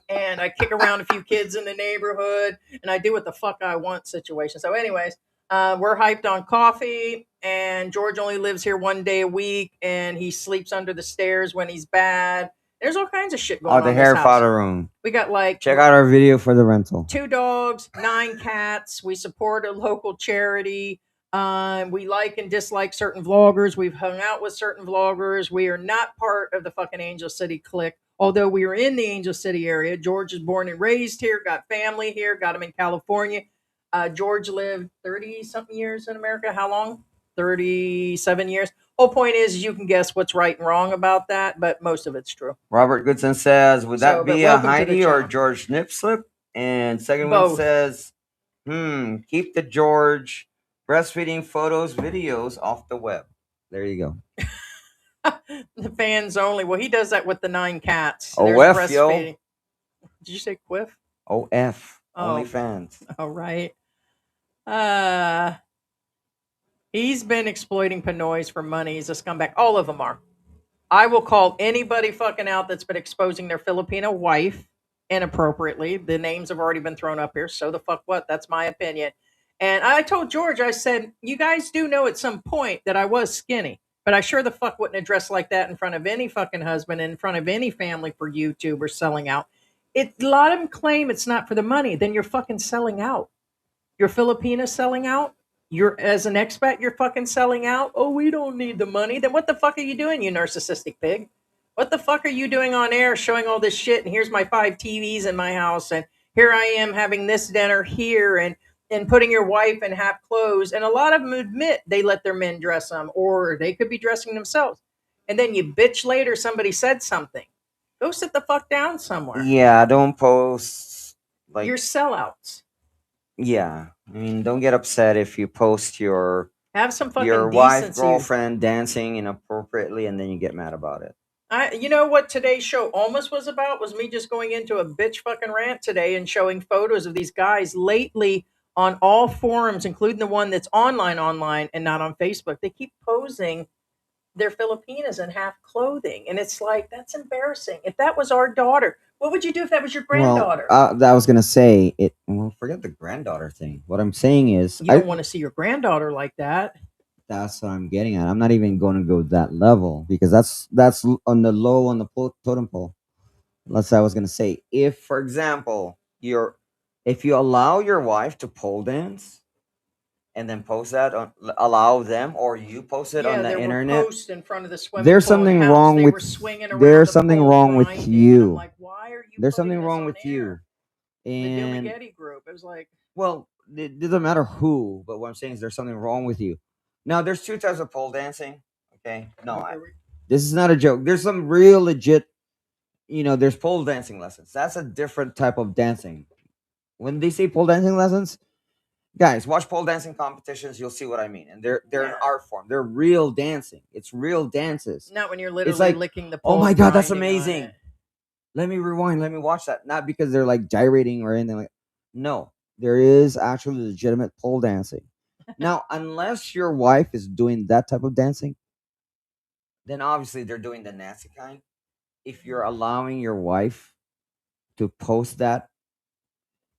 And I kick around a few kids in the neighborhood, and I do what the fuck I want situation. So, anyways, we're hyped on coffee, and George only lives here 1 day a week, and he sleeps under the stairs when he's bad. There's all kinds of shit going on. Oh, the in hair this fodder house. room. We got like Check out our video for the rental. 2 dogs, 9 cats. We support a local charity. We like and dislike certain vloggers. We've hung out with certain vloggers. We are not part of the fucking Angel City clique. Although we were in the Angel City area. George is born and raised here, got family here, got him in California. George lived 30-something years in America. How long? 37 years. Whole point is you can guess what's right and wrong about that, but most of it's true. Robert Goodson says, would that be a welcome to the Heidi or channel. George nip slip? And second Both. one says, keep the George breastfeeding photos, videos off the web. There you go. The fans only. Well, he does that with the 9 cats. OF, There's yo. breastfeeding. Did you say quiff? OF. Oh. Only fans. All right. He's been exploiting Pinoys for money. He's a scumbag. All of them are. I will call anybody fucking out that's been exposing their Filipino wife inappropriately. The names have already been thrown up here. So the fuck what? That's my opinion. And I told George, I said, you guys do know at some point that I was skinny, but I sure the fuck wouldn't have dressed like that in front of any fucking husband, in front of any family for YouTube or selling out. A lot of them claim it's not for the money. Then you're fucking selling out. You're Filipina selling out. You're as an expat, you're fucking selling out. Oh, we don't need the money. Then what the fuck are you doing, you narcissistic pig? What the fuck are you doing on air showing all this shit? And here's my 5 TVs in my house. And here I am having this dinner here and putting your wife in half clothes. And a lot of them admit they let their men dress them, or they could be dressing themselves. And then you bitch later somebody said something. Go sit the fuck down somewhere. Yeah, don't post like You're sellouts. Yeah, I mean, don't get upset if you post your Have some fucking wife, decency. girlfriend dancing inappropriately, and then you get mad about it. You know what today's show almost was about? Was me just going into a bitch fucking rant today and showing photos of these guys lately on all forums, including the one that's online and not on Facebook. They keep posing their Filipinas in half clothing, and it's like, that's embarrassing. If that was our daughter, what would you do if that was your granddaughter? Well, I was gonna say it. Well, forget the granddaughter thing. What I'm saying is, You don't want to see your granddaughter like that. That's what I'm getting at. I'm not even going to go that level because that's on the low on the totem pole. That's what I was gonna say. If, for example, if you allow your wife to pole dance and then post that allow them, or you post it on the internet, post in front of the swimming there's pool something house. wrong They with were swinging around there's the something pole wrong with grinding. you. I'm like, why are you There's putting something this wrong on with air? you. The And Dumaguete group. It was like, well, it doesn't matter who, but what I'm saying is there's something wrong with you. Now, there's 2 types of pole dancing. Okay, no, this is not a joke. There's some real legit, there's pole dancing lessons. That's a different type of dancing. When they say pole dancing lessons, guys, watch pole dancing competitions. You'll see what I mean. And they're an art form. They're real dancing. It's real dances. not when you're literally like, licking the pole. Oh my God, that's grinding on amazing. it. Let me rewind. Let me watch that. Not because they're like gyrating or anything like. No, There is actually legitimate pole dancing. Now, unless your wife is doing that type of dancing, then obviously they're doing the nasty kind. If you're allowing your wife to post that,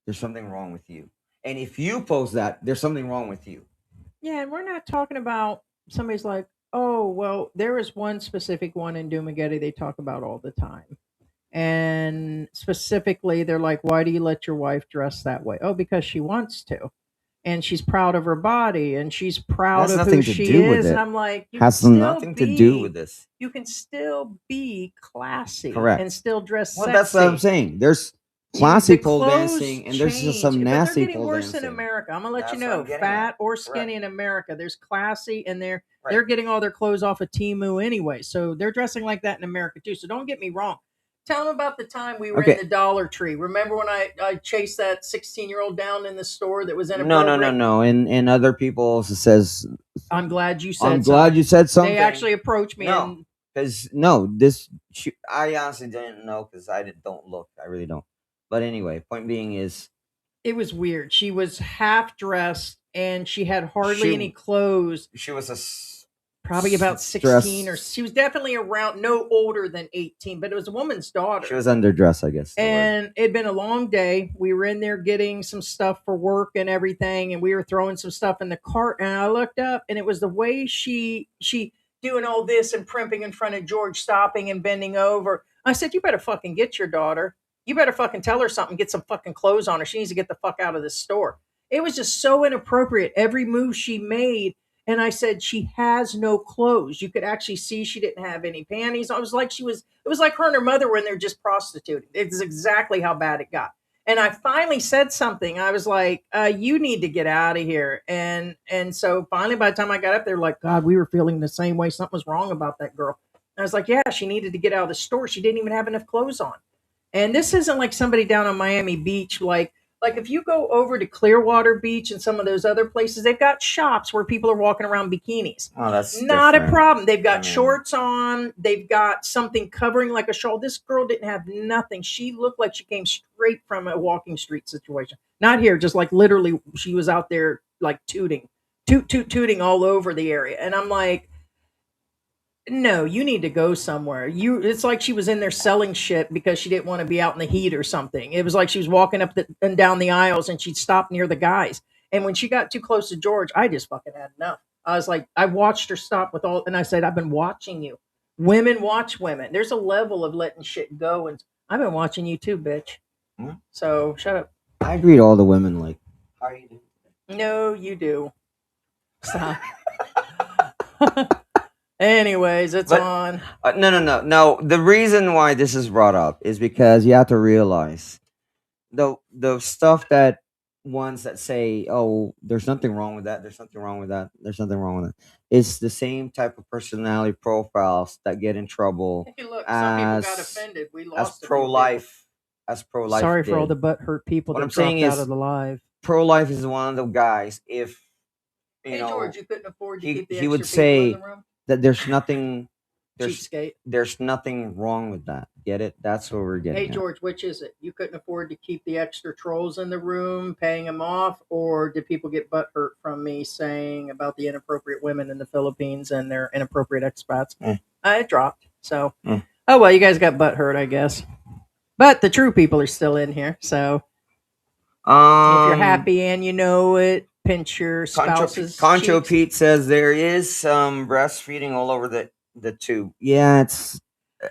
there's something wrong with you. And if you post that, there's something wrong with you. Yeah, and we're not talking about somebody's like, oh, well, there is one specific one in Dumaguete they talk about all the time. And specifically, they're like, why do you let your wife dress that way? Oh, because she wants to. And she's proud of her body and she's proud Has of who nothing to she do with is. And it. I'm like, Has nothing to do with this. you can still be classy Correct. and still dress Well, sexy. that's what I'm saying. There's classy pole dancing and there's just some But they're nasty getting pole worse dancing. in America. I'm gonna let you That's what know, I'm getting fat at. or skinny Correct. in America. There's classy, and they're Right. getting all their clothes off of Temu anyway. So they're dressing like that in America too. So don't get me wrong. Tell them about the time we were in Okay. the Dollar Tree. Remember when I chased that 16-year-old down in the store that was No, inappropriate? no. And other people also says, I'm glad you said I'm glad you said something. They actually approached me No. and Because I honestly didn't know because don't look. I really don't. But anyway, point being is it was weird. She was half dressed and she had hardly She- any clothes. she was Probably about dressed- 16 or she was definitely around no older than 18, but it was a woman's daughter. She was underdressed, I guess. And it'd been a long day. We were in there getting some stuff for work and everything, and we were throwing some stuff in the cart. And I looked up, and it was the way she doing all this and primping in front of George, stopping and bending over. I said, "You better fucking get your daughter. You better fucking tell her something. Get some fucking clothes on her. She needs to get the fuck out of this store." It was just so inappropriate. Every move she made. And I said, she has no clothes. You could actually see she didn't have any panties. It was like her and her mother were in there just prostituting. It's exactly how bad it got. And I finally said something. I was like, you need to get out of here. And so finally, by the time I got up there, like, God, we were feeling the same way. Something was wrong about that girl. And I was like, yeah, she needed to get out of the store. She didn't even have enough clothes on. And this isn't like somebody down on Miami Beach, like if you go over to Clearwater Beach and some of those other places, they've got shops where people are walking around bikinis. Oh, that's not different. a problem. They've got shorts on. They've got something covering like a shawl. This girl didn't have nothing. She looked like she came straight from a walking street situation. Not here, just like literally she was out there like tooting all over the area. And I'm like, no, you need to go somewhere. It's like she was in there selling shit because she didn't want to be out in the heat or something. It was like she was walking up and down the aisles and she'd stop near the guys. And when she got too close to George, I just fucking had enough. I was like, I watched her stop and I said, I've been watching you. Women watch women. There's a level of letting shit go, and I've been watching you too, bitch. So shut up. I greet all the women like, how are you doing? No, you do. Stop. Anyways, it's on. No. The reason why this is brought up is because you have to realize the stuff that ones that say, "Oh, there's nothing wrong with that. There's nothing wrong with that. There's nothing wrong with it." It's the same type of personality profiles that get in trouble Hey, look, some people got offended. We lost as a few pro-life. people. As pro-life. Sorry for all did. the butt hurt people What that I'm saying dropped is out of the live. Pro-life is one of the guys. If Hey, George, you couldn't afford to keep the he would extra people in say the room? that there's nothing. Cheapskate. There's nothing wrong with that. Get it? That's what we're getting. Hey, George, which is it? You couldn't afford to keep the extra trolls in the room, paying them off, or did people get butt hurt from me saying about the inappropriate women in the Philippines and their inappropriate expats? It dropped. So, oh well, you guys got butt hurt, I guess. But the true people are still in here. So, if you're happy and you know it, pinch your spouse's Concho cheeks. Pete says there is some breastfeeding all over the tube. Yeah, it's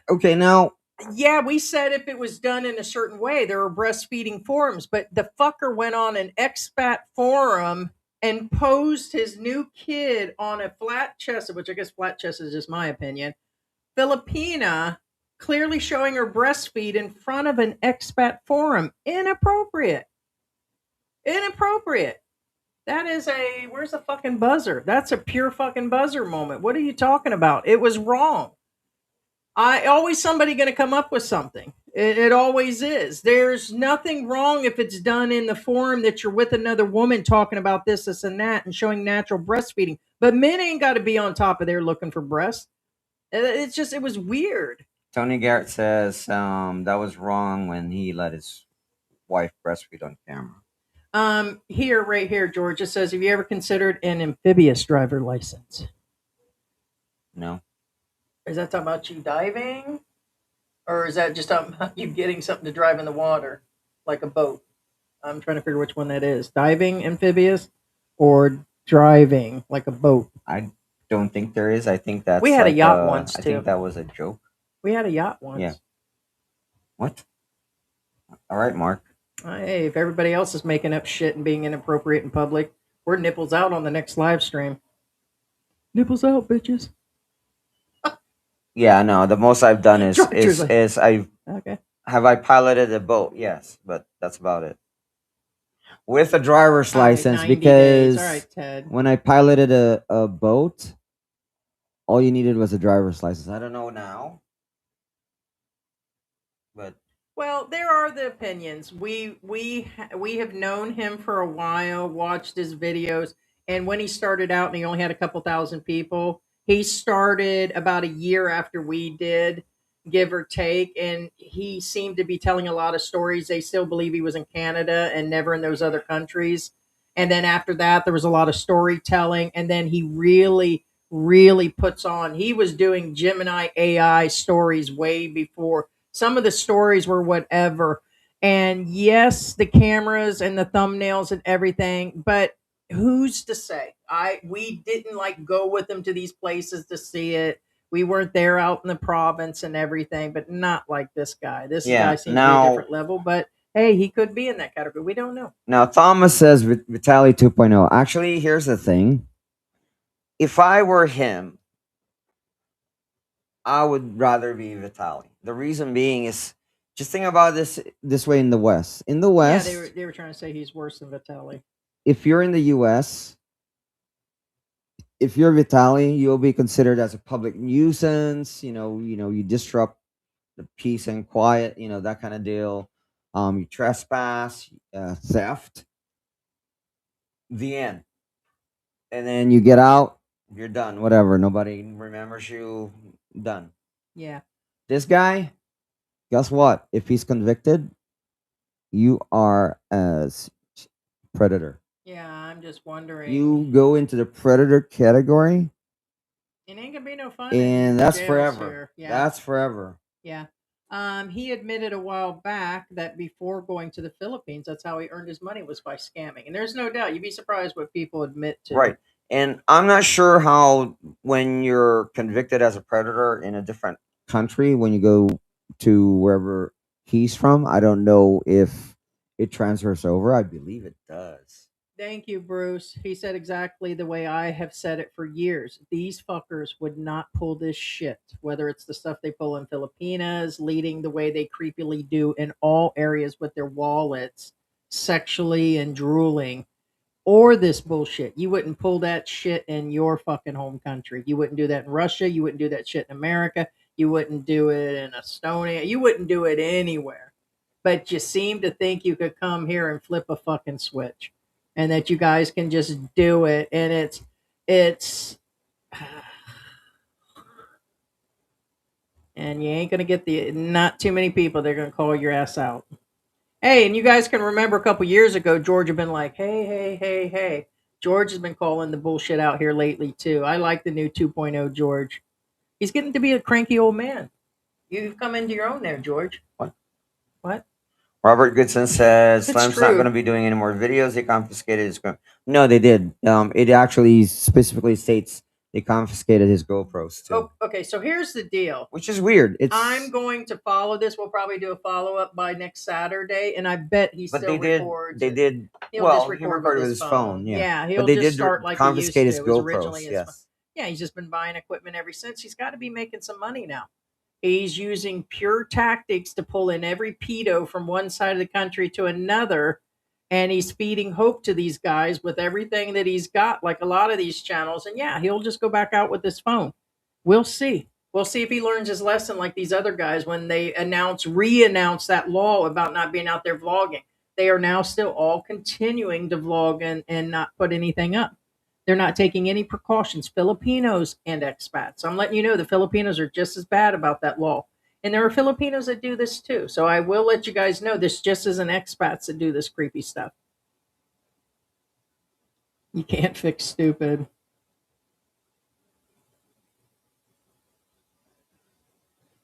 okay now. Yeah, we said if it was done in a certain way, there were breastfeeding forums, but the fucker went on an expat forum and posed his new kid on a flat chested, which I guess flat chested is just my opinion, Filipina, clearly showing her breastfeed in front of an expat forum. Inappropriate. That is where's the fucking buzzer? That's a pure fucking buzzer moment. What are you talking about? It was wrong. Always somebody going to come up with something. It always is. There's nothing wrong if it's done in the forum that you're with another woman talking about this, and that, and showing natural breastfeeding. But men ain't got to be on top of there looking for breasts. It was weird. Tony Garrett says that was wrong when he let his wife breastfeed on camera. Here, right here, George, it says, have you ever considered an amphibious driver license? No. Is that talking about you diving? Or is that just talking about you getting something to drive in the water, like a boat? I'm trying to figure which one that is. Diving, amphibious, or driving, like a boat? I don't think there is. I think that's We had a like yacht once, I too. think that was a joke. We had a yacht once. Yeah. What? All right, Mark. Hey, if everybody else is making up shit and being inappropriate in public, we're nipples out on the next live stream. Nipples out, bitches. Yeah, no. The most I've done is George was like- I have piloted a boat. Yes, but that's about it. With a driver's All right, license, 90 because days. All right, Ted. when I piloted a boat, all you needed was a driver's license. I don't know now, but Well, there are the opinions. We have known him for a while, watched his videos, and when he started out and he only had a couple thousand people, he started about a year after we did, give or take, and he seemed to be telling a lot of stories. They still believe he was in Canada and never in those other countries. And then after that, there was a lot of storytelling, and then he really puts on. He was doing Gemini AI stories way before. Some of the stories were whatever. And yes, the cameras and the thumbnails and everything, but who's to say? We didn't like go with them to these places to see it. We weren't there out in the province and everything, but not like this guy. This Yeah, guy seems to be now- a different level, but hey, he could be in that category. We don't know. now Thomas says Vitaly 2.0. Actually, here's the thing. If I were him, I would rather be Vitaly. The reason being is just think about this way in the West. In the West, Yeah, they were trying to say he's worse than Vitaly. if you're in the US, if you're Vitaly, you'll be considered as a public nuisance. You disrupt the peace and quiet. That kind of deal. You trespass, theft. The end. And then you get out. You're done. Whatever. Nobody remembers you. Done. Yeah. This guy, guess what? If he's convicted, you are as predator. Yeah, I'm just wondering. You go into the predator category, It ain't gonna be no fun. in and the that's jails forever. here. Yeah. That's forever. Yeah. He admitted a while back that before going to the Philippines, that's how he earned his money, was by scamming. And there's no doubt. You'd be surprised what people admit to. Right. And I'm not sure how, when you're convicted as a predator in a different country, when you go to wherever he's from, I don't know if it transfers over. I believe it does. Thank you, Bruce. He said exactly the way I have said it for years. These fuckers would not pull this shit, whether it's the stuff they pull in Filipinas, leading the way they creepily do in all areas with their wallets, sexually and drooling, or this bullshit. You wouldn't pull that shit in your fucking home country. You wouldn't do that in Russia. You wouldn't do that shit in America. You wouldn't do it in Estonia. You wouldn't do it anywhere. But you seem to think you could come here and flip a fucking switch, and that you guys can just do it. And it's and you ain't gonna get not too many people. They're gonna call your ass out. Hey, and you guys can remember a couple years ago, George had been like, hey. George has been calling the bullshit out here lately, too. I like the new 2.0 George. He's getting to be a cranky old man. You've come into your own there, George. What? Robert Goodson says It's Slam's not true. going to be doing any more videos. They confiscated his. No, they did. It actually specifically states they confiscated his GoPros too, Oh, okay, so here's the deal. which is weird. I'm going to follow this. We'll probably do a follow-up by next Saturday, and I bet he but still they did. records They it. did. He'll Well, just he record recorded with with his phone. Yeah, he'll but they just did start like confiscate he his used to. It was GoPros. originally his phone. Yes. Yeah, he's just been buying equipment ever since. He's got to be making some money now. He's using pure tactics to pull in every pedo from one side of the country to another, and he's feeding hope to these guys with everything that he's got, like a lot of these channels. And yeah, he'll just go back out with his phone. We'll see. We'll see if he learns his lesson like these other guys when they re-announce that law about not being out there vlogging. They are now still all continuing to vlog and not put anything up. They're not taking any precautions, Filipinos and expats. I'm letting you know the Filipinos are just as bad about that law. And there are Filipinos that do this too. So I will let you guys know this just isn't expats that do this creepy stuff. You can't fix stupid.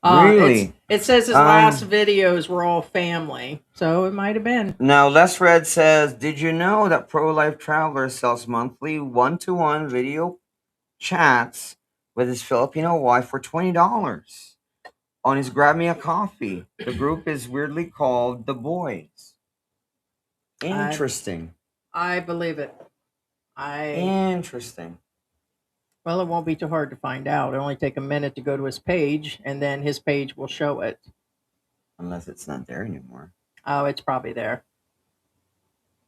Really? It says his last videos were all family, so it might have been. Now, Les Red says, did you know that Pro Life Traveler sells monthly one-to-one video chats with his Filipino wife for $20 on his Grab Me a Coffee? The group is weirdly called The Boys. Interesting. I believe it. Interesting. Well, it won't be too hard to find out. It'll only take a minute to go to his page, and then his page will show it. Unless it's not there anymore. Oh, it's probably there.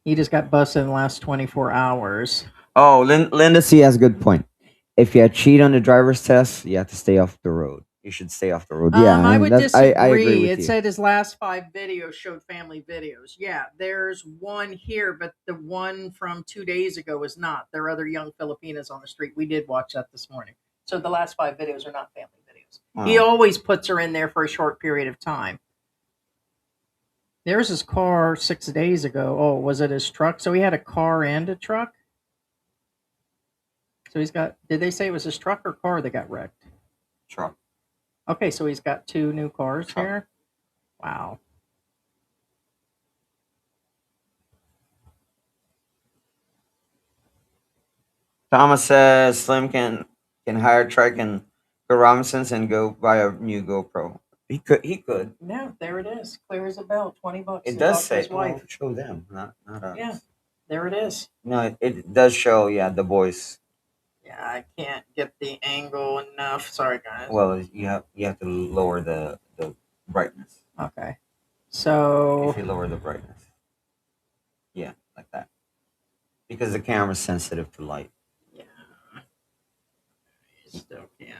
He just got busted in the last 24 hours. Oh, Linda C has a good point. If you cheat on the driver's test, you have to stay off the road. You should stay off the road. Yeah, I would disagree. I agree with it you. said his last 5 videos showed family videos. Yeah, there's one here, but the one from 2 days ago was not. There are other young Filipinas on the street. We did watch that this morning. So the last 5 videos are not family videos. Oh. He always puts her in there for a short period of time. There's his car 6 days ago. Oh, was it his truck? So he had a car and a truck? So he's got, did they say it was his truck or car that got wrecked? Truck. Okay, so he's got 2 new cars here. Wow. Thomas says Slim can hire Trek and go Robinsons and go buy a new GoPro. He could. Yeah, there it is. Clear as a bell. $20. It to does talk to say his wife. show them, not us. Yeah, there it is. No, it does show. Yeah, The Boys. Yeah, I can't get the angle enough. Sorry, guys. Well, you have to lower the brightness. Okay. So If you lower the brightness, yeah, like that, because the camera's sensitive to light. yeah, you still can't.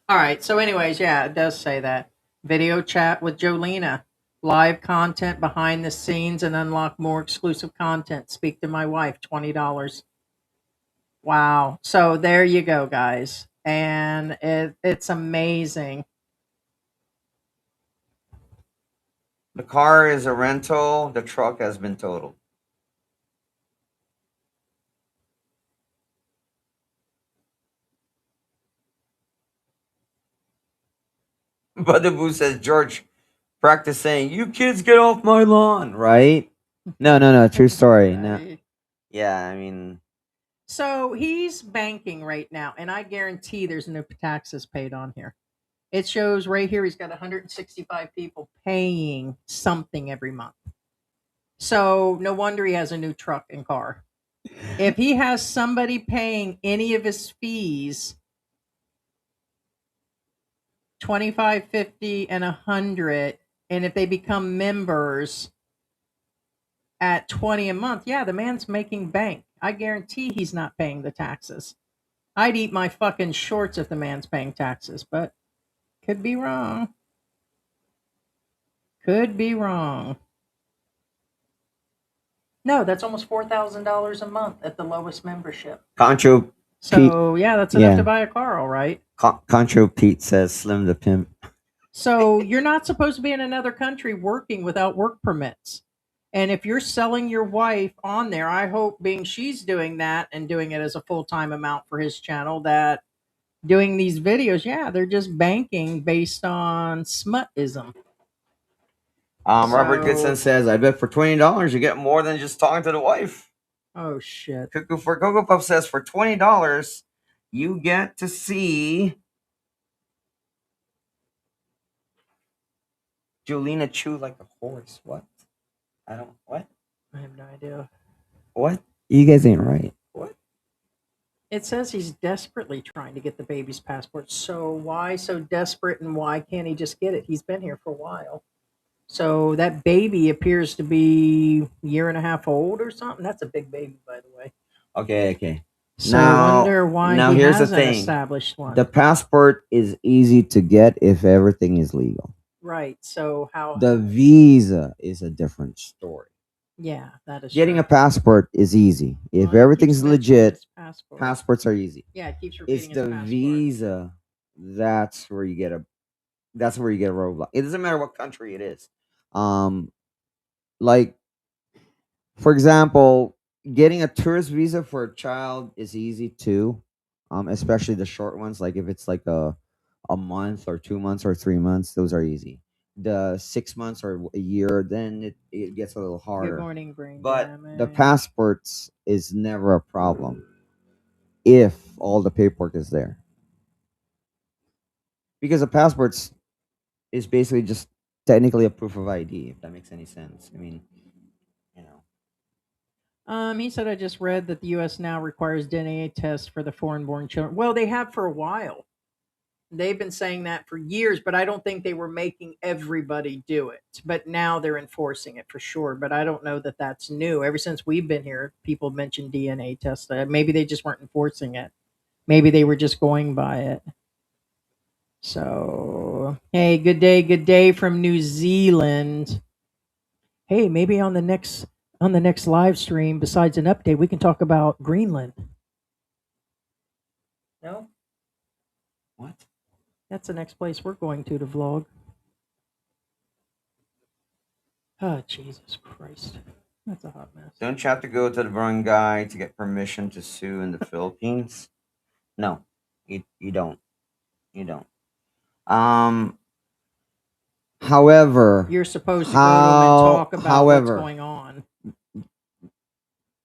All right. So, anyways, yeah, it does say that video chat with Jolena, live content behind the scenes, and unlock more exclusive content. Speak to my wife. $20. Wow. So there you go, guys, and it's amazing. The car is a rental. The truck has been totaled. Boo says, George, practice saying, "You kids get off my lawn," right? No. True story. No. Right. Yeah, I mean, So he's banking right now, and I guarantee there's no taxes paid on here. It shows right here he's got 165 people paying something every month. So no wonder he has a new truck and car. If he has somebody paying any of his fees, 25, 50, and 100, and if they become members at 20 a month, yeah, the man's making bank. I guarantee he's not paying the taxes. I'd eat my fucking shorts if the man's paying taxes, but could be wrong. Could be wrong. No, that's almost $4,000 a month at the lowest membership. Concho So yeah, that's enough Yeah. to buy a car, all right. Concho Pete says, "Slim the pimp." So you're not supposed to be in another country working without work permits. And if you're selling your wife on there, I hope being she's doing that and doing it as a full-time amount for his channel, that doing these videos, yeah, they're just banking based on smutism. Robert So- Goodson says, "I bet for $20 you get more than just talking to the wife." Oh shit. Cuckoo for Cocoa Puff says, "For $20 you get to see Julina chew like a horse." What? What? I have no idea. What? You guys ain't right. What? It says he's desperately trying to get the baby's passport. So why so desperate, and why can't he just get it? He's been here for a while. So that baby appears to be a year and a half old or something. That's a big baby, by the way. Okay. So I wonder why he here's the hasn't thing. established one. The passport is easy to get if everything is legal. Right. So how? The visa is a different story. Yeah, that is Getting true. a passport is easy. If Well, he everything's keeps mentioning legit, his passport. passports are easy. Yeah, it keeps It's repeating his the passport. visa that's where you get a roadblock. It doesn't matter what country it is. Like, for example, getting a tourist visa for a child is easy too, especially the short ones. Like if it's like a month or 2 months or 3 months, those are easy. The 6 months or a year, then it gets a little Good harder. morning, brain But the damage. passports is never a problem if all the paperwork is there, because the passports is basically just technically a proof of ID, if that makes any sense. I mean, you know. He said, I just read that the U.S. now requires DNA tests for the foreign-born children. Well, they have for a while. They've been saying that for years, but I don't think they were making everybody do it. But now they're enforcing it for sure. But I don't know that that's new. Ever since we've been here, people mentioned DNA tests. Maybe they just weren't enforcing it. Maybe they were just going by it. So, hey, good day from New Zealand. Hey, maybe on the next live stream, besides an update, we can talk about Greenland. No, What? that's the next place we're going to vlog. Oh, Jesus Christ. That's a hot mess. Don't you have to go to the barangay to get permission to sue in the Philippines? No, you don't. You don't. Um. However, You're supposed to go to them and talk about what's however, going on.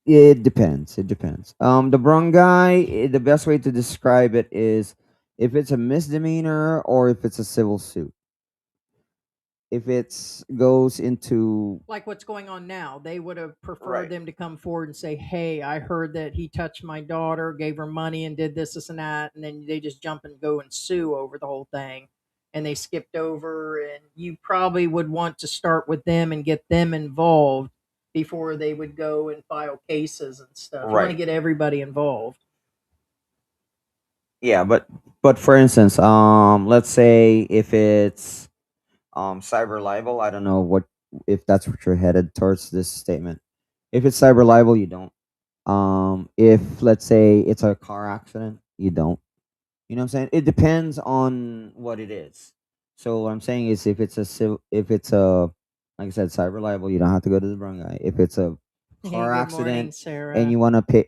it depends. It depends. The barangay, the best way to describe it is if it's a misdemeanor or if it's a civil suit. If it's goes into Like what's going on now, they would have preferred right, them to come forward and say, "Hey, I heard that he touched my daughter, gave her money, and did this and that," and then they just jump and go and sue over the whole thing, and they skipped over. And you probably would want to start with them and get them involved before they would go and file cases and stuff. You want to right. get everybody involved. Yeah, but for instance, let's say if it's cyber libel, I don't know what if that's what you're headed towards this statement. If it's cyber libel, you don't. If let's say it's a car accident, you don't. You know what I'm saying? It depends on what it is. So what I'm saying is if it's a like I said, cyber libel, you don't have to go to the barangay. If it's a Hey, car good morning, accident and Sarah.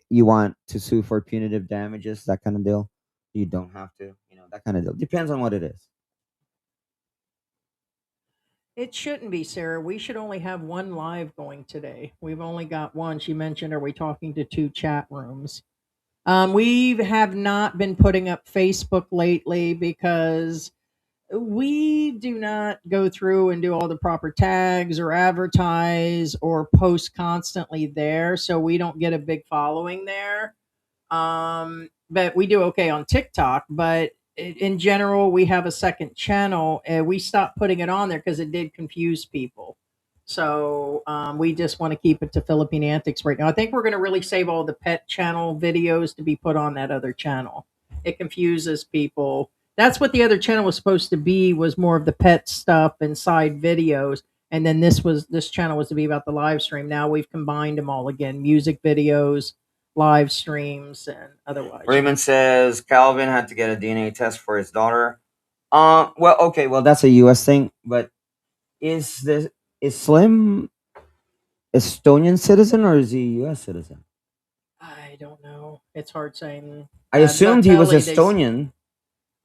you want to sue for punitive damages, that kind of deal, you don't have to. You know, that kind of deal. Depends on what it is. It shouldn't be, Sarah. We should only have one live going today. We've only got one. She mentioned, are we talking to two chat rooms? We have not been putting up Facebook lately because we do not go through and do all the proper tags or advertise or post constantly there. So we don't get a big following there. But we do okay on TikTok. But in general, we have a second channel. And we stopped putting it on there because it did confuse people. So we just want to keep it to Philippine Antics right now. I think we're going to really save all the pet channel videos to be put on that other channel. It confuses people. That's what the other channel was supposed to be, was more of the pet stuff and side videos. And then this channel was to be about the live stream. Now we've combined them all again, music videos, live streams, and otherwise. Raymond says Calvin had to get a DNA test for his daughter. Well, okay, well that's a U.S. thing, but is Slim Estonian citizen or is he a U.S. citizen? I don't know. It's hard saying. I assumed he was Vitelli, Estonian.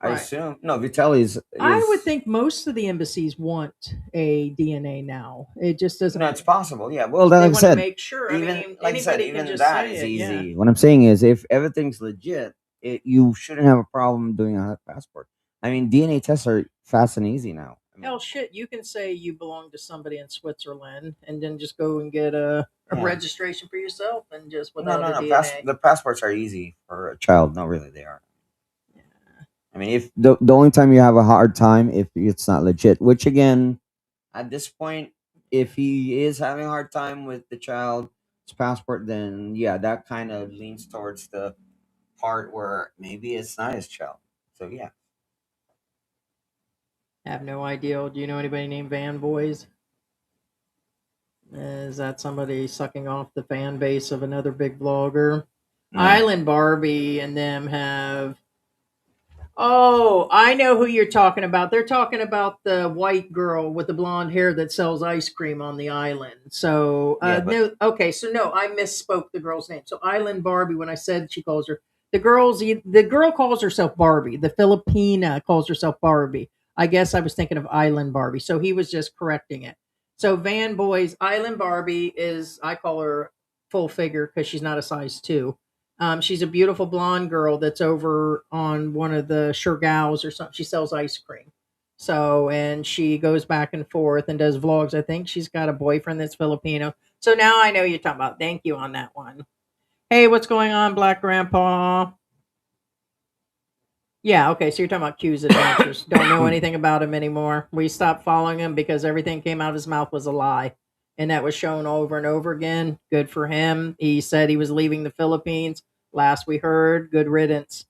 I right. assume no. Vitelli's is. I would think most of the embassies want a DNA now. It just doesn't. No, it's possible. Yeah. Well, then, They like I want to said, make sure. I even mean, like I said, anybody can even just that say is it. Yeah. easy. What I'm saying is, if everything's legit, you shouldn't have a problem doing a passport. I mean, DNA tests are fast and easy now. I mean, Hell, shit. You can say you belong to somebody in Switzerland, and then just go and get a yeah. registration for yourself, and just No, without no, a no. DNA. The passports are easy for a child. No, really, they are. I mean, if the only time you have a hard time if it's not legit, which again, at this point, if he is having a hard time with the child's passport, then yeah, that kind of leans towards the part where maybe it's not his child. So yeah, I have no idea. Do you know anybody named Van Boys? Is that somebody sucking off the fan base of another big vlogger? no. Island Barbie and them have Oh, I know who you're talking about. They're talking about the white girl with the blonde hair that sells ice cream on the island. So, Yeah, but no, okay, so no, I misspoke the girl's name. So, Island Barbie, when I said she calls her the girl calls herself Barbie. The Filipina calls herself Barbie. I guess I was thinking of Island Barbie. So he was just correcting it. So Van Boy's Island Barbie is, I call her full figure because she's not a size two. She's a beautiful blonde girl that's over on one of the Shergows or something. She sells ice cream. So, and she goes back and forth and does vlogs. I think she's got a boyfriend that's Filipino. So now I know you're talking about. Thank you on that one. Hey, what's going on, Black Grandpa? Yeah, okay. So you're talking about Q's adventures. Don't know anything about him anymore. We stopped following him because everything came out of his mouth was a lie. And that was shown over and over again. Good for him. He said he was leaving the Philippines. Last we heard, good riddance.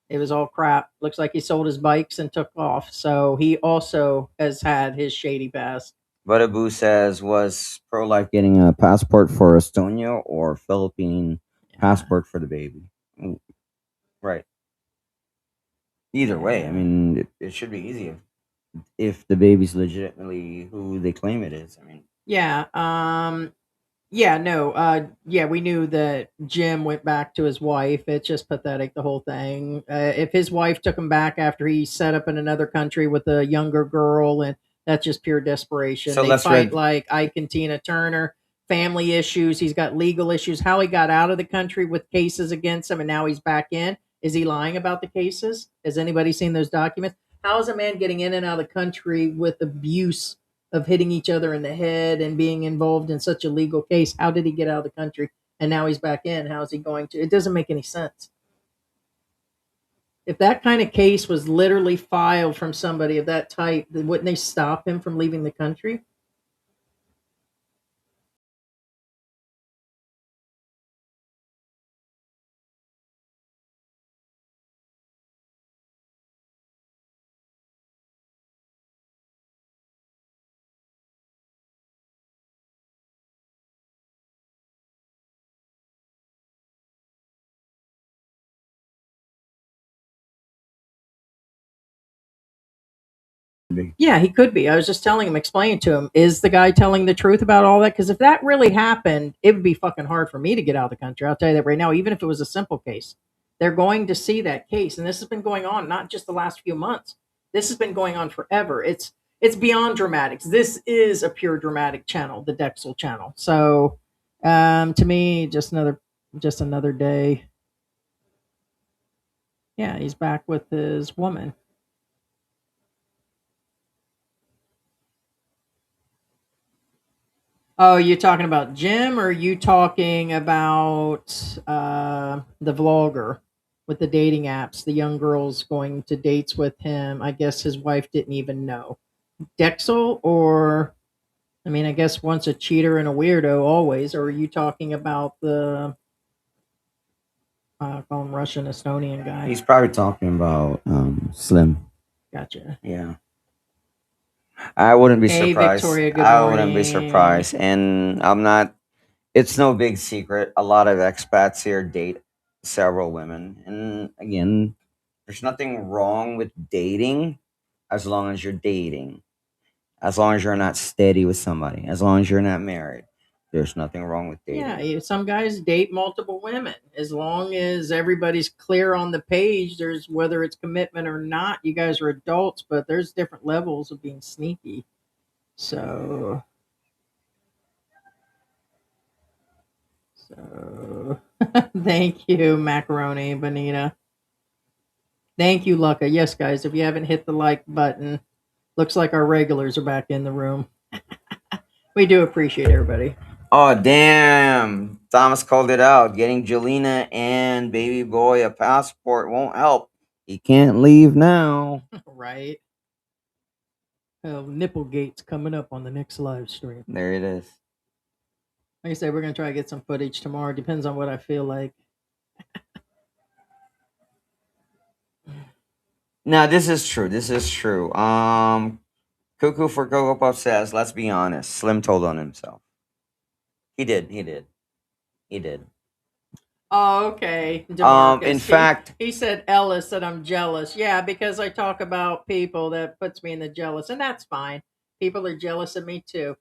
It was all crap. Looks like he sold his bikes and took off. So he also has had his shady past. But Abu says, was pro life getting a passport for Estonia or Philippine passport for the baby? Mm, right. Either way, I mean, it should be easy if the baby's legitimately who they claim it is. I mean, Yeah. Yeah, no. Yeah, we knew that Jim went back to his wife. It's just pathetic, the whole thing. If his wife took him back after he set up in another country with a younger girl, and that's just pure desperation. so They let's fight read. like Ike and Tina Turner. Family issues. He's got legal issues. How he got out of the country with cases against him, and now he's back in. Is he lying about the cases? Has anybody seen those documents? How is a man getting in and out of the country with abuse of hitting each other in the head and being involved in such a legal case? How did he get out of the country and now he's back in? How is he going to? It doesn't make any sense. If that kind of case was literally filed from somebody of that type, then wouldn't they stop him from leaving the country? Yeah, he could be. I was just telling him, explaining to him, is the guy telling the truth about all that? Because if that really happened, it would be fucking hard for me to get out of the country. I'll tell you that right now, even if it was a simple case. They're going to see that case. And this has been going on not just the last few months. This has been going on forever. It's beyond dramatics. This is a pure dramatic channel, the Dexel channel. So to me, just another day. Yeah, he's back with his woman. Oh, you talking about Jim, or are you talking about the vlogger with the dating apps? The young girls going to dates with him. I guess his wife didn't even know. Dexel, or I mean, I guess once a cheater and a weirdo, always. Or are you talking about the call him Russian Estonian guy? He's probably talking about Slim. Gotcha. Yeah, I wouldn't be Hey, surprised. Victoria. Good I wouldn't be morning. surprised, and I'm not. It's no big secret. A lot of expats here date several women, and again, there's nothing wrong with dating as long as you're dating. As long as you're not steady with somebody, as long as you're not married, there's nothing wrong with Yeah, dating. some guys date multiple women. As long as everybody's clear on the page, there's whether it's commitment or not. You guys are adults, but there's different levels of being sneaky. So, so thank you, Macaroni Bonita. Thank you, Lucca. Yes, guys, if you haven't hit the like button, looks like our regulars are back in the room. We do appreciate everybody. Oh, damn. Thomas called it out. Getting Jelena and baby boy a passport won't help. He can't leave now. Right? Nipplegate's coming up on the next live stream. There it is. Like I said, we're gonna try to get some footage tomorrow. Depends on what I feel like. Now, this is true. This is true. Cuckoo for Cocoa Puff says, let's be honest. Slim told on himself. He did. He did. He did. Oh, okay. DeMarcus. In fact, he said Ellis that I'm jealous. Yeah, because I talk about people that puts me in the jealous, and that's fine. People are jealous of me too.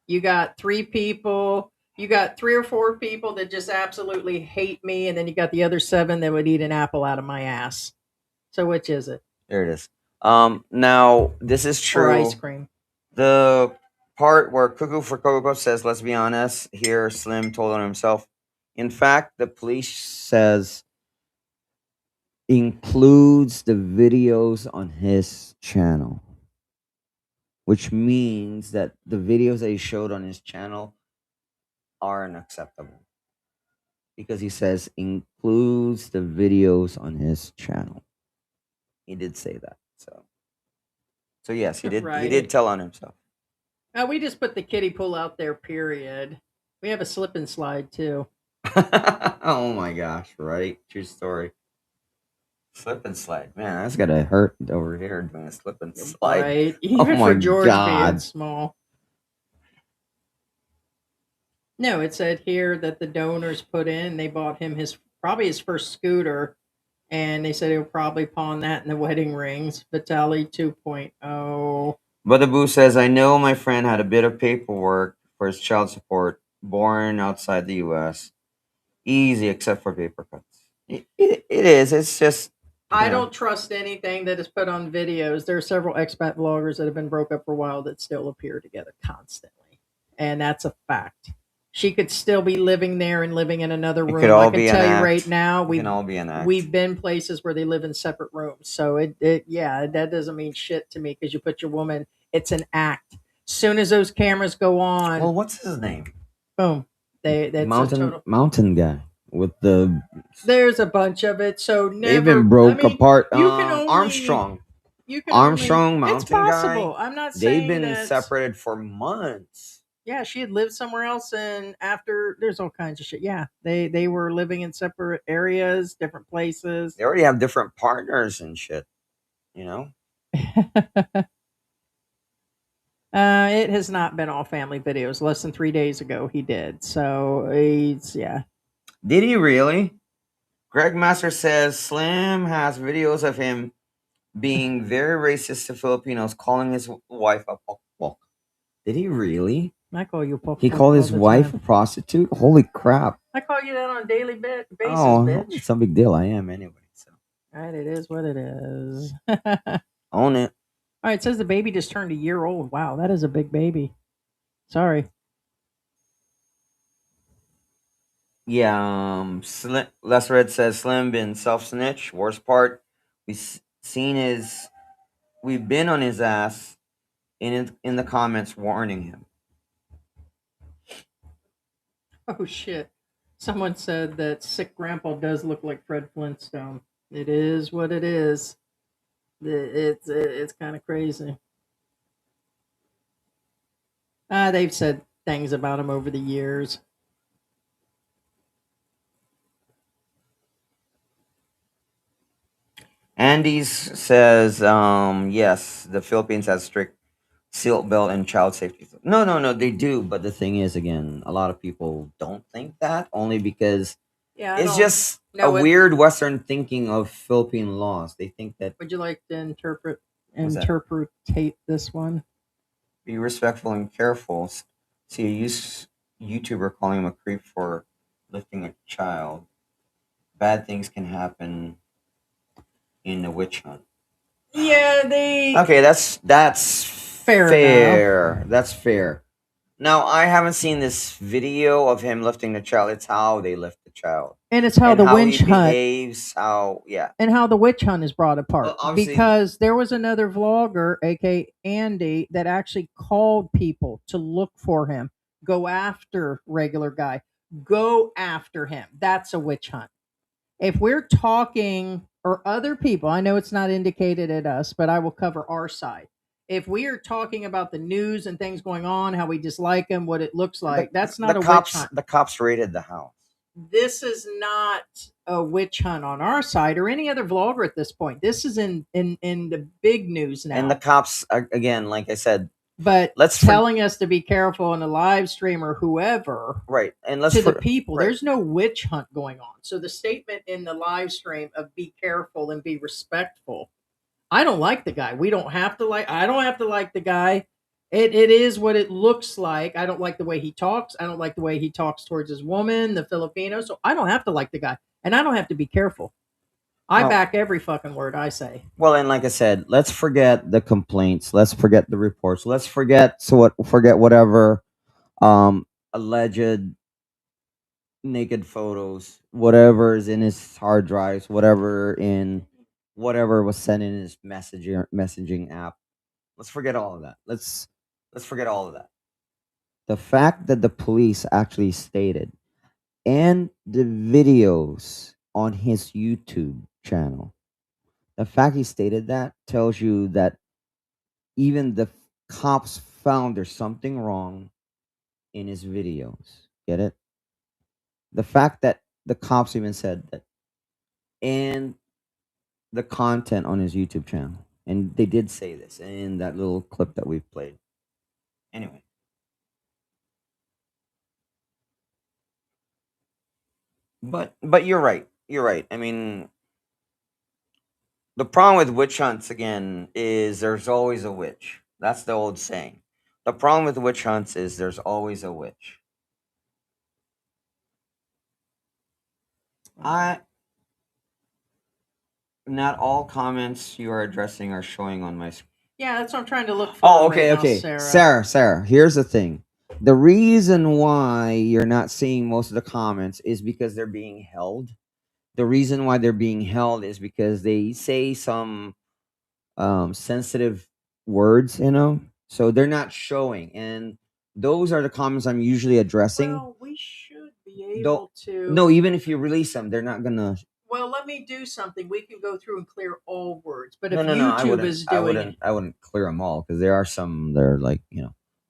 You got three people. You got three or four people that just absolutely hate me, and then you got the other seven that would eat an apple out of my ass. So which is it? there it is. Now this is Or ice true. cream? The part where Cuckoo for Cocoa says, "Let's be honest," here Slim told on himself. In fact, the police says includes the videos on his channel, which means that the videos that he showed on his channel are unacceptable because he says includes the videos on his channel. He did say that. So yes, he did. He Right. did tell on himself. We just put the kiddie pool out there. Period. We have a slip and slide too. Oh my gosh! Right? True story. Slip and slide, man. That's gotta hurt over here doing a slip and slide. Right. Oh Even my for George being God. small. No, it said here that the donors put in. They bought him probably his first scooter, and they said he'll probably pawn that in the wedding rings. Vitali 2.0. But the boo says, I know my friend had a bit of paperwork for his child support, born outside the U.S. Easy, except for paper cuts. It is. It's just. I Yeah. don't trust anything that is put on videos. There are several expat vloggers that have been broke up for a while that still appear together constantly, and that's a fact. She could still be living there and living in another It room. could all I can be an tell you act. right now, It can all be an act. we've been places where they live in separate rooms. So yeah, that doesn't mean shit to me because you put your woman. It's an act. Soon as those cameras go on, Well, what's his name? boom. That's a total. Mountain guy with the. There's a bunch of it. So never. They've been broke I mean, apart. you can only- Armstrong. You can Armstrong, only, Mountain it's possible. guy. I'm not They've saying been that. separated for months. Yeah, she had lived somewhere else, and after there's all kinds of shit. Yeah, they were living in separate areas, different places. They already have different partners and shit. You know. It has not been all family videos. Less than 3 days ago, he did. So yeah. Did he really? Greg Master says Slim has videos of him being very racist to Filipinos, calling his wife a pokpok. Did he really? I call you pokpok. He called his all the wife a time. prostitute? Holy crap. I call you that on a daily basis, Oh, bitch. it's no big deal. I am anyway. So Right, it is what it is. own it. All right, it says the baby just turned a year old. Wow, that is a big baby. Sorry. Yeah, Les Red says Slim been self snitch. Worst part, we've been on his ass in the comments warning him. Oh shit! Someone said that sick grandpa does look like Fred Flintstone. It is what it is. It's kind of crazy. They've said things about him over the years. Andy's says, yes, the Philippines has strict seatbelt and child safety. No, they do. But the thing is, again, a lot of people don't think that only because Yeah, I it's don't just know a it. weird Western thinking of Philippine laws. They think that Would you like to What's that? interpretate this one? be respectful and careful. See a YouTuber calling him a creep for lifting a child. Bad things can happen in a witch hunt. Yeah, they. Okay, that's Fair fair. That's fair. Now I haven't seen this video of him lifting the child. It's how they lift the child. And it's how And the how witch he hunt behaves, and how the witch hunt is brought apart. Well, obviously- Because there was another vlogger, aka Andy, that actually called people to look for him, go after regular guy, go after him. That's a witch hunt. If we're talking or other people, I know it's not indicated at us, but I will cover our side. If we are talking about the news and things going on, how we dislike him, what it looks like, that's not a cops, witch hunt. The cops raided the house. This is not a witch hunt on our side or any other vlogger at this point. This is in the big news now. And the cops, again, like I said, But let's telling us to be careful in the live stream or whoever right, and let's to the people, right. there's no witch hunt going on. So the statement in the live stream of be careful and be respectful, I don't like the guy. We don't have to like. I don't have to like the guy. It is what it looks like. I don't like the way he talks. I don't like the way he talks towards his woman, the Filipino. So I don't have to like the guy, and I don't have to be careful. I Well- back every fucking word I say. Well, and like I said, let's forget the complaints. Let's forget the reports. Let's forget whatever alleged naked photos, whatever is in his hard drives, whatever was sent in his messaging app. Let's forget all of that. Let's forget all of that. The fact that the police actually stated and the videos on his YouTube channel, the fact he stated that tells you that even the cops found there's something wrong in his videos. Get it? The fact that the cops even said that, and the content on his YouTube channel, and they did say this in that little clip that we've played. Anyway, but you're right. You're right. I mean, the problem with witch hunts again is there's always a witch. That's the old saying. The problem with witch hunts is there's always a witch. I Not all comments you are addressing are showing on my screen. Yeah, that's what I'm trying to look for. Oh, okay, right now, okay. Sarah. Sarah, here's the thing. The reason why you're not seeing most of the comments is because they're being held. The reason why they're being held is because they say some sensitive words, so they're not showing. And those are the comments I'm usually addressing. Well, we should be Though- able to. No, even if you release them, they're not gonna. Well, let me do something. We can go through and clear all words. But if No, I YouTube wouldn't. is doing it, I wouldn't clear them all because there are some that are like.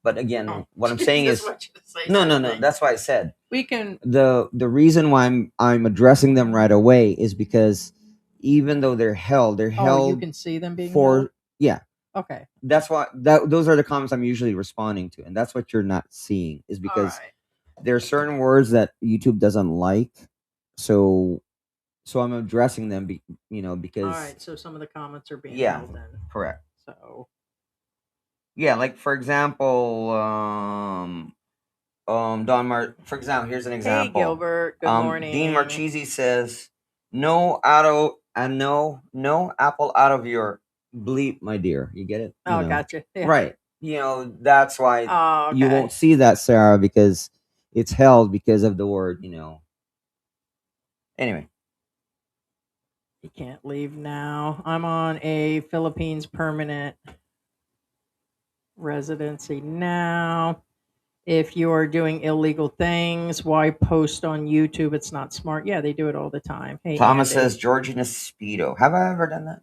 But again, Oh, what I'm saying Jesus, is what you say no. something. That's why I said We can. the reason why I'm addressing them right away is because even though they're held Oh, you can see them being for held? yeah. Okay. That's why those are the comments I'm usually responding to, and that's what you're not seeing is because All right. there are certain words that YouTube doesn't like, so I'm addressing them, because All right. So some of the comments are being Yeah. held then. correct. So Yeah, like for example, for example, here's an example. hey, Gilbert. Good morning. Dean Marchese says, "No no apple out of your bleep, my dear." You get it? Oh, gotcha. Yeah. Right. That's why Oh, okay. you won't see that, Sarah, because it's held because of the word. Anyway, You can't leave now. I'm on a Philippines permanent residency now. If you are doing illegal things, why post on YouTube? It's not smart. Yeah, they do it all the time. Hey, Thomas Andy, says George in a speedo. Have I ever done that?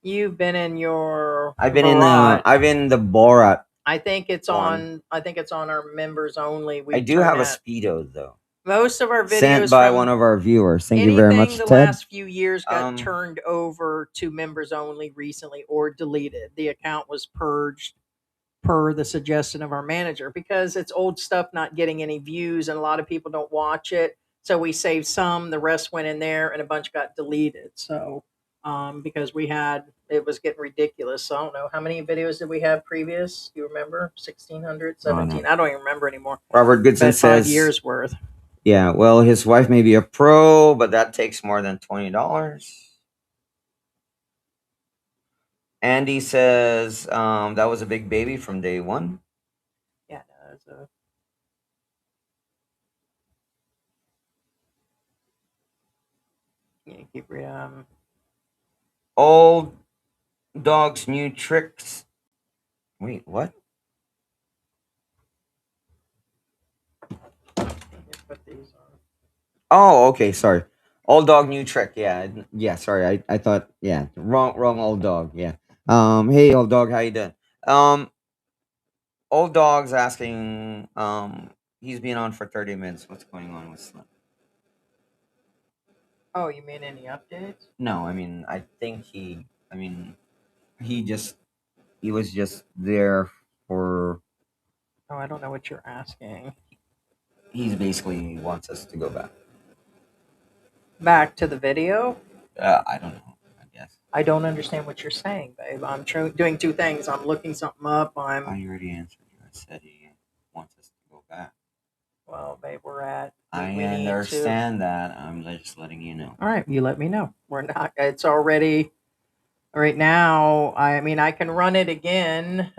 you've been in your. I've been Borat. in the Borat. I think it's one. on. I think it's on our members only. We I do turn have a that- speedo though, Most of our videos sent by from one of our viewers. Thank you anything very much, the Ted. last few years got Um, turned over to members only recently or deleted. The account was purged per the suggestion of our manager because it's old stuff not getting any views and a lot of people don't watch it. So we saved some, the rest went in there and a bunch got deleted. So because it was getting ridiculous. So I don't know how many videos did we have previous. Do you remember? 1600, 17. I don't even remember anymore. Robert Goodson But says 5 years worth. Yeah, well, his wife may be a pro, but that takes more than $20. Andy says that was a big baby from day one. Yeah, no, it's a yeah, keep Old dog's new tricks. Wait, what? put these on. Oh, okay, sorry. Old dog, new trick. Yeah. Sorry, I thought. Yeah, wrong. Old dog. Yeah. Hey, old dog, how you doing? Old dog's asking. He's been on for 30 minutes. What's going on with Slim? Oh, you mean any updates? No, I mean, I think he was just there or Oh, I don't know what you're asking. he's basically wants us to go back? Back to the video? I don't know. I guess I don't understand what you're saying, babe. I'm doing two things. I'm looking something up. I already answered you. I said he wants us to go back. Well, babe, we're at. I we need to- understand that. I'm just letting you know. All right, you let me know. We're not. It's already. Right now, I mean, I can run it again.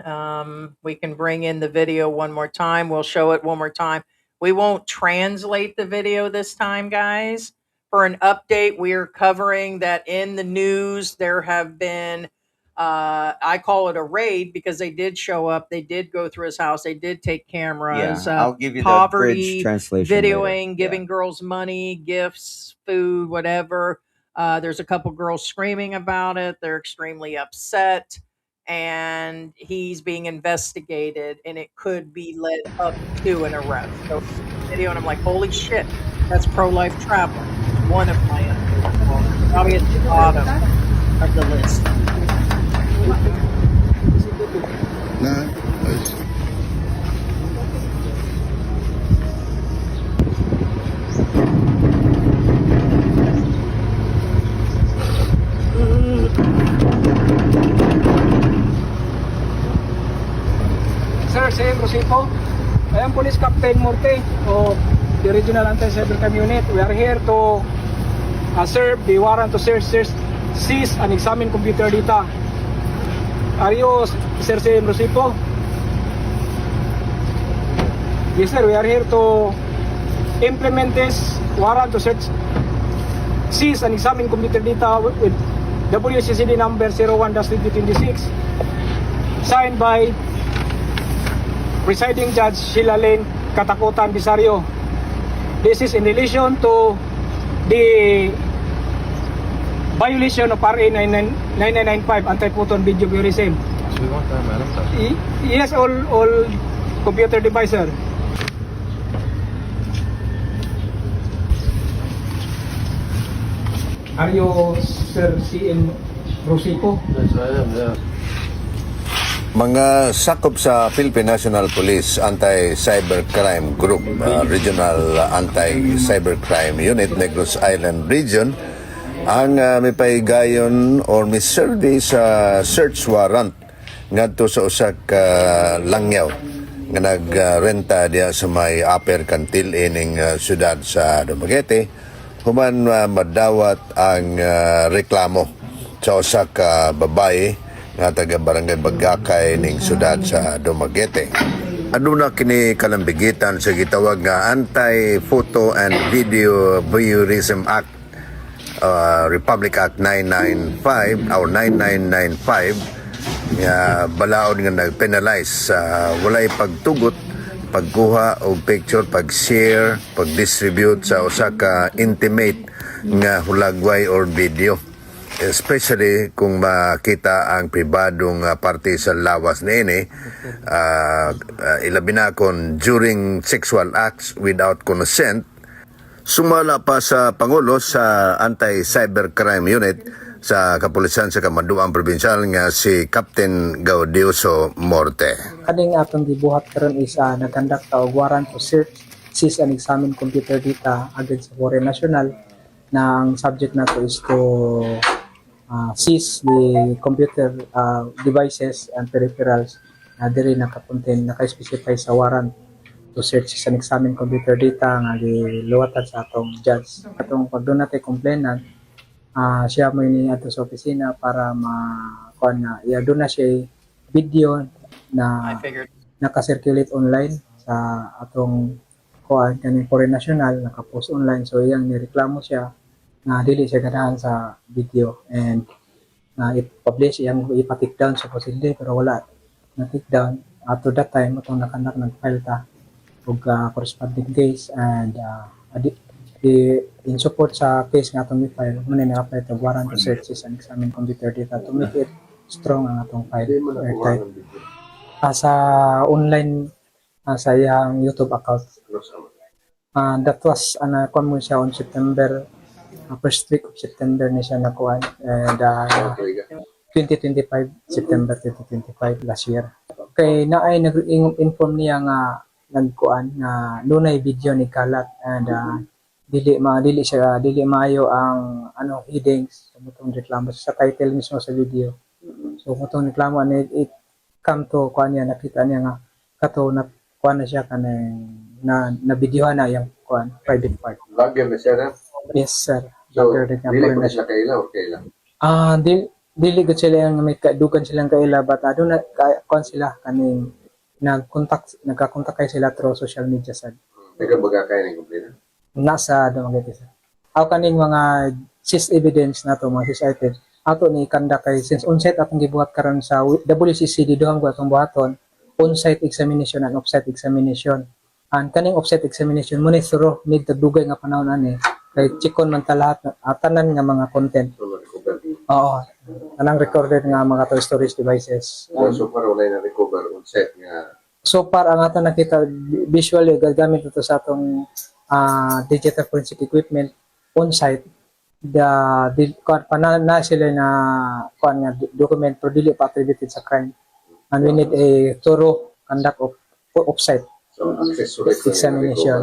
We can bring in the video one more time. We'll show it one more time. We won't translate the video this time, guys. For an update, we are covering that in the news. There have been, I call it a raid because they did show up. They did go through his house. They did take cameras. I'll give you the poverty, bridge translation. videoing, later. giving girls money, gifts, food, whatever. There's a couple girls screaming about it. They're extremely upset, and he's being investigated, and it could be led up to an arrest. So video, and I'm like, holy shit, that's pro-life traveler. One of my others. Probably at the bottom of the list. Sir, Siim Roosipuu. I am Police Captain Morte of the Regional Anti-Cybercrime Unit. We are here to serve the warrant to search, seize, and examine computer data. Are you Sir Siim Roosipuu? Yes, sir. We are here to implement this warrant to search, seize, and examine computer data with WCCD number 01-2026, signed by Presiding Judge Sheila Lane Katakutan Bisario. This is in relation to the violation of RA 9995 Anti-Photon Video Voyeurism. So we want that, madam. Yes, all computer device, sir. Are you Sir Siim Roosipuu? Yes, I am, yeah. Mga sakop sa Philippine National Police Anti-Cybercrime Group, Regional Anti-Cybercrime Unit, Negros Island Region, ang may paigayon or may serve sa search warrant ngadto sa usak langyaw nga nagrenta diya sa may upper kantil ining syudad sa Dumaguete human madawat ang reklamo sa usak babae nga taga barangay Bagakay ning syudad sa Dumaguete. Aduna kini kalambigitan sa gitawag nga Anti-Photo and Video Voyeurism Act, Republic Act 995 or 9995 nga balaod nga nag-penalize sa walay pagtugot, pagkuha og picture, pag-share, pag-distribute sa usa ka intimate nga hulagway or video. Especially kung makita ang pribadong parte sa lawas niini, ilabi na kung during sexual acts without consent. Sumala pa sa Pangulo sa Anti-Cybercrime Unit sa Kapulisan sa Kamanduang Provincial nga si Captain Gaudioso Morte. Kaning atong gibuhat karon is nagkandak ta og warrant to search, seize, and examine computer data against sa foreign national na ang subject nato is to seize the computer devices and peripherals na diri naka-specify sa warrant to search and examine computer data nga giluwatan sa atong judge. Atong pag doon natin complainant, siya mo ini ato sa opisina para makuha na doon na siya video na naka-circulate online sa atong kuha kaning foreign national, naka-post online. So iyang nireklamo siya na dili siya ganahan sa video and i-publish iyang ipa-take down supposedly pero wala na-take down. After that time atong nakanak nag-file ta og corresponding case and in support sa case nga atong i-file muna na-apply to warrant to search and examine computer data to make it strong ang atong file airtight. Sa online sa iyang YouTube account. That was kung mo siya on September, first week of September na siya nakuha and 2025, September 2025 last year. kay naay nag-inform niya nga nagkuan nga dunay video ni kalat and dili maayo ang headings so mutong reklamo sa title mismo sa video. So mutong reklamo ani it come to kuan niya nakita niya nga kato na kuan na siya kanang na videohan na yung kuan private part. Vlogger na siya na. Yes sir. So, Vlogger na dili po ko na siya kaila o kaila. dili gud sila nga may kadugan silang kaila but aduna kuan sila kaning nagka-contact kay sila through social media sad. Nagabaga kayo ng kumplina. Nasa Dumaguete sir. Aw kaning mga sis evidence nato mga sis items ato ni kanda kay since on-site atong gibuhat karon sa WCCD duhang buhat atong buhaton on-site examination and off-site examination. And kaning off-site examination mo ni thorough need tagdugay nga panahon ani kay chikon man ta lahat tanan nga mga content. So, na-recover. Oo. Anang recorded nga mga to storage devices. So far, wala na recover on set nga. So far ang ato nakita visually gagamit ito sa atong digital forensic equipment on-site na sila na kuan nga document pero dili pa attributed sa crime and we need a thorough conduct of off-site So, access to record examination.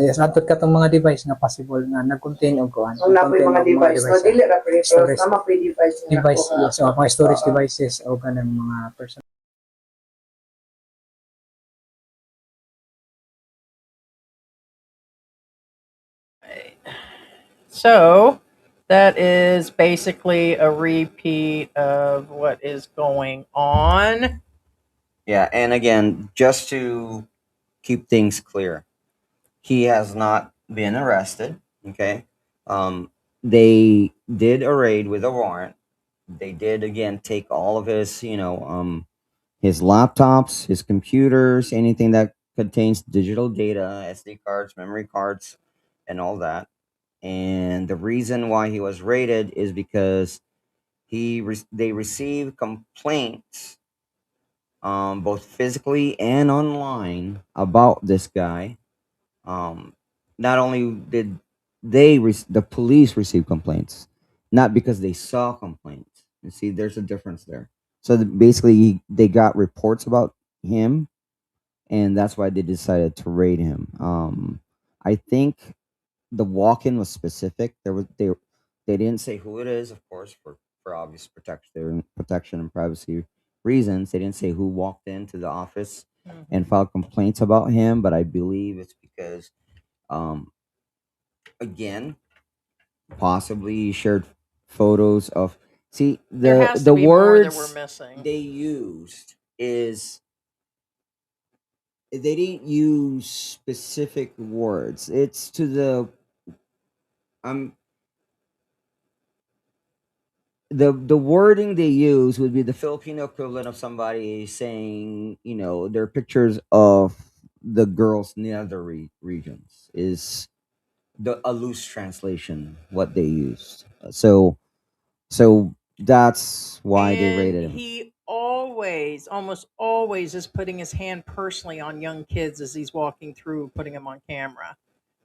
Yes, antod katong mga device nga possible nga nag-contain og kuan. So, na po yung mga device. So, dili ra po ito. Storage. Tama po yung device. nga Device, po, yes, mga storage devices o ganang mga personal. So that is basically a repeat of what is going on. Yeah, and again, just to keep things clear, he has not been arrested. Okay, they did a raid with a warrant. They did again take all of his, his laptops, his computers, anything that contains digital data, SD cards, memory cards, and all that. And the reason why he was raided is because they received complaints, both physically and online, about this guy. Not only did the police receive complaints, not because they saw complaints. You see, there's a difference there. So basically, they got reports about him, and that's why they decided to raid him. I think the walk-in was specific. They didn't say who it is, of course, for obvious protection and privacy reasons. They didn't say who walked into the office and filed complaints about him, but I believe it's because, again, possibly he shared photos of. See, There has to the be more that words we're missing. they used is they didn't use specific words. It's to the the wording they use would be the Filipino equivalent of somebody saying, their pictures of the girls' nether regions is a loose translation what they used. So that's why they rated And him. he almost always is putting his hand personally on young kids as he's walking through, putting them on camera.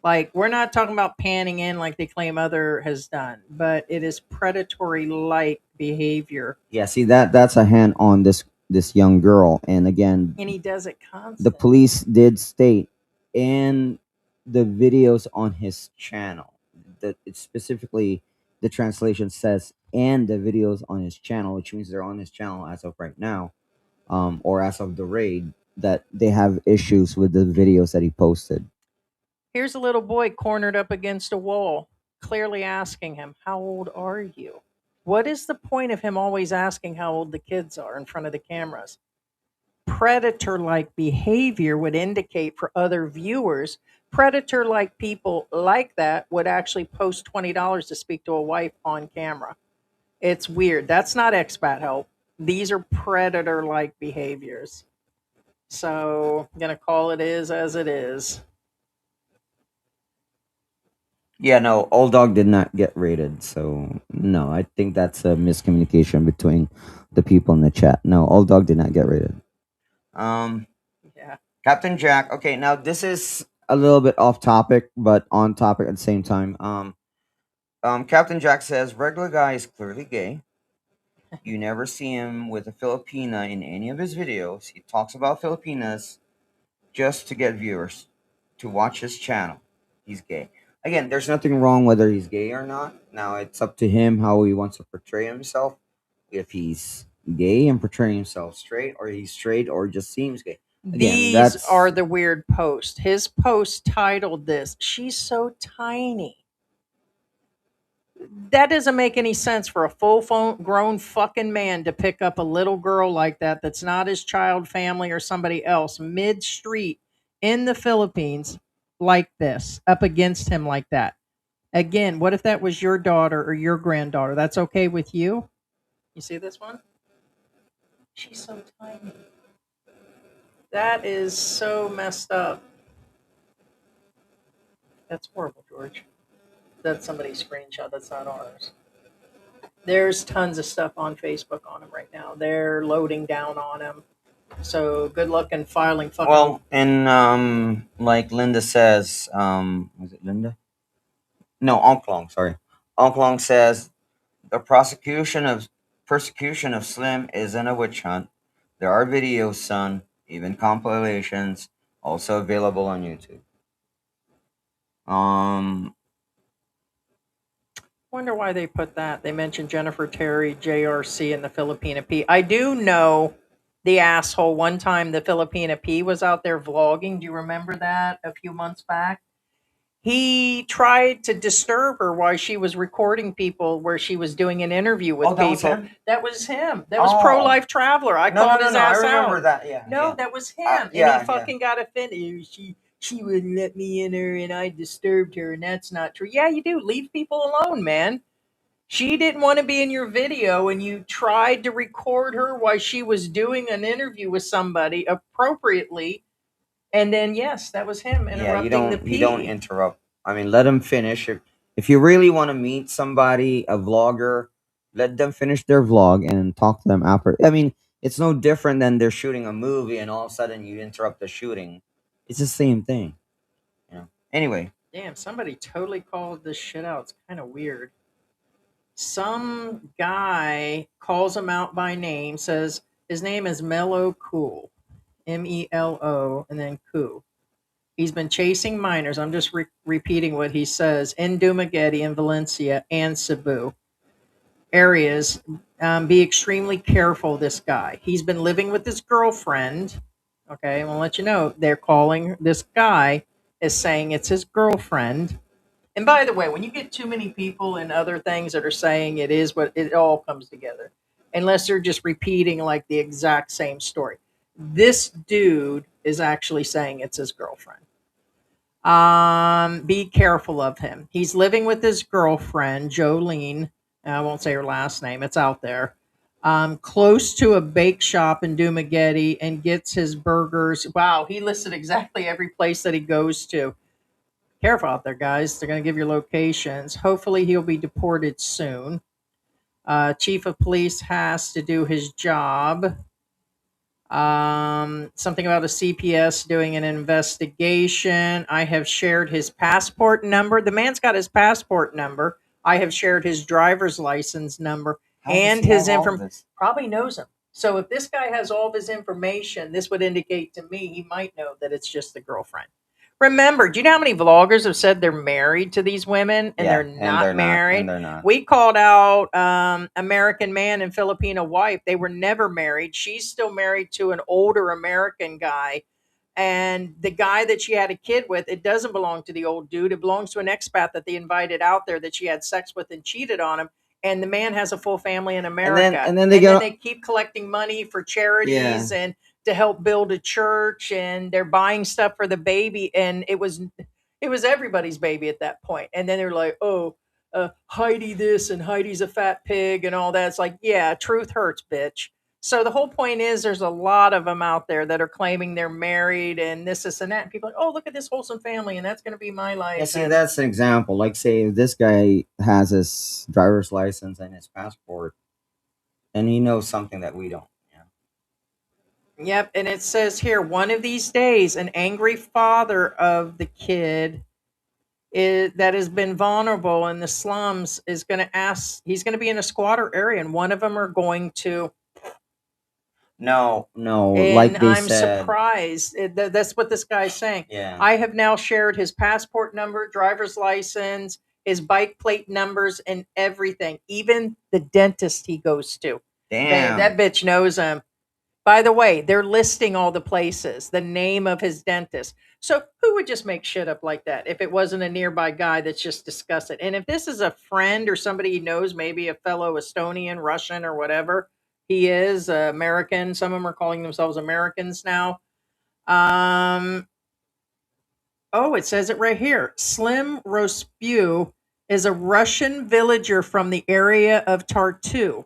Like, we're not talking about panning in like they claim other has done, but it is predatory like behavior. Yeah, see that's a hand on this young girl, and again, And he does it the constantly. police did state in the videos on his channel that it's specifically the translation says and the videos on his channel, which means they're on his channel as of right now, or as of the raid, that they have issues with the videos that he posted. Here's a little boy cornered up against a wall, clearly asking him, "How old are you?" What is the point of him always asking how old the kids are in front of the cameras? Predator like behavior would indicate for other viewers, predator like people like that would actually post $20 to speak to a wife on camera. It's weird. That's not expat help. These are predator like behaviors. So I'm going to call it is as it is. Yeah, no, Old Dog did not get rated, so no, I think that's a miscommunication between the people in the chat. No, Old Dog did not get rated. Yeah. Captain Jack. Okay, now this is a little bit off topic, but on topic at the same time. Captain Jack says regular guy is clearly gay. You never see him with a Filipina in any of his videos. He talks about Filipinas just to get viewers to watch his channel. He's gay. Again, there's nothing wrong whether he's gay or not. Now it's up to him how he wants to portray himself. If he's gay and portraying himself straight, or he's straight or just seems gay. Again, These that's are the weird posts. His post titled this, "She's so tiny." That doesn't make any sense for a grown fucking man to pick up a little girl like that that's not his child, family, or somebody else mid street in the Philippines like this, up against him like that. Again, what if that was your daughter or your granddaughter? That's okay with you? You see this one? She's so tiny. That is so messed up. That's horrible, George. That's somebody's screenshot. That's not ours. There's tons of stuff on Facebook on him right now. They're loading down on him. So good luck in filing fucking. well, and like Linda says, was it Linda? No, Onklong. Sorry, Onklong says the persecution of Slim isn't a witch hunt. There are videos, son, even compilations, also available on YouTube. Wonder why they put that. They mentioned Jennifer Terry, JRC, and the Filipina P. I do know the asshole. One time the Filipina P was out there vlogging. Do you remember that a few months back? He tried to disturb her while she was recording people where she was doing an interview with Oh, that was people. him? That was him. That was Oh. Pro Life Traveler. I called his ass I remember out. that. Yeah. No, yeah. that was him. yeah, And he yeah. fucking got offended. She wouldn't let me in her and I disturbed her, and that's not true. Yeah, you do. Leave people alone, man. She didn't want to be in your video and you tried to record her while she was doing an interview with somebody appropriately. And then yes, that was him interrupting Yeah, the P. you don't interrupt. I mean, let them finish. If you really want to meet somebody, a vlogger, let them finish their vlog and talk to them after. I mean, it's no different than they're shooting a movie and all of a sudden you interrupt the shooting. It's the same thing. Anyway, Damn, somebody totally called this shit out. It's kind of weird. Some guy calls him out by name, says his name is Melo Cool, Melo, and then Cool. He's been chasing minors. I'm just repeating what he says in Dumaguete and Valencia and Cebu areas. Be extremely careful. This guy. He's been living with his girlfriend. Okay, I'm gonna let you know. They're calling this guy is saying it's his girlfriend. And by the way, when you get too many people and other things that are saying it is what it all comes together, unless they're just repeating like the exact same story. This dude is actually saying it's his girlfriend. Be careful of him. He's living with his girlfriend, Jolene. I won't say her last name, it's out there. Close to a bake shop in Dumaguete and gets his burgers. Wow, he listed exactly every place that he goes to. Careful out there, guys. They're going to give your locations. Hopefully, he'll be deported soon. Chief of police has to do his job. Something about a CPS doing an investigation. I have shared his passport number. The man's got his passport number. I have shared his driver's license number and his information. Probably knows him. So if this guy has all of his information, this would indicate to me he might know that it's just the girlfriend. Remember, do you know how many vloggers have said they're married to these women and they're not married? they're not. We called out American man and Filipino wife. They were never married. She's still married to an older American guy. And the guy that she had a kid with, it doesn't belong to the old dude. It belongs to an expat that they invited out there that she had sex with and cheated on him. And the man has a full family in America. And then they keep collecting money for charities and to help build a church, and they're buying stuff for the baby, and it was everybody's baby at that point. And then they're like, Heidi this and Heidi's a fat pig and all that. It's like, yeah, truth hurts, bitch. So the whole point is there's a lot of them out there that are claiming they're married and this and that. And people are like, oh, look at this wholesome family, and that's going to be my life. Yeah, see, that's an example. Like, say, this guy has his driver's license and his passport, and he knows something that we don't. Yep, and it says here, one of these days, an angry father of the kid that has been vulnerable in the slums is going to ask. He's going to be in a squatter area, and one of them are going to. No, And like they I'm said. surprised. That's what this guy's saying. Yeah. I have now shared his passport number, driver's license, his bike plate numbers, and everything. Even the dentist he goes to. Damn. That bitch knows him. By the way, they're listing all the places, the name of his dentist. So who would just make shit up like that if it wasn't a nearby guy that's just discussed it? And if this is a friend or somebody he knows, maybe a fellow Estonian, Russian, or whatever he is, American. Some of them are calling themselves Americans now. Oh, it says it right here. Siim Roosipuu is a Russian villager from the area of Tartu.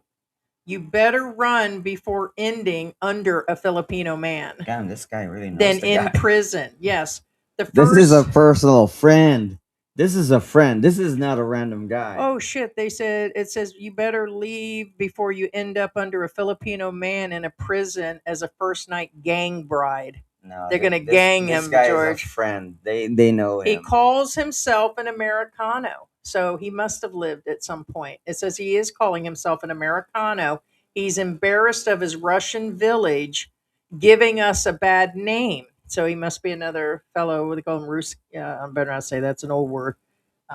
You better run before ending under a Filipino man Damn, this guy really knows than the in guy. prison. Yes. The first, This is a personal friend. This is a friend. This is not a random guy. Oh shit, it says you better leave before you end up under a Filipino man in a prison as a first night gang bride. No, They're gonna gang this him, guy George. is a friend. They know him. He calls himself an Americano. So he must have lived at some point. It says he is calling himself an Americano. He's embarrassed of his Russian village giving us a bad name. So he must be another fellow. What do they call him? Rus. I better not say that's an old word.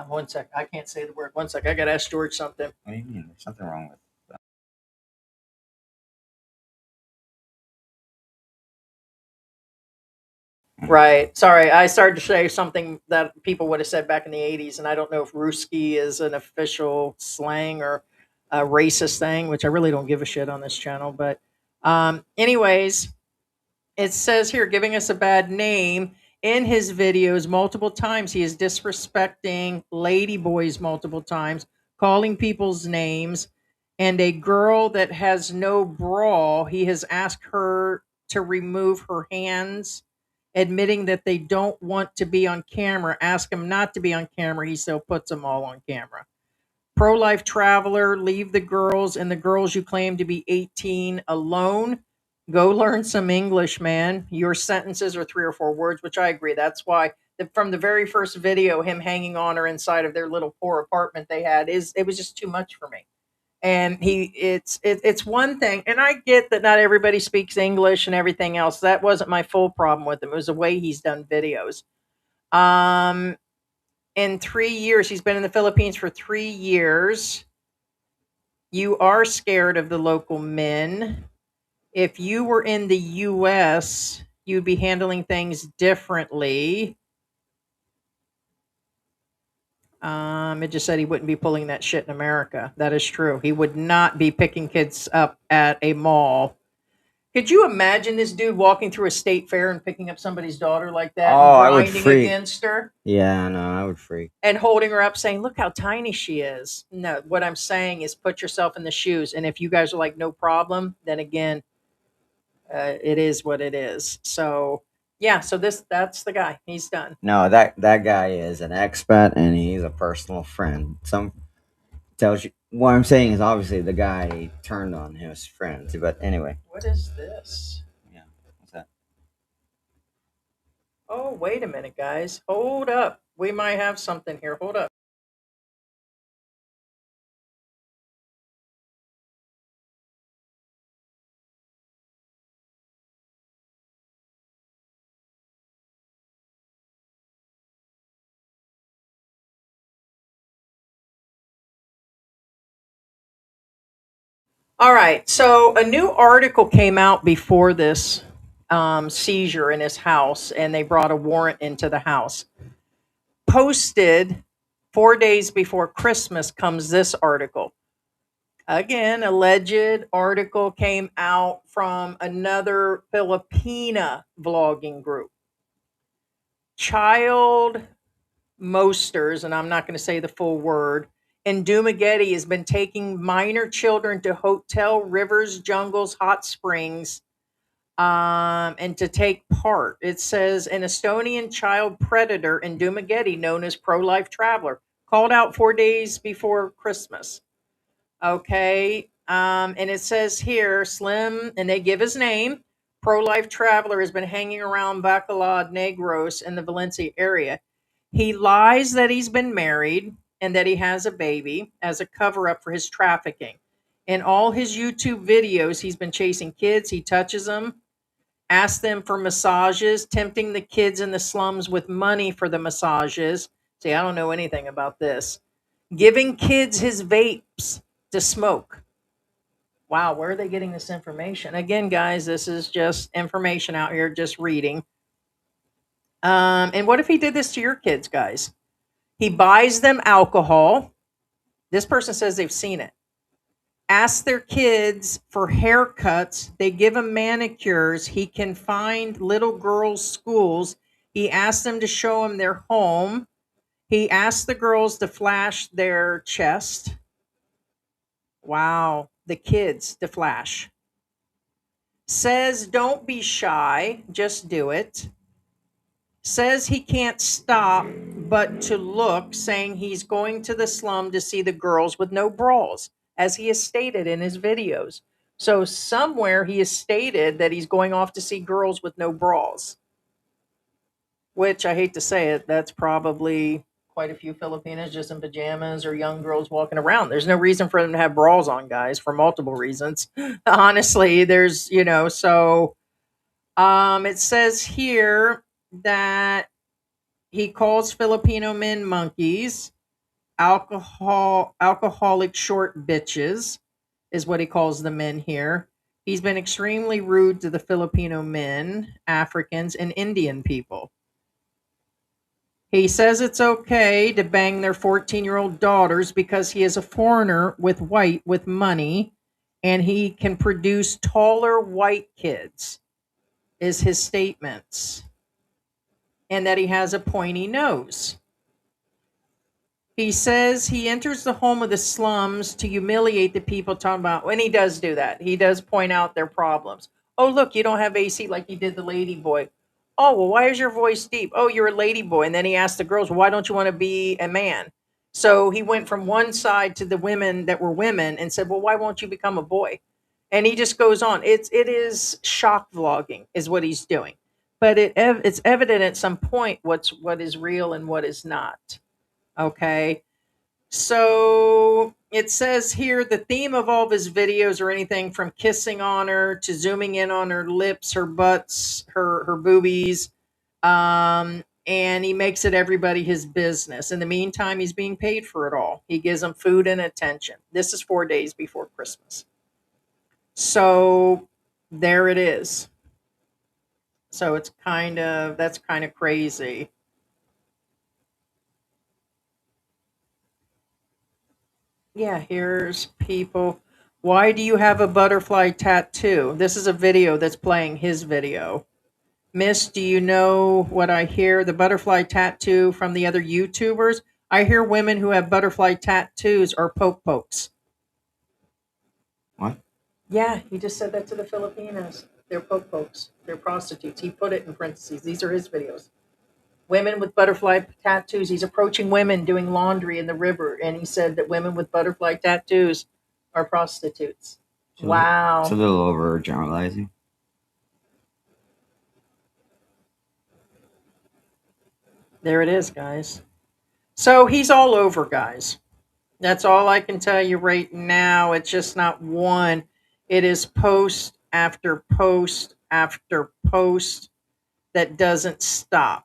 One sec. I can't say the word. One sec. I got to ask George something. What do you mean? There's something wrong with that. Right. Sorry. I started to say something that people would have said back in the 80s, and I don't know if Ruski is an official slang or a racist thing, which I really don't give a shit on this channel. But, anyways, it says here, giving us a bad name. In his videos, multiple times, he is disrespecting ladyboys multiple times, calling people's names. And a girl that has no bra, he has asked her to remove her hands, admitting that they don't want to be on camera. Ask him not to be on camera. He still puts them all on camera. Pro-life traveler, leave the girls and the girls you claim to be 18 alone. Go learn some English, man. Your sentences are 3 or 4 words, which I agree. That's why from the very first video, him hanging on her inside of their little poor apartment they had, it was just too much for me. And it's one thing, and I get that not everybody speaks English and everything else. That wasn't my full problem with him. It was the way he's done videos. In 3 years, he's been in the Philippines for 3 years. You are scared of the local men. If you were in the US, you'd be handling things differently. It just said he wouldn't be pulling that shit in America. That is true. He would not be picking kids up at a mall. Could you imagine this dude walking through a state fair and picking up somebody's daughter like that Oh, I and would grinding freak. against her Yeah, no, I would freak. and holding her up saying, look how tiny she is? No, what I'm saying is put yourself in the shoes. And if you guys are like, no problem, then again, it is what it is. So yeah, so that's the guy. He's done. No, that guy is an expat and he's a personal friend. Some tells you what I'm saying is obviously the guy turned on his friends. But anyway, What is this? yeah, what's that? Oh, wait a minute, guys. Hold up. We might have something here. Hold up. All right. So a new article came out before this seizure in his house, and they brought a warrant into the house. Posted 4 days before Christmas comes this article. Again, alleged article came out from another Filipina vlogging group. Child Mosters, and I'm not going to say the full word, in Dumaguete has been taking minor children to hotel, rivers, jungles, hot springs, and to take part. It says an Estonian child predator in Dumaguete, known as Pro-Life Traveler, called out 4 days before Christmas. Okay. And it says here, Slim, and they give his name. Pro-Life Traveler has been hanging around Dumaguete and Negros in the Valencia area. He lies that he's been married and that he has a baby as a cover up for his trafficking. In all his YouTube videos, he's been chasing kids. He touches them, asks them for massages, tempting the kids in the slums with money for the massages. See, I don't know anything about this. Giving kids his vapes to smoke. Wow, where are they getting this information? Again, guys, this is just information out here, just reading. And what if he did this to your kids, guys? He buys them alcohol. This person says they've seen it. Ask their kids for haircuts. They give them manicures. He can find little girls' schools. He asks them to show him their home. He asks the girls to flash their chest. Wow. The kids to flash. Says don't be shy. Just do it. Says he can't stop but to look, saying he's going to the slum to see the girls with no bras, as he has stated in his videos. So somewhere he has stated that he's going off to see girls with no bras, which I hate to say it, that's probably quite a few Filipinas just in pajamas or young girls walking around. There's no reason for them to have bras on, guys, for multiple reasons. Honestly, there's, so it says here that he calls Filipino men monkeys, alcoholic short bitches is what he calls the men here. He's been extremely rude to the Filipino men, Africans, and Indian people. He says it's okay to bang their 14-year-old daughters because he is a foreigner with money, and he can produce taller white kids, is his statements. And that he has a pointy nose. He says he enters the home of the slums to humiliate the people, talking about when he does do that. He does point out their problems. Oh, look, you don't have AC like he did the lady boy. Oh, well, why is your voice deep? Oh, you're a lady boy. And then he asked the girls, well, why don't you want to be a man? So he went from one side to the women that were women and said, well, why won't you become a boy? And he just goes on. It is shock vlogging is what he's doing. But it's evident at some point what is real and what is not. Okay. So it says here the theme of all of his videos are anything from kissing on her to zooming in on her lips, her butts, her boobies. And he makes it everybody his business. In the meantime, he's being paid for it all. He gives them food and attention. This is 4 days before Christmas. So there it is. So that's kind of crazy. Yeah, here's people. Why do you have a butterfly tattoo? This is a video that's playing his video. Miss, do you know what I hear? The butterfly tattoo from the other YouTubers? I hear women who have butterfly tattoos are pokes. What? Yeah, he just said that to the Filipinos. They're pokes. They're prostitutes. He put it in parentheses. These are his videos. Women with butterfly tattoos. He's approaching women doing laundry in the river, and he said that women with butterfly tattoos are prostitutes. Wow. It's a little over generalizing. There it is, guys. So he's all over, guys. That's all I can tell you right now. It's just not one. It is post after post after post that doesn't stop.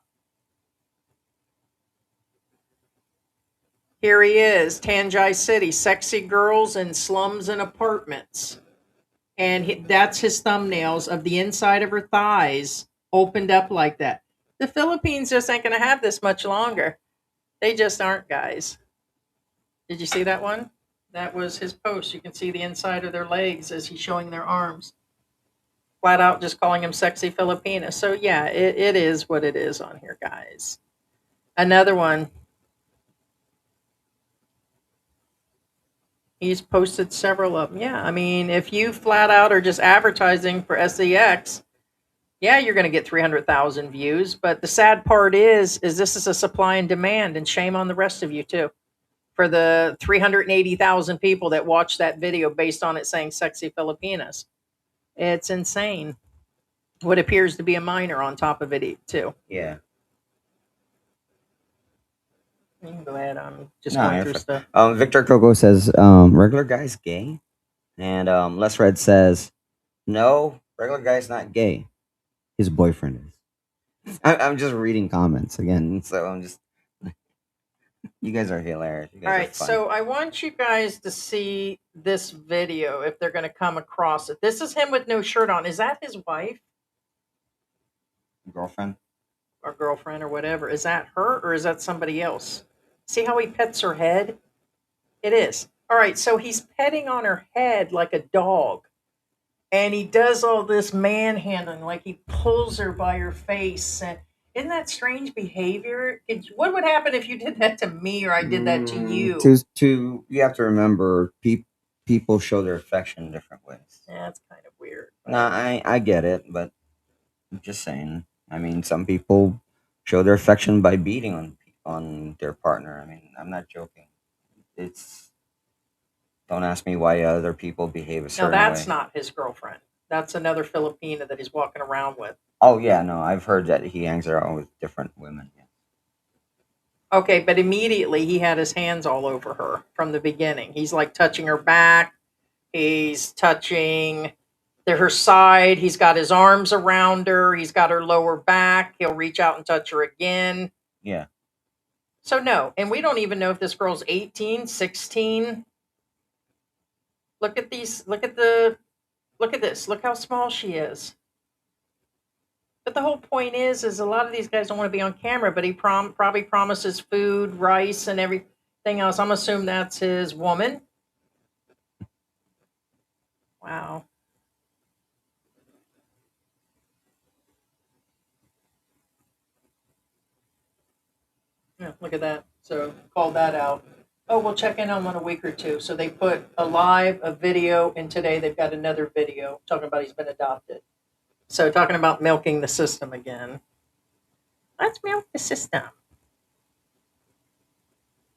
Here he is, Tanjai City, sexy girls in slums and apartments. And that's his thumbnails of the inside of her thighs opened up like that. The Philippines just ain't going to have this much longer. They just aren't, guys. Did you see that one? That was his post. You can see the inside of their legs as he's showing their arms. Flat out just calling him sexy Filipina. So yeah, it is what it is on here, guys. Another one. He's posted several of them. Yeah, I mean, if you flat out are just advertising for SEX, yeah, you're going to get 300,000 views. But the sad part is this is a supply and demand, and shame on the rest of you too, for the 380,000 people that watched that video based on it saying sexy Filipinas. It's insane. What appears to be a minor on top of it too. Yeah. You can go ahead. I'm just No, going you're through fine. stuff. Victor Coco says, regular guy's gay, and Les Red says, no, regular guy's not gay. His boyfriend is. I'm just reading comments again, so I'm just. You guys are hilarious. You All guys are right, fun. so I want you guys to see this video if they're going to come across it. This is him with no shirt on. Is that his wife Girlfriend. or girlfriend or whatever? Is that her or is that somebody else? See how he pets her head? It is. All right, so he's petting on her head like a dog. And he does all this manhandling, like he pulls her by her face. And isn't that strange behavior? What would happen if you did that to me or I did that to you? You have to remember, people show their affection in different ways. Yeah, that's kind of weird. No, I get it, but I'm just saying. I mean, some people show their affection by beating on their partner. I mean, I'm not joking. It's Don't ask me why other people behave a No, certain that's way. not his girlfriend. That's another Filipina that he's walking around with. Oh yeah, no, I've heard that he hangs around with different women. Yeah. Okay, but immediately he had his hands all over her from the beginning. He's like touching her back. He's touching her side. He's got his arms around her. He's got her lower back. He'll reach out and touch her again. Yeah. So no, and we don't even know if this girl's 18, 16. Look at these. Look at this. Look how small she is. But the whole point is a lot of these guys don't want to be on camera, but he probably promises food, rice, and everything else. I'm assuming that's his woman. Wow. Yeah, look at that. So call that out. Oh, we'll check in on one a week or two. So they put a video, and today they've got another video talking about he's been adopted. So talking about milking the system again. Let's milk the system.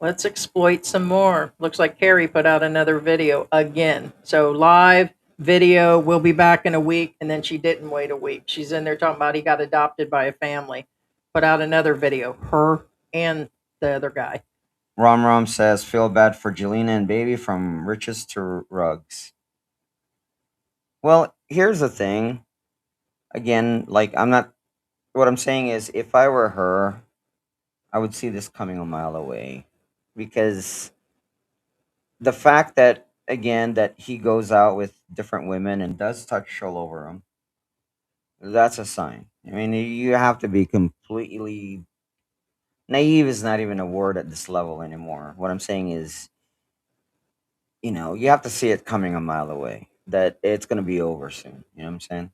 Let's exploit some more. Looks like Carrie put out another video again. So live video, we'll be back in a week, and then she didn't wait a week. She's in there talking about he got adopted by a family. Put out another video, her and the other guy. Rom says, feel bad for Jelena and baby from riches to rugs. Well, here's the thing. Again, like what I'm saying is, if I were her, I would see this coming a mile away. Because the fact that, again, that he goes out with different women and does touch all over them, that's a sign. I mean, you have to be completely naive is not even a word at this level anymore. What I'm saying is, you have to see it coming a mile away, that it's going to be over soon. You know what I'm saying?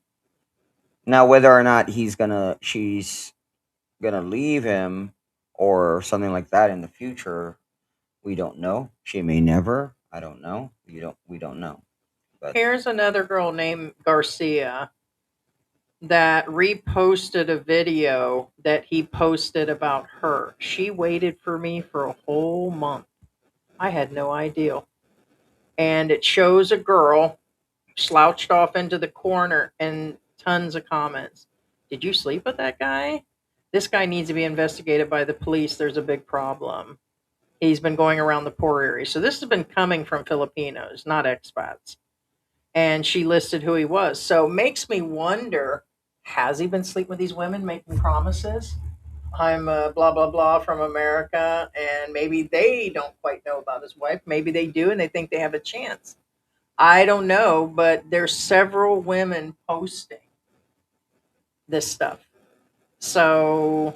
Now, whether or not she's going to leave him or something like that in the future, we don't know. She may never. I don't know. We don't know. But Here's another girl named Garcia that reposted a video that he posted about her. She waited for me for a whole month. I had no idea. And it shows a girl slouched off into the corner and tons of comments. Did you sleep with that guy? This guy needs to be investigated by the police. There's a big problem. He's been going around the poor area. So this has been coming from Filipinos, not expats. And she listed who he was. So it makes me wonder, has he been sleeping with these women making promises? I'm blah, blah, blah from America. And maybe they don't quite know about his wife. Maybe they do and they think they have a chance. I don't know, but there's several women posting this stuff. So,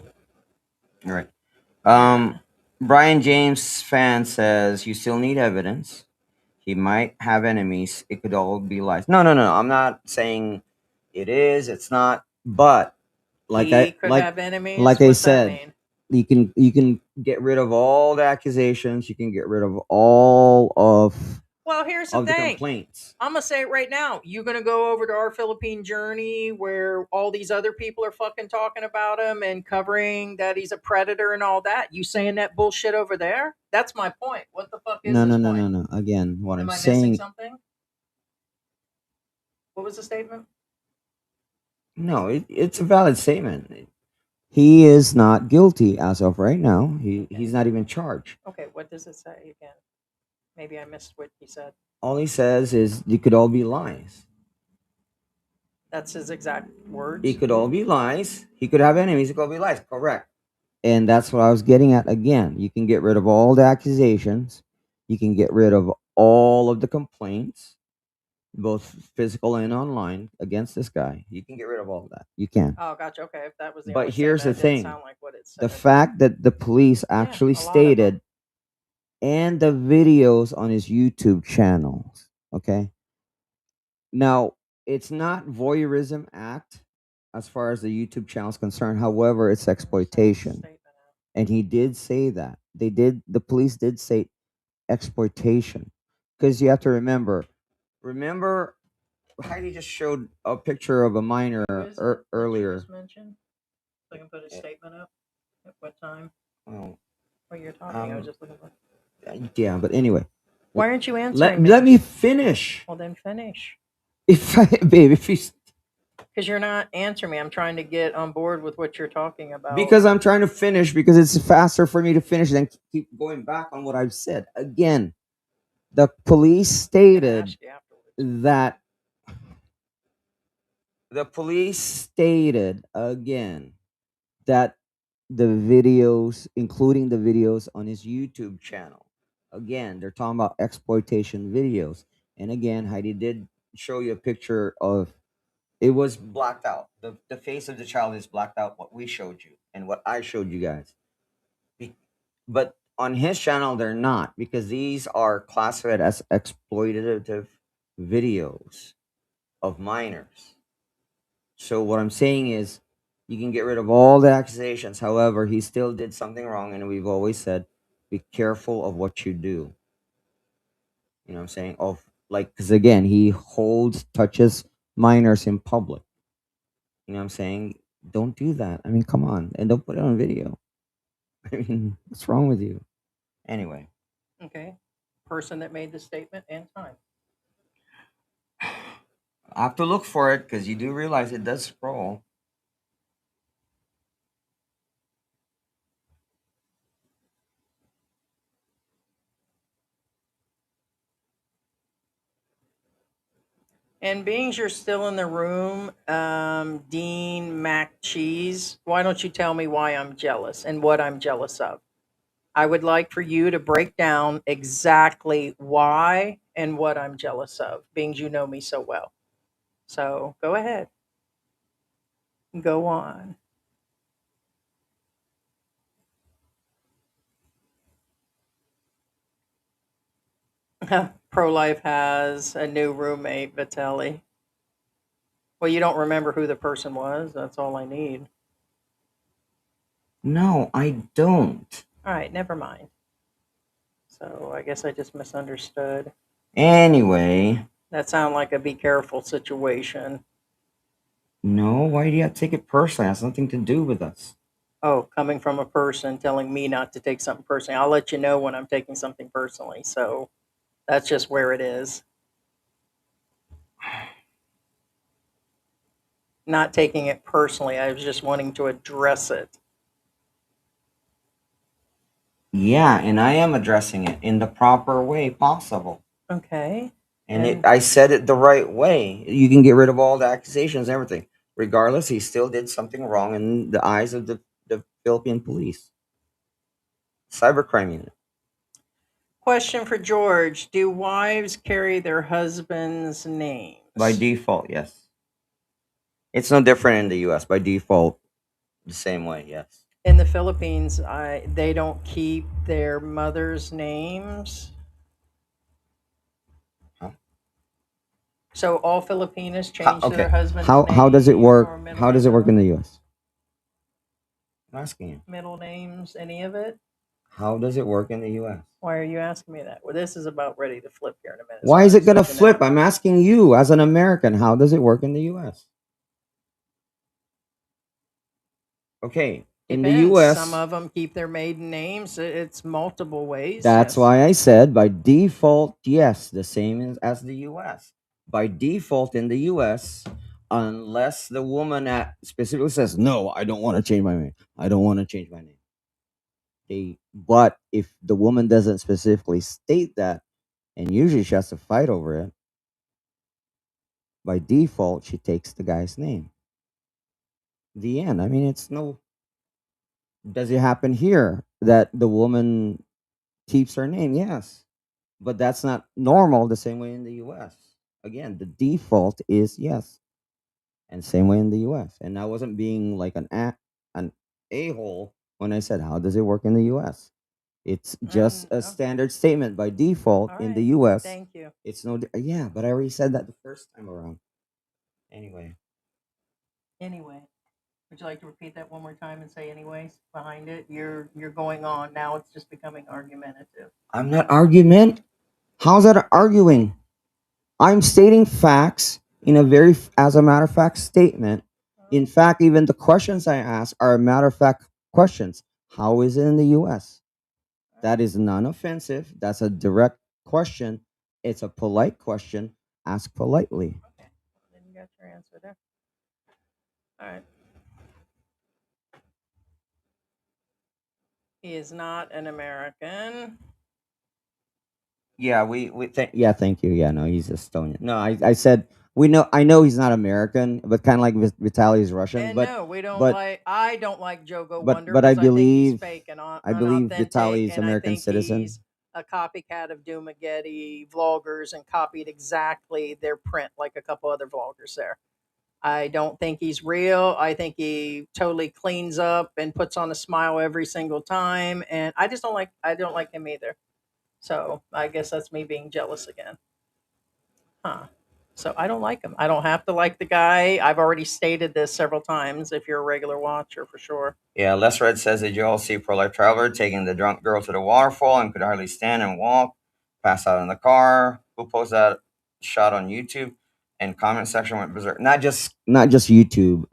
all right. Brian James fan says, you still need evidence. He might have enemies. It could all be lies. No. I'm not saying it is. It's not. But like he could have enemies. like I What's that said, mean? you can get rid of all the accusations. You can get rid of all of Well, here's the the thing. complaints. I'm going to say it right now. You're going to go over to our Philippine journey where all these other people are fucking talking about him and covering that he's a predator and all that. You saying that bullshit over there? That's my point. What the fuck is No. this point? No. Again, what Am I'm I missing saying. something? What was the statement? No, it's a valid statement. He is not guilty as of right now. He's not even charged. Okay, what does it say again? Maybe I missed what he said. All he says is it could all be lies. That's his exact words. It could all be lies. He could have enemies. It could all be lies. Correct. And that's what I was getting at again. You can get rid of all the accusations. You can get rid of all of the complaints, both physical and online, against this guy. You can get rid of all of that. You can. Oh, gotcha. Okay, if that was the But only here's the statement, it didn't thing. sound like what it said. The fact that the police actually a lot of stated, and the videos on his YouTube channels, okay? Now, it's not voyeurism act as far as the YouTube channel is concerned. However, it's exploitation. And he did say that. The police did say exploitation. Because you have to remember, Heidi just showed a picture of a minor Who is it that you earlier. just mentioned? So I can put a statement up. At what time? Oh, What you're talking? I was just looking for. yeah, but anyway. Why aren't you answering Let me finish. Well, then finish. If you Because you're not answering me. I'm trying to get on board with what you're talking about. because I'm trying to finish, because it's faster for me to finish than keep going back on what I've said. Again, the police I'm gonna stated ask you afterwards. that again that the videos, including the videos on his YouTube channel, again, they're talking about exploitation videos. And again, Heidi did show you a picture of it was blacked out. The face of the child is blacked out, what we showed you and what I showed you guys. But on his channel, they're not, because these are classified as exploitative videos of minors. So what I'm saying is you can get rid of all the accusations. However, he still did something wrong, and we've always said be careful of what you do. You know what I'm saying? Because again, he touches minors in public. You know what I'm saying? Don't do that. I mean, come on. And don't put it on video. I mean, what's wrong with you? Anyway. Okay. Person that made the statement and time. I have to look for it because you do realize it does scroll. And being you're still in the room, Dean Mac Cheese, why don't you tell me why I'm jealous and what I'm jealous of? I would like for you to break down exactly why and what I'm jealous of, being you know me so well. So go ahead. Go on. Pro Life has a new roommate, Vitelli. Well, you don't remember who the person was. That's all I need. No, I don't. All right, never mind. So I guess I just misunderstood. Anyway. That sounded like a be careful situation. No, why do you have to take it personally? It has nothing to do with us. Oh, coming from a person telling me not to take something personally. I'll let you know when I'm taking something personally. So that's just where it is. Not taking it personally. I was just wanting to address it. Yeah, and I am addressing it in the proper way possible. Okay. And I said it the right way. You can get rid of all the accusations and everything. Regardless, he still did something wrong in the eyes of the Philippine police. Cybercrime Unit. Question for George. Do wives carry their husband's names? By default, yes. It's no different in the U.S. By default, the same way, yes. In the Philippines, they don't keep their mother's names. Huh? So all Filipinas change their husband's How does it name work? or middle How does it name? work in the U.S.? I'm asking you. Middle names, any of it? How does it work in the U.S.? Why are you asking me that? Well, this is about ready to flip here in a minute. Why so is I'm it going to switching flip? out. I'm asking you as an American. How does it work in the U.S.? Okay. In the Depends. U.S., Some of them keep their maiden names. It's multiple ways. that's yes. why I said by default, yes, the same as the U.S. By default in the U.S., unless the woman specifically says, "No, I don't want to change my name. I don't want to change my name." But if the woman doesn't specifically state that, and usually she has to fight over it, by default she takes the guy's name. The end. I mean, it's no. Does it happen here that the woman keeps her name? Yes, but that's not normal. The same way in the U.S. Again, the default is yes, and same way in the U.S. And I wasn't being like an a hole when I said, "How does it work in the U.S.?" It's just a Okay. standard statement by default All in the right. U.S. Thank you. It's no, yeah, but I already said that the first time around. Anyway, Anyway, would you like to repeat that one more time and say anyways behind it? You're going on now. It's just becoming argumentative. I'm not argument. How's that arguing? I'm stating facts in a as a matter of fact statement. In fact, even the questions I ask are matter of fact questions. How is it in the U.S.? That is non-offensive. That's a direct question. It's a polite question. Ask politely. Okay. Then you got your answer there. All right. He is not an American. Yeah, yeah, thank you. Yeah, no, he's Estonian. No, I said I know he's not American, but kind of like Vitaly is Russian, And no, we don't but like. I don't like Jogo Wonder but because I think he's fake and I believe unauthentic, Vitaly is and I American think citizen. he's a copycat of Dumaguete vloggers and copied exactly their print, like a couple other vloggers there. I don't think he's real. I think he totally cleans up and puts on a smile every single time, and I just don't like. I don't like him either. So I guess that's me being jealous again. Huh. So I don't like him. I don't have to like the guy. I've already stated this several times if you're a regular watcher for sure. Yeah, Les Red says, did you all see pro-life traveler taking the drunk girl to the waterfall and could hardly stand and walk, pass out in the car? Who posted that shot on YouTube? And comment section went berserk. Not just YouTube.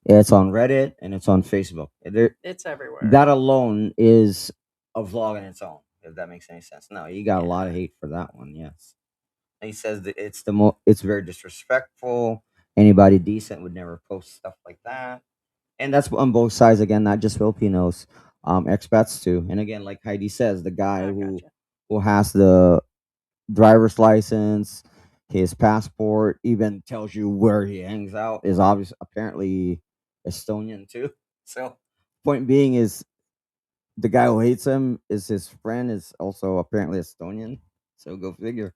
It's on Reddit and it's on Facebook. It's everywhere. That alone is a vlog in its own. If that makes any sense. No, you got a lot of Yeah. hate for that one. Yes. He says that it's very disrespectful. Anybody decent would never post stuff like that. And that's on both sides again, not just Filipinos, expats too. And again, like Heidi says, the guy I gotcha. who has the driver's license, his passport, even tells you where he hangs out is apparently Estonian too. So point being is the guy who hates him is his friend is also apparently Estonian. So go figure.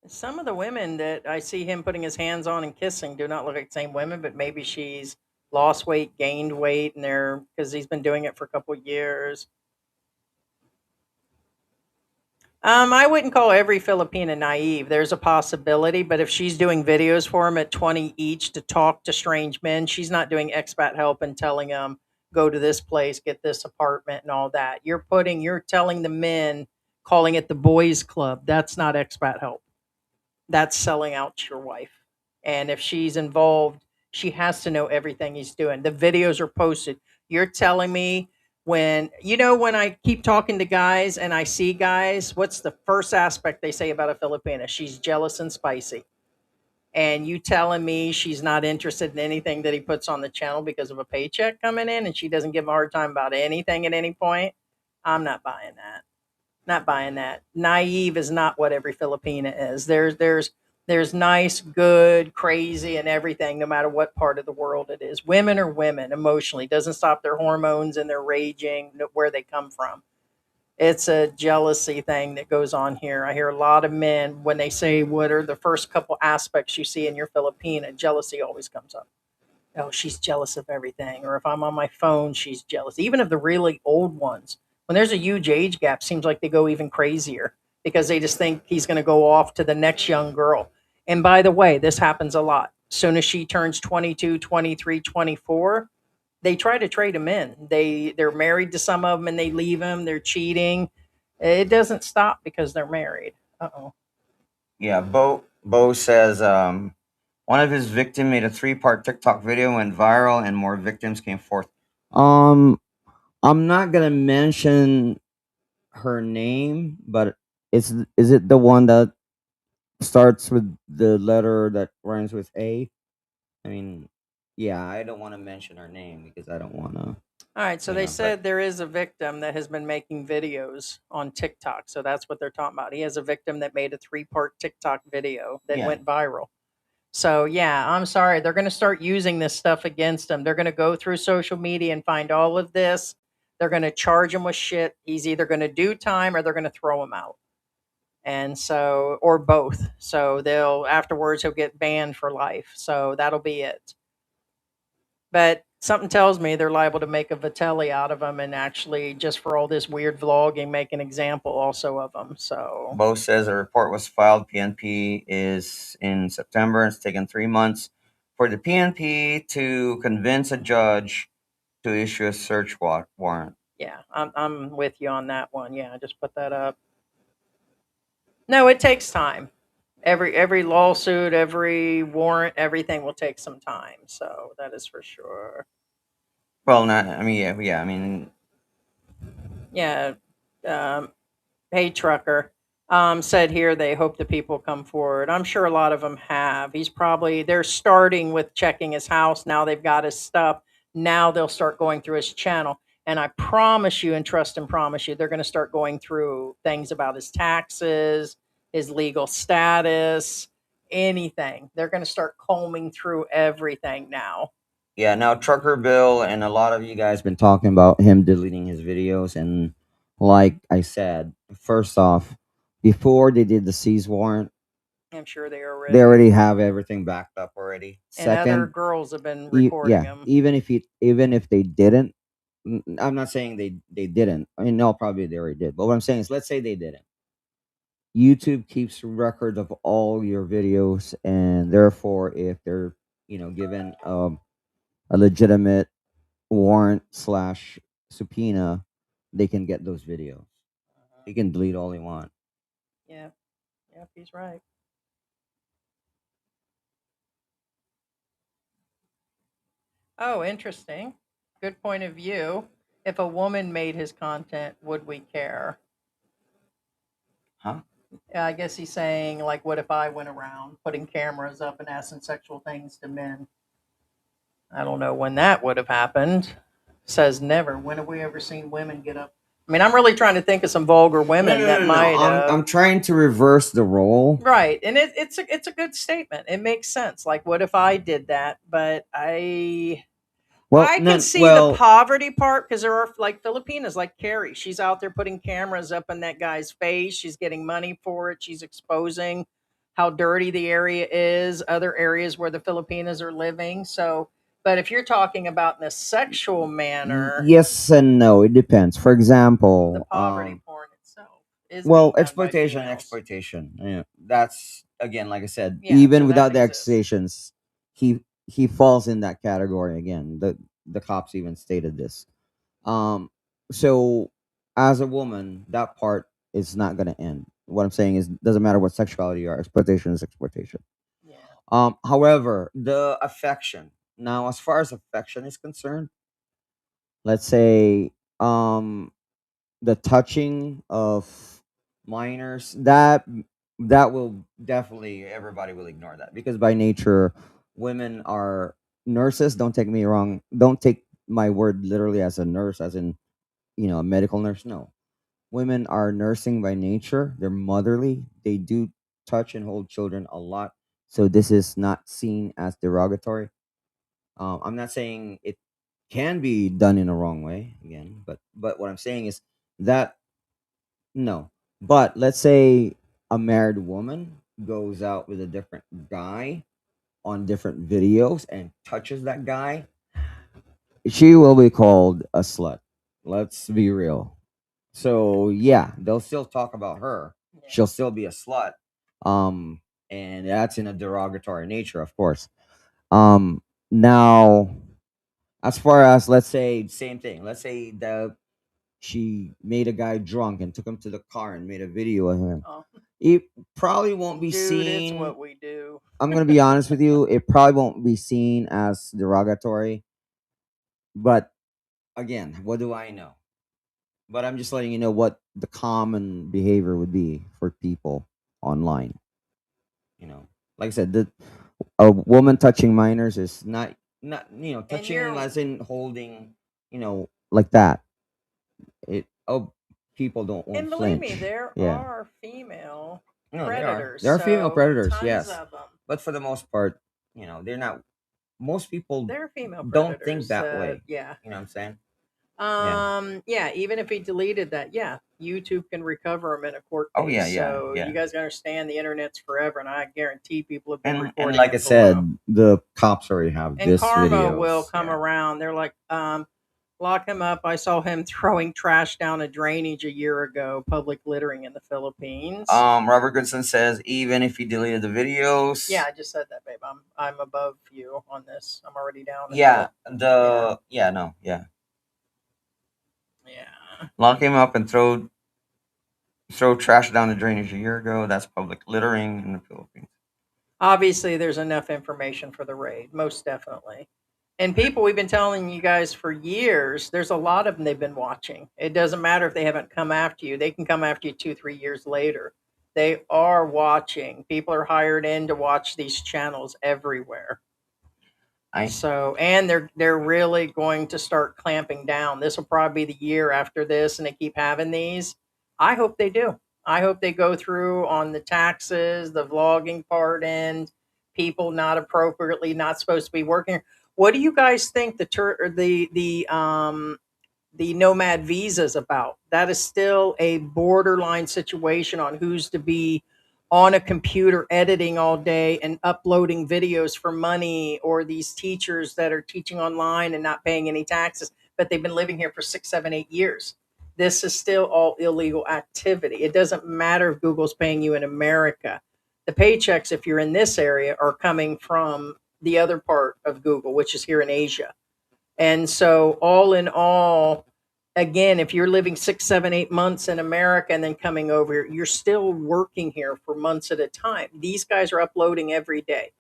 Some of the women that I see him putting his hands on and kissing do not look like the same women, but maybe she's lost weight, gained weight, and they're because he's been doing it for a couple years. I wouldn't call every Filipina naive. There's a possibility, but if she's doing videos for him at 20 each to talk to strange men, she's not doing expat help and telling them go to this place, get this apartment and all that. You're telling the men, calling it the boys club. That's not expat help. That's selling out your wife. And if she's involved, she has to know everything he's doing. The videos are posted. You're telling me when I keep talking to guys and I see guys, what's the first aspect they say about a Filipina? She's jealous and spicy. And you telling me she's not interested in anything that he puts on the channel because of a paycheck coming in and she doesn't give him a hard time about anything at any point? I'm not buying that. Not buying that. Naive is not what every Filipina is. There's nice, good, crazy, and everything, no matter what part of the world it is. Women are women emotionally. Doesn't stop their hormones and their raging, where they come from. It's a jealousy thing that goes on here. I hear a lot of men when they say what are the first couple aspects you see in your Filipina, jealousy always comes up. Oh, she's jealous of everything. Or if I'm on my phone, she's jealous. Even of the really old ones. When there's a huge age gap, seems like they go even crazier because they just think he's going to go off to the next young girl. And by the way, this happens a lot. As soon as she turns 22, 23, 24, they try to trade him in. They're married to some of them and they leave him. They're cheating. It doesn't stop because they're married. Uh-oh. Yeah, Bo says one of his victims made a 3-part TikTok video, went viral, and more victims came forth. Um, I'm not gonna mention her name, but Is it the one that starts with the letter that rhymes with A? I mean, yeah, I don't want to mention her name because I don't want to, All right, so you they know. But said there is a victim that has been making videos on TikTok. So that's what they're talking about. He has a victim that made a 3-part TikTok video that yeah, went viral. So yeah, I'm sorry. They're going to start using this stuff against him. They're going to go through social media and find all of this. They're going to charge him with shit. He's either going to do time or they're going to throw him out. And so, or both. So they'll afterwards he'll get banned for life. So that'll be it. But something tells me they're liable to make a Vitelli out of him and actually just for all this weird vlogging make an example also of him. So Bo says a report was filed. PNP is in September. It's taken 3 months for the PNP to convince a judge to issue a search warrant. yeah, I'm with you on that one. Yeah, just put that up. No, it takes time. Every lawsuit, every warrant, everything will take some time. So that is for sure. Well, not. I mean, yeah. I mean, Yeah. Um, hey, trucker. Said here they hope the people come forward. I'm sure a lot of them have. They're starting with checking his house. Now they've got his stuff. Now they'll start going through his channel. And I promise you, and trust and promise you, they're going to start going through things about his taxes, his legal status, anything. They're going to start combing through everything now. yeah. Now, Trucker Bill and a lot of you guys been talking about him deleting his videos, and like I said, first off, before they did the seize warrant, I'm sure they are they ready. already have everything backed up already. And other Second, girls have been recording yeah, him. even if they didn't, I'm not saying they didn't. I mean, no, probably they already did. But what I'm saying is, let's say they didn't. YouTube keeps record of all your videos, and therefore, if they're given a legitimate warrant slash subpoena, they can get those videos. They can delete all they want. Yeah. Yep, he's right. Oh, interesting. Good point of view. If a woman made his content, would we care? Huh? Yeah, I guess he's saying, like, what if I went around putting cameras up and asking sexual things to men? I don't know when that would have happened. Says never. When have we ever seen women get up? I mean, I'm really trying to think of some vulgar women that might have. I'm trying to reverse the role. Right, and it's a good statement. It makes sense. Like, what if I did that? But I can see the poverty part because there are like Filipinas, like Carrie. She's out there putting cameras up in that guy's face. She's getting money for it. She's exposing how dirty the area is, other areas where the Filipinas are living. So, but if you're talking about in a sexual manner, Yes and no. It depends. For the example, poverty porn itself is well, being done by females. exploitation. Yeah, that's again, like I said, Yeah, even so that without the exists. accusations, he falls in that category again. The cops even stated this. Um, so as a woman, that part is not gonna end. What I'm saying is, doesn't matter what sexuality you are, exploitation is exploitation. Yeah. However, the affection. Now, as far as affection is concerned, let's say, the touching of minors, that will definitely, everybody will ignore that because by nature, women are nurses. Don't take me wrong. Don't take my word literally as a nurse, as in a medical nurse. No, women are nursing by nature. They're motherly. They do touch and hold children a lot. So this is not seen as derogatory. I'm not saying it can be done in a wrong way again, but what I'm saying is that no. But let's say a married woman goes out with a different guy on different videos and touches that guy, she will be called a slut. Let's be real. So yeah, they'll still talk about her. Yeah. She'll still be a slut. Um, and that's in a derogatory nature, of course. Now, as far as, let's say, same thing. Let's say that she made a guy drunk and took him to the car and made a video of him. Oh, It probably won't be dude, it's seen. what we do. I'm gonna be honest with you. It probably won't be seen as derogatory. But again, what do I know? But I'm just letting you know what the common behavior would be for people online. You know, like I said, a woman touching minors is not And touching you're as in holding, like that. It people don't won't and believe me, flinch. there Yeah, are female no, they are. predators, There are female so predators, tons yes, of them. but for the most part, they're not. Most people There are female don't think predators. that way. Yeah. You know what I'm saying? Yeah. Yeah, even if he deleted that, yeah, YouTube can recover him in a court Oh yeah, case. yeah, So you yeah. guys understand the internet's forever, and I guarantee people have been And recording like I it for a while. said, the cops already have And this karma will videos. come Yeah. around. They're like, lock him up. I saw him throwing trash down a drainage a year ago, public littering in the Philippines. Robert Goodson says even if he deleted the videos. Yeah, I just said that, babe. I'm above you on this. I'm already down. Yeah. Yeah. Lock him up and throw trash down the drainage a year ago. That's public littering in the Philippines. Obviously, there's enough information for the raid, most definitely. And people, we've been telling you guys for years, there's a lot of them they've been watching. It doesn't matter if they haven't come after you, they can come after you 2, 3 years later. They are watching. People are hired in to watch these channels everywhere. So, and they're really going to start clamping down. This will probably be the year after this, and they keep having these. I hope they do. I hope they go through on the taxes, the vlogging part, and people not appropriately not supposed to be working. What do you guys think the nomad visa is about? That is still a borderline situation on who's to be on a computer editing all day and uploading videos for money, or these teachers that are teaching online and not paying any taxes, but they've been living here for 6, 7, 8 years. This is still all illegal activity. It doesn't matter if Google's paying you in America. The paychecks, if you're in this area, are coming from the other part of Google, which is here in Asia. And so, all in all, again, if you're living 6, 7, 8 months in America and then coming over, you're still working here for months at a time. These guys are uploading every day.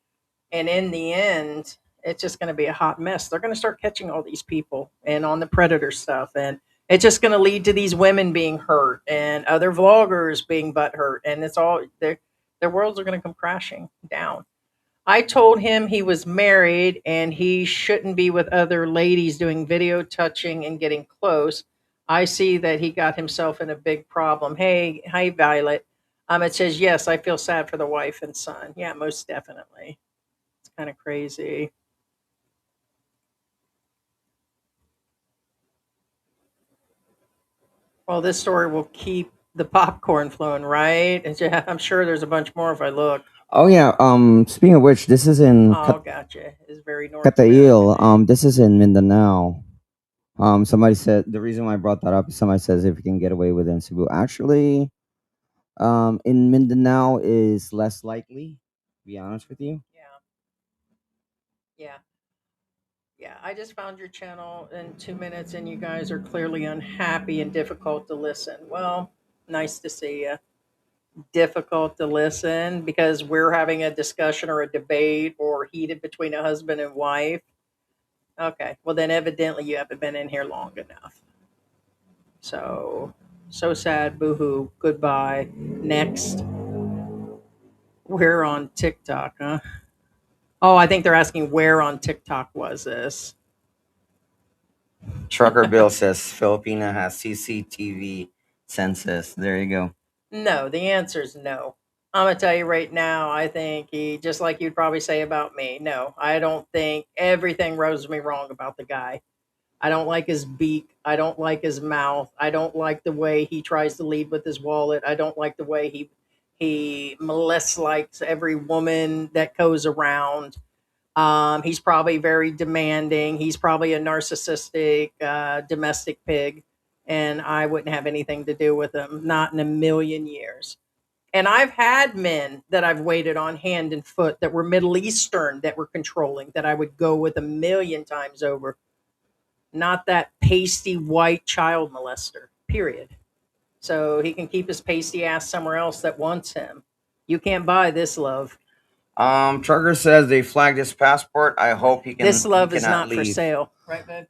And in the end, it's just going to be a hot mess. They're going to start catching all these people and on the predator stuff. And it's just going to lead to these women being hurt and other vloggers being butt hurt. And it's all, their worlds are going to come crashing down. I told him he was married and he shouldn't be with other ladies doing video touching and getting close. I see that he got himself in a big problem. Hey, hi, Violet. It says, yes, I feel sad for the wife and son. Yeah, most definitely. It's kind of crazy. Well, this story will keep the popcorn flowing, right? And yeah, I'm sure there's a bunch more if I look. Oh yeah. Speaking of which, this is in Oh, gotcha. It's very North Catail. American. This is in Mindanao. Somebody said the reason why I brought that up is somebody says if you can get away with it in Cebu. Actually, in Mindanao is less likely. To be honest with you. Yeah. Yeah. Yeah, I just found your channel in 2 minutes, and you guys are clearly unhappy and difficult to listen. Well, nice to see you. Difficult to listen because we're having a discussion or a debate or heated between a husband and wife. Okay, well, then evidently you haven't been in here long enough. So sad, boohoo, goodbye. Next. We're on TikTok, huh? Oh, I think they're asking where on TikTok was this? Trucker Bill says Filipina has CCTV census. There you go. No, the answer is no. I'm gonna tell you right now. I think he, just like you'd probably say about me. No, I don't think everything rubs me wrong about the guy. I don't like his beak. I don't like his mouth. I don't like the way he tries to lead with his wallet. I don't like the way he molests likes every woman that goes around. He's probably very demanding. He's probably a narcissistic domestic pig, and I wouldn't have anything to do with him. Not in a million years. And I've had men that I've waited on hand and foot that were Middle Eastern that were controlling that I would go with a million times over. Not that pasty white child molester, period. So he can keep his pasty ass somewhere else that wants him. You can't buy this love. Trucker says they flagged his passport. I hope he can. This love he is cannot not for leave. sale, right, babe?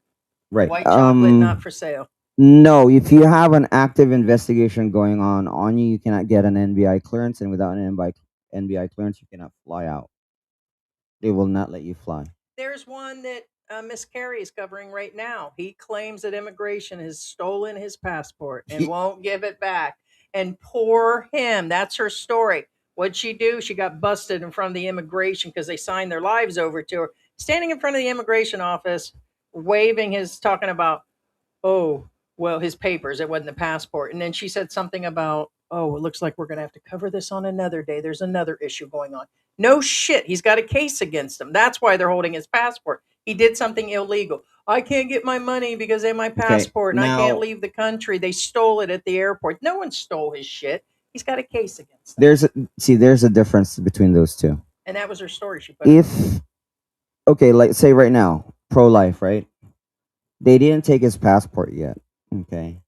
Right. White chocolate not for sale. No, if you have an active investigation going on you, you cannot get an NBI clearance, and without an NBI clearance, you cannot fly out. They will not let you fly. There's one that Miss Carrie is covering right now. He claims that immigration has stolen his passport and He- won't give it back. And poor him. That's her story. What'd she do? She got busted in front of the immigration because they signed their lives over to her. Standing in front of the immigration office, waving his, talking about, oh, well, his papers. It wasn't the passport. And then she said something about, oh, it looks like we're going to have to cover this on another day. There's another issue going on. No shit. He's got a case against him. That's why they're holding his passport. He did something illegal. I can't get my money because they have my Okay, passport and I can't now leave the country. They stole it at the airport. No one stole his shit. He's got a case against them. there's a difference between those two. And that was her story. She put it. If okay, like say right now, pro life, right? They didn't take his passport yet. Okay.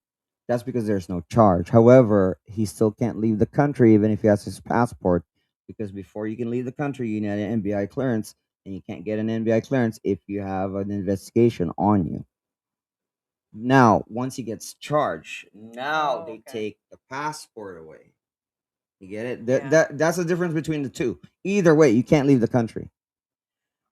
That's because there's no charge. However, he still can't leave the country even if he has his passport, because before you can leave the country, you need an NBI clearance, and you can't get an NBI clearance if you have an investigation on you. Now, once he gets charged, now Oh, they okay. take the passport away. You get it? Yeah. That's the difference between the two. Either way, you can't leave the country.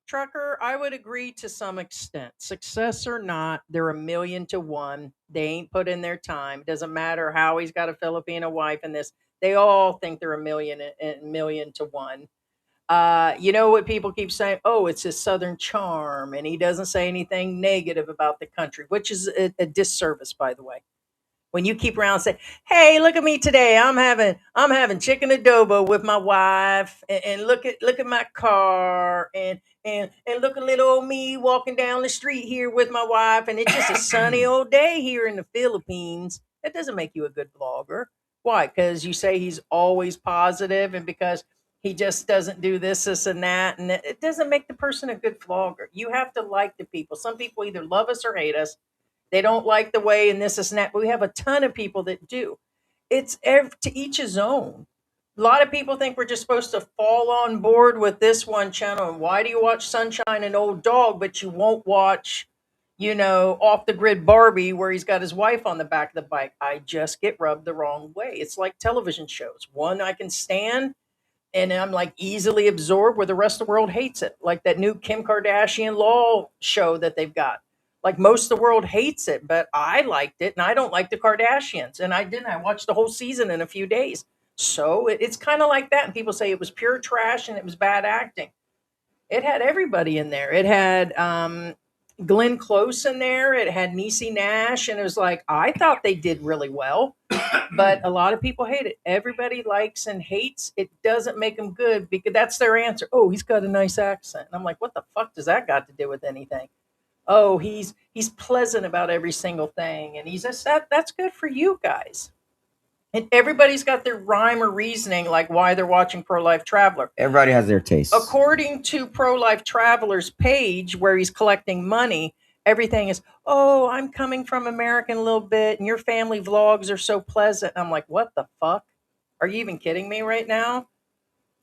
Trucker, I would agree to some extent. Success or not, they're 1,000,000 to 1. They ain't put in their time. Doesn't matter how he's got a Filipino wife and this. They all think they're a million to 1. You know what people keep saying? Oh, it's his southern charm, and he doesn't say anything negative about the country, which is a disservice, by the way. When you keep around saying, "Hey, look at me today. I'm having chicken adobo with my wife, and look at my car, and look at little old me walking down the street here with my wife, and it's just a sunny old day here in the Philippines." That doesn't make you a good vlogger. Why? Because you say he's always positive, and because he just doesn't do this, and that, and it doesn't make the person a good vlogger. You have to like the people. Some people either love us or hate us. They don't like the way and this and that. But we have a ton of people that do. It's to each his own. A lot of people think we're just supposed to fall on board with this one channel. And why do you watch Sunshine and Old Dog, but you won't watch, Off the Grid Barbie, where he's got his wife on the back of the bike? I just get rubbed the wrong way. It's like television shows. One I can stand, and I'm like easily absorbed, where the rest of the world hates it. Like that new Kim Kardashian law show that they've got. Like most of the world hates it, but I liked it, and I don't like the Kardashians, and I didn't. I watched the whole season in a few days. So it's kind of like that. And people say it was pure trash and it was bad acting. It had everybody in there. It had Glenn Close in there. It had Niecy Nash, and it was like I thought they did really well, but a lot of people hate it. Everybody likes and hates. It doesn't make them good because that's their answer. Oh, he's got a nice accent. And I'm like, what the fuck does that got to do with anything? Oh, he's pleasant about every single thing, and he's just that's good for you guys. And everybody's got their rhyme or reasoning, like why they're watching Pro Life Traveler. Everybody has their taste. According to Pro Life Traveler's page, where he's collecting money, everything is, oh, I'm coming from America a little bit, and your family vlogs are so pleasant. I'm like, what the fuck? Are you even kidding me right now?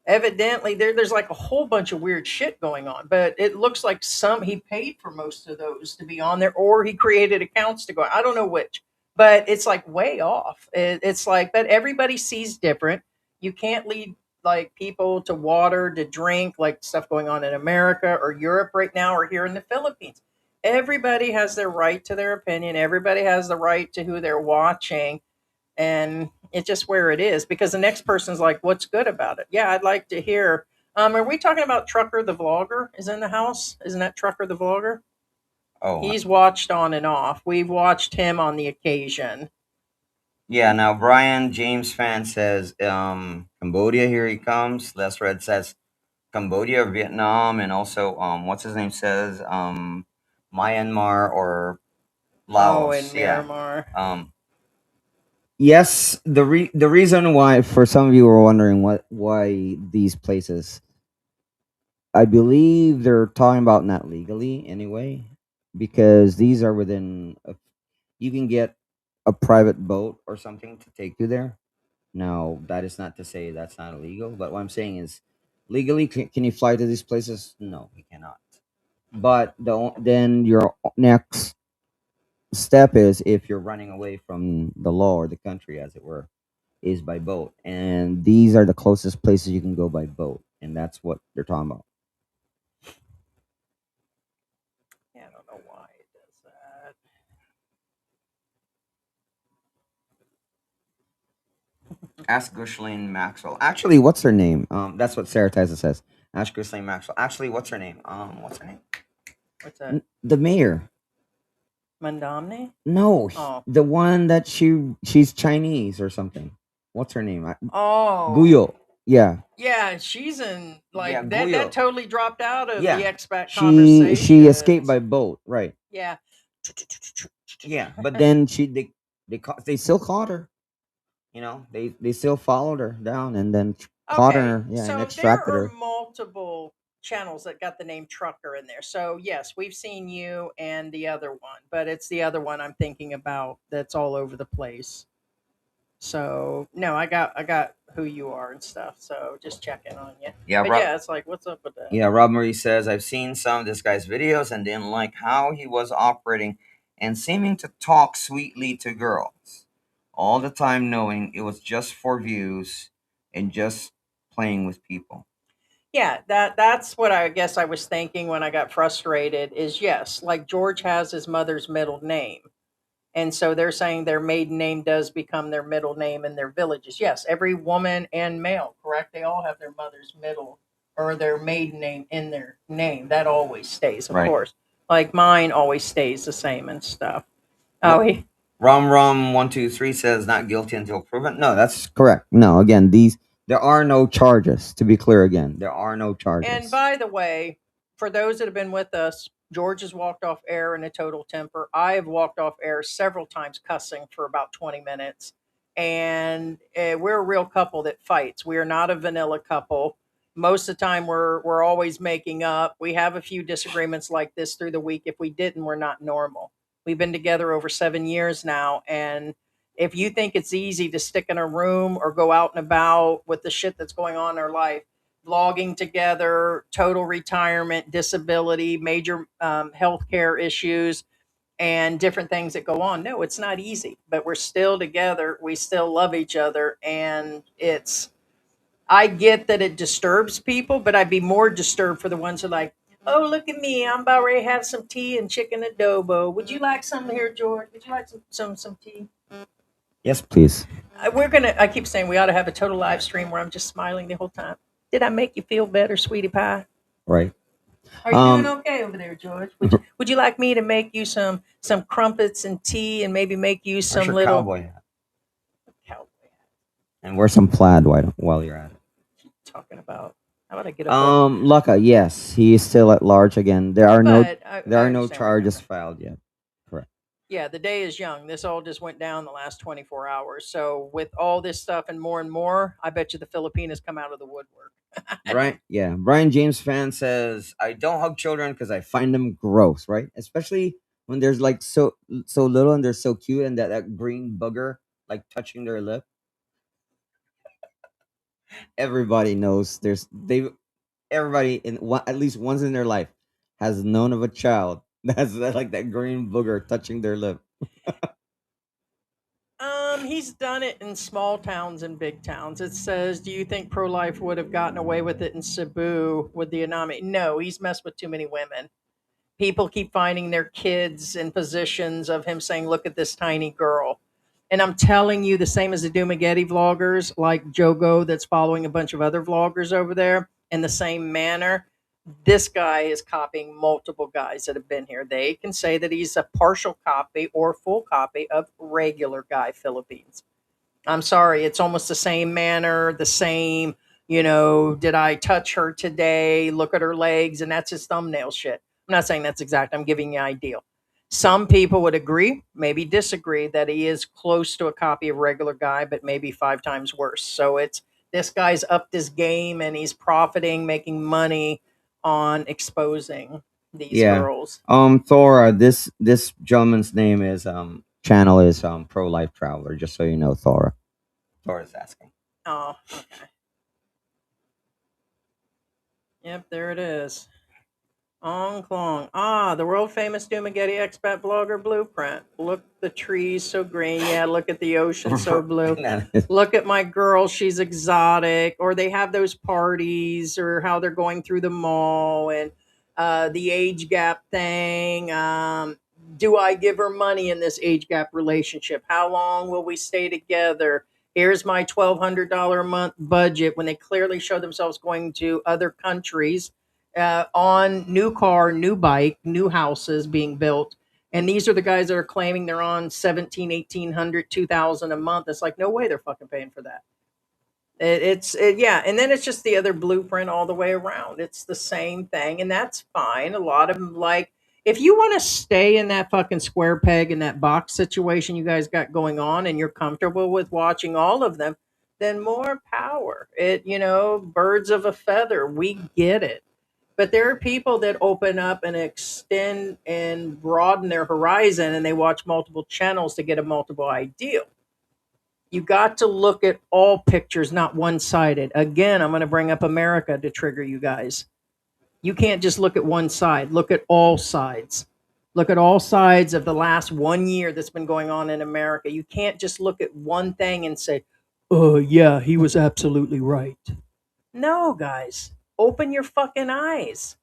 Evidently, there's like a whole bunch of weird shit going on, but it looks like he paid for most of those to be on there, or he created accounts to go. I don't know which, but it's like way off. It's like, but everybody sees different. You can't lead like people to water, to drink, like stuff going on in America or Europe right now, or here in the Philippines. Everybody has their right to their opinion. Everybody has the right to who they're watching, and it's just where it is, because the next person's like, what's good about it? Yeah, I'd like to hear. Are we talking about Trucker the Vlogger is in the house? Isn't that Trucker the Vlogger? Oh, He's watched on and off. We've watched him on the occasion. yeah. Now Brian James fan says, Cambodia, here he comes. Les Red says Cambodia, Vietnam, and also what's his name says Myanmar or Laos. Oh, in Myanmar. Yes, the reason why, for some of you were wondering why these places, I believe they're talking about not legally anyway, because these are within you can get a private boat or something to take you there. Now, that is not to say that's not illegal, but what I'm saying is, legally, can you fly to these places? No, you cannot. But then your next step is, if you're running away from the law or the country, as it were, is by boat, and these are the closest places you can go by boat, and that's what they're talking about. Yeah, I don't know why it does that. Ask Ghislaine Maxwell. Actually, what's her name? That's what Sarah Tyson says. Ask Ghislaine Maxwell. Actually, what's her name? What's her name? What's that? The mayor. Mandomne? No, Oh. the one that she's Chinese or something. What's her name? Oh. Guyo. Yeah. Yeah, she's in like Yeah, that. Guyo. That totally dropped out of Yeah. the expat She conversation. escaped by boat, right? Yeah. Yeah, but then they still caught her. You know, they still followed her down and then caught Okay, her, yeah, and so there extracted are her. multiple channels that got the name Trucker in there. So yes, we've seen you and the other one, but it's the other one I'm thinking about that's all over the place. So no, I got who you are and stuff. So just checking on you. Yeah, But yeah, it's like, what's up with that? Yeah, Rob Marie says, I've seen some of this guy's videos and didn't like how he was operating and seeming to talk sweetly to girls, all the time knowing it was just for views and just playing with people. Yeah, that's what I guess I was thinking when I got frustrated is yes, like George has his mother's middle name. And so they're saying their maiden name does become their middle name in their villages. Yes, every woman and male, correct? They all have their mother's middle or their maiden name in their name. That always stays, of Right. course. Like mine always stays the same and stuff. Oh, he, Rom123 says not guilty until proven. No, that's correct. No, again, there are no charges. To be clear, again, there are no charges. and by the way, for those that have been with us, George has walked off air in a total temper. I have walked off air several times cussing for about 20 minutes. And we're a real couple that fights. We are not a vanilla couple. Most of the time, we're always making up. We have a few disagreements like this through the week. If we didn't, we're not normal. We've been together over 7 years now. And if you think it's easy to stick in a room or go out and about with the shit that's going on in our life, vlogging together, total retirement, disability, major healthcare issues, and different things that go on. No, it's not easy, but we're still together. We still love each other. And I get that it disturbs people, but I'd be more disturbed for the ones who are like, oh, look at me. I'm about ready to have some tea and chicken adobo. Would you like some here, George? Would you like some tea? Yes, please. I keep saying we ought to have a total live stream where I'm just smiling the whole time. Did I make you feel better, sweetie pie? Right. Are you doing okay over there, George? Would you like me to make you some crumpets and tea and maybe make you some Your little cowboy hat. cowboy And wear some plaid while you're at it. talking about? How about I get up? Lucca, yes, he is still at large again. There are no But I no understand where you're charges coming filed yet. Correct. Yeah, the day is young. This all just went down the last 24 hours. So with all this stuff and more, I bet you the Philippine has come out of the woodwork. Right? Yeah. Brian James fan says, I don't hug children because I find them gross, right? Especially when there's like so little and they're so cute and that green booger like touching their lip. Everybody knows everybody in at least once in their life has known of a child that's like that green booger touching their lip. He's done it in small towns and big towns. It says, do you think pro-life would have gotten away with it in Cebu with the Anami? No, he's messed with too many women. People keep finding their kids in positions of him saying, look at this tiny girl. And I'm telling you, the same as the Dumaguete vloggers, like Jogo, that's following a bunch of other vloggers over there in the same manner. This guy is copying multiple guys that have been here. They can say that he's a partial copy or full copy of regular guy Philippines. I'm sorry, it's almost the same manner, the same, did I touch her today? Look at her legs, and that's his thumbnail shit. I'm not saying that's exact. I'm giving you an ideal. Some people would agree, maybe disagree, that he is close to a copy of regular guy, but maybe 5 times worse. So it's this guy's upped his game and he's profiting, making money on exposing these girls. Thora, this gentleman's name is channel is pro life traveler, just so you know, Thora. Thora's asking. Oh, okay. Yep, there it is. Ong Klong. Ah, the world famous Dumaguete expat blogger blueprint. Look, the trees so green. Yeah, look at the ocean so blue. Look at my girl, she's exotic. Or they have those parties, or how they're going through the mall, and the age gap thing. Do I give her money in this age gap relationship? How long will we stay together? Here's my $1,200 a month budget, when they clearly show themselves going to other countries on new car, new bike, new houses being built. And these are the guys that are claiming they're on 17, 1800, 2000 a month. It's like, no way they're fucking paying for that. Yeah. And then it's just the other blueprint all the way around. It's the same thing. And that's fine. A lot of them, like, if you want to stay in that fucking square peg in that box situation you guys got going on, and you're comfortable with watching all of them, then more power. Birds of a feather. We get it. But there are people that open up and extend and broaden their horizon, and they watch multiple channels to get a multiple ideal. You got to look at all pictures, not one sided. Again, I'm going to bring up America to trigger you guys. You can't just look at one side, look at all sides. Look at all sides of the last 1 year that's been going on in America. You can't just look at one thing and say, oh, yeah, he was absolutely right. No, guys, open your fucking eyes.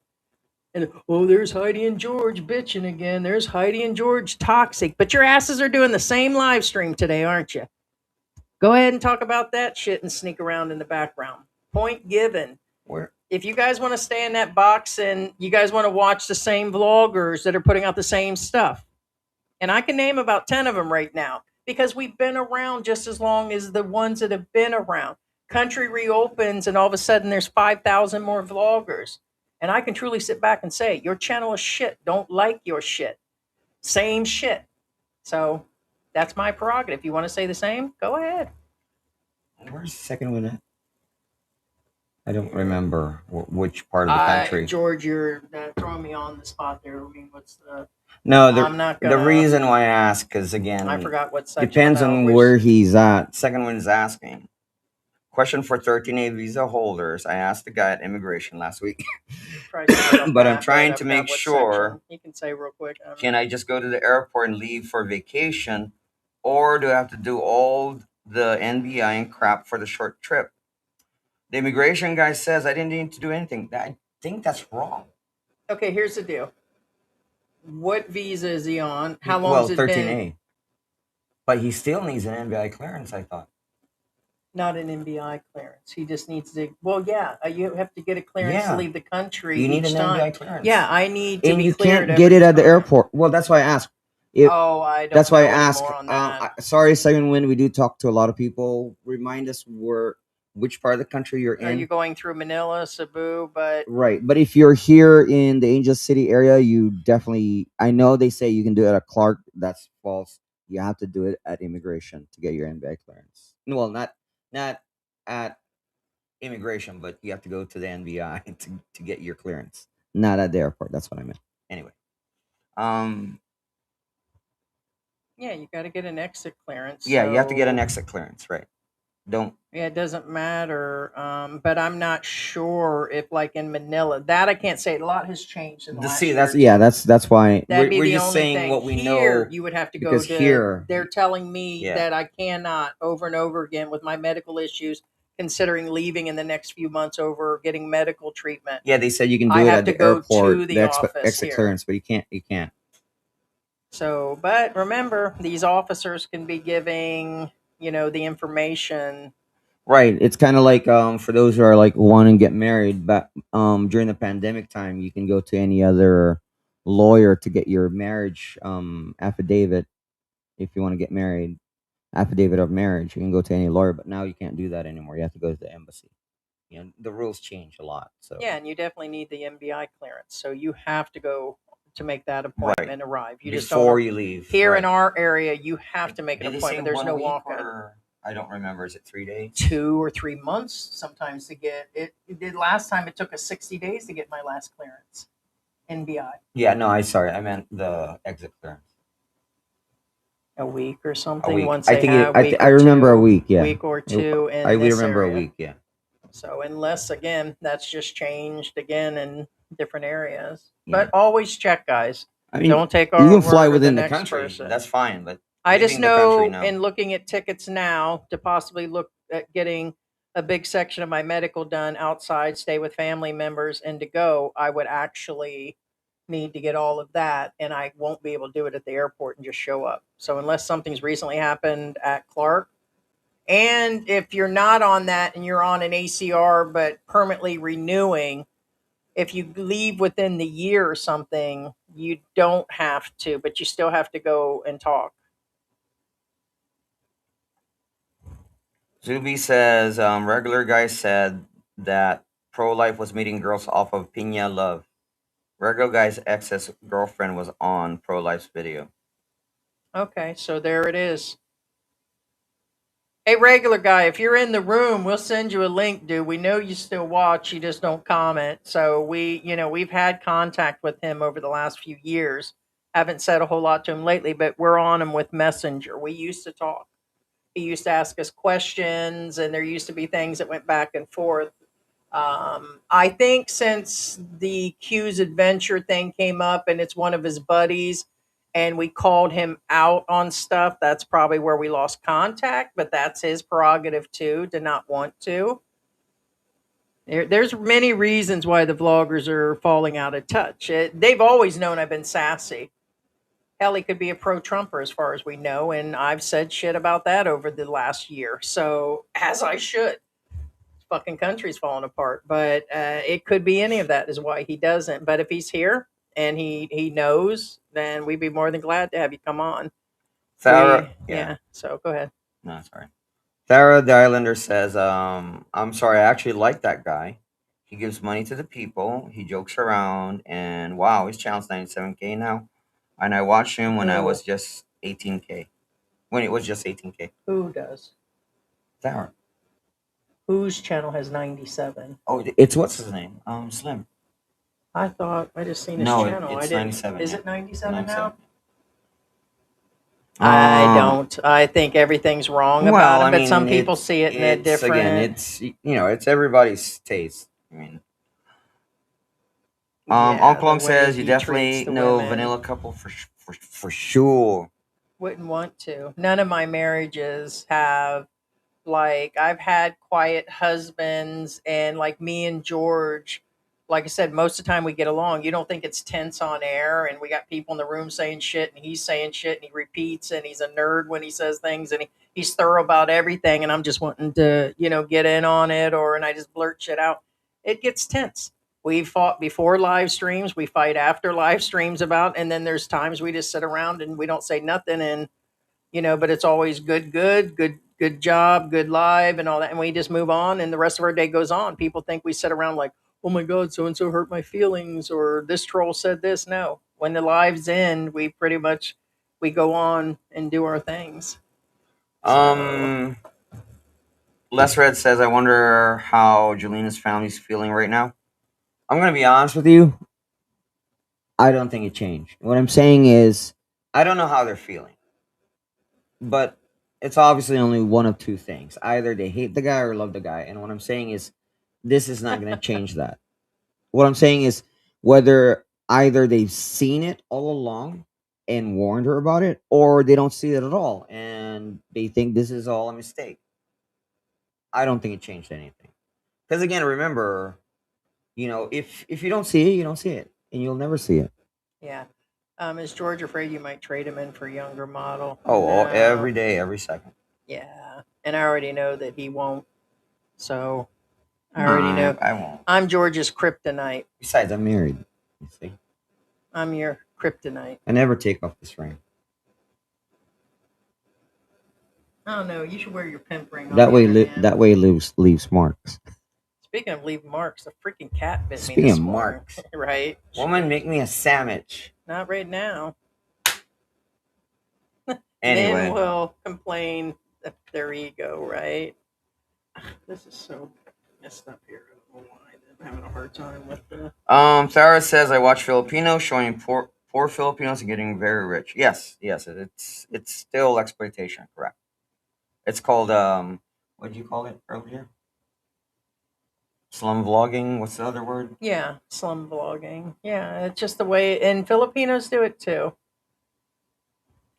And oh, there's Heidi and George bitching again. There's Heidi and George toxic. But your asses are doing the same live stream today, aren't you? Go ahead and talk about that shit and sneak around in the background. Point given. If you guys want to stay in that box and you guys want to watch the same vloggers that are putting out the same stuff, and I can name about 10 of them right now, because we've been around just as long as the ones that have been around. Country reopens and all of a sudden there's 5,000 more vloggers. And I can truly sit back and say, your channel is shit. Don't like your shit. Same shit. So that's my prerogative. If you want to say the same, go ahead. Where's the second one at? I don't remember which part of the country. George, you're throwing me on the spot there. I mean, what's the... No, I'm not gonna, the reason why I ask, because again, I forgot what section. Depends on where he's at. Second one is asking. Question for 13A visa holders. I asked the guy at immigration last week, but I'm trying to make sure. You can say real quick. Can I just go to the airport and leave for vacation, or do I have to do all the NBI and crap for the short trip? The immigration guy says I didn't need to do anything. I think that's wrong. Okay, here's the deal. What visa is he on? How long has it 13A. been? But he still needs an NBI clearance, I thought. Not an NBI clearance. He just needs to. Well, yeah, you have to get a clearance to leave the country. You need each an time. NBI clearance. Yeah, I need to and be you cleared. Can't get it at the airport. Well, that's why I asked. I don't. That's why I know asked. anymore on that. Sorry, Second Wind. We do talk to a lot of people. Remind us which part of the country you're in. Are you going through Manila, Cebu? But right. But if you're here in the Angel City area, you definitely. I know they say you can do it at Clark. That's false. You have to do it at immigration to get your NBI clearance. Well, not at immigration, but you have to go to the NBI to get your clearance. Not at the airport. That's what I meant. Anyway. Yeah, you got to get an exit clearance. Yeah, you have to get an exit clearance, right? Yeah, it doesn't matter. But I'm not sure if, like in Manila, that I can't say. A lot has changed in the last year. That's why That'd we're just saying thing. What we here, know. You would have to go because to. Here, they're telling me that I cannot over and over again with my medical issues, considering leaving in the next few months over getting medical treatment. Yeah, they said you can do it at the airport, the exit clearance, but you can't. So, but remember, these officers can be giving, the information. Right. It's kind of like for those who are like want to get married, but during the pandemic time, you can go to any other lawyer to get your marriage affidavit. If you want to get married, affidavit of marriage, you can go to any lawyer. But now you can't do that anymore. You have to go to the embassy. The rules change a lot. So yeah, and you definitely need the NBI clearance. So you have to go to make that appointment and arrive. You just before you leave. Here in our area, you have to make an appointment. There's no walk-in. I don't remember. Is it 3 days? 2 or 3 months sometimes to get it. Did last time it took us 60 days to get my last clearance. NBI. Yeah, no, I meant the exit clearance. A week or something. A week. Once I remember a week. Yeah, week or two. I remember a week. Yeah. So unless again that's just changed again, and different areas. Yeah. But always check, guys. I mean, Don't take our you can word fly or within the the next country. person. That's fine, but I just leaving the country, know no. in looking at tickets now to possibly look at getting a big section of my medical done outside, stay with family members, and to go, I would actually need to get all of that, and I won't be able to do it at the airport and just show up. So unless something's recently happened at Clark, and if you're not on that and you're on an ACR but permanently renewing, if you leave within the year or something, you don't have to, but you still have to go and talk. Zuby says, regular guy said that pro-life was meeting girls off of Pina Love. Regular guy's ex's girlfriend was on pro-life's video. Okay, so there it is. Hey, regular guy, if you're in the room, we'll send you a link, dude. We know you still watch, you just don't comment. So we've had contact with him over the last few years. Haven't said a whole lot to him lately, but we're on him with Messenger. We used to talk. He used to ask us questions, and there used to be things that went back and forth. I think since the Q's adventure thing came up and it's one of his buddies and we called him out on stuff, that's probably where we lost contact, but that's his prerogative too, to not want to. There's many reasons why the vloggers are falling out of touch. They've always known I've been sassy. Hell, he could be a pro-Trumper as far as we know, and I've said shit about that over the last year. So, as I should. Fucking country's falling apart, but it could be any of that is why he doesn't. But if he's here and he knows, then we'd be more than glad to have you come on. Sarah, Yeah. So go ahead. No, sorry. Sarah the Islander says, I'm sorry, I actually like that guy. He gives money to the people, he jokes around, and wow, his channel's 97K now. And I watched him when I was just 18K. When it was just 18K. Who does? Sarah. Whose channel has 97? Oh, it's what's his name? Slim. I thought I just seen his No, channel. it's I didn't. 97. Is yeah. it 97 now? 97. I don't. I think everything's wrong about it, but some people see it in a different. Again, it's it's everybody's taste. I mean, Uncle Long says you definitely know vanilla couple for sure. Wouldn't want to. None of my marriages have, like, I've had quiet husbands, and like me and George, like I said, most of the time we get along. You don't think it's tense on air, and we got people in the room saying shit, and he's saying shit, and he repeats, and he's a nerd when he says things, and he's thorough about everything, and I'm just wanting to, get in on it, and I just blurt shit out. It gets tense. We fought before live streams, we fight after live streams and then there's times we just sit around and we don't say nothing, and but it's always good job, good live, and all that, and we just move on, and the rest of our day goes on. People think we sit around like, oh my god, so and so hurt my feelings, or this troll said this. No, when the lives end, we pretty much we go on and do our things. Les Red says, I wonder how Jelina's family's feeling right now. I'm gonna be honest with you. I don't think it changed. What I'm saying is, I don't know how they're feeling. But it's obviously only one of two things. Either they hate the guy or love the guy. And what I'm saying is, this is not going to change that. What I'm saying is, whether either they've seen it all along and warned her about it, or they don't see it at all and they think this is all a mistake. I don't think it changed anything. Because again, remember, if you don't see it, you don't see it. And you'll never see it. Yeah. Is George afraid you might trade him in for a younger model? Oh, No. every day, every second. Yeah. And I already know that he won't. So I already know. I won't. I'm George's kryptonite. Besides, I'm married. You see? I'm your kryptonite. I never take off this ring. I don't know. You should wear your pimp ring. That way leaves marks. Speaking of leave marks, the freaking cat bit me. Speaking of marks, right? Woman, make me a sandwich. Not right now. Anyway, then we'll complain of their ego, right? This is so messed up here. I don't know why. I'm having a hard time with the. Sarah says, I watch Filipinos showing poor Filipinos getting very rich. Yes, it's still exploitation, correct? It's called what did you call it earlier? Slum vlogging. What's the other word? Yeah, slum vlogging. Yeah, it's just the way, and Filipinos do it too.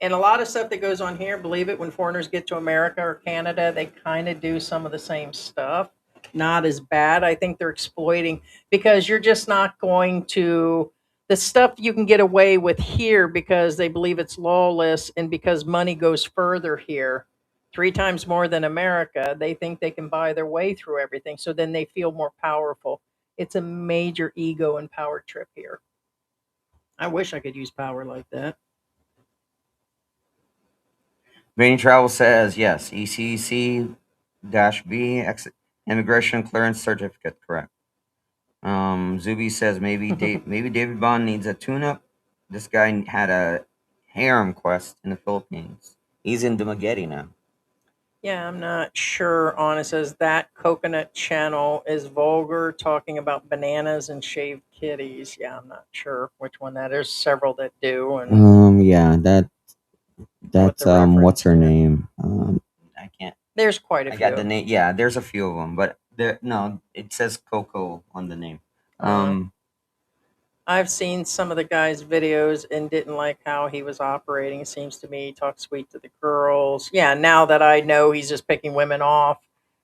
And a lot of stuff that goes on here, believe it, when foreigners get to America or Canada, they kind of do some of the same stuff. Not as bad. I think they're exploiting because you're just not going to the stuff you can get away with here because they believe it's lawless and because money goes further here. 3 times more than America, they think they can buy their way through everything. So then they feel more powerful. It's a major ego and power trip here. I wish I could use power like that. Vain Travel says yes. ECC B immigration clearance certificate. Correct. Zuby says maybe maybe David Bond needs a tune-up. This guy had a harem quest in the Philippines. He's in Dumaguete now. Yeah, I'm not sure on it. Says that coconut channel is vulgar, talking about bananas and shaved kitties. Yeah, I'm not sure which one that is. Several that do, and Yeah, what that's the what's reference her to. name? I can't. There's quite a I got the few. name. Yeah, there's a few of them, but there no. It says Coco on the name. I've seen some of the guy's videos and didn't like how he was operating. It seems to me he talks sweet to the girls. Yeah, now that I know he's just picking women off,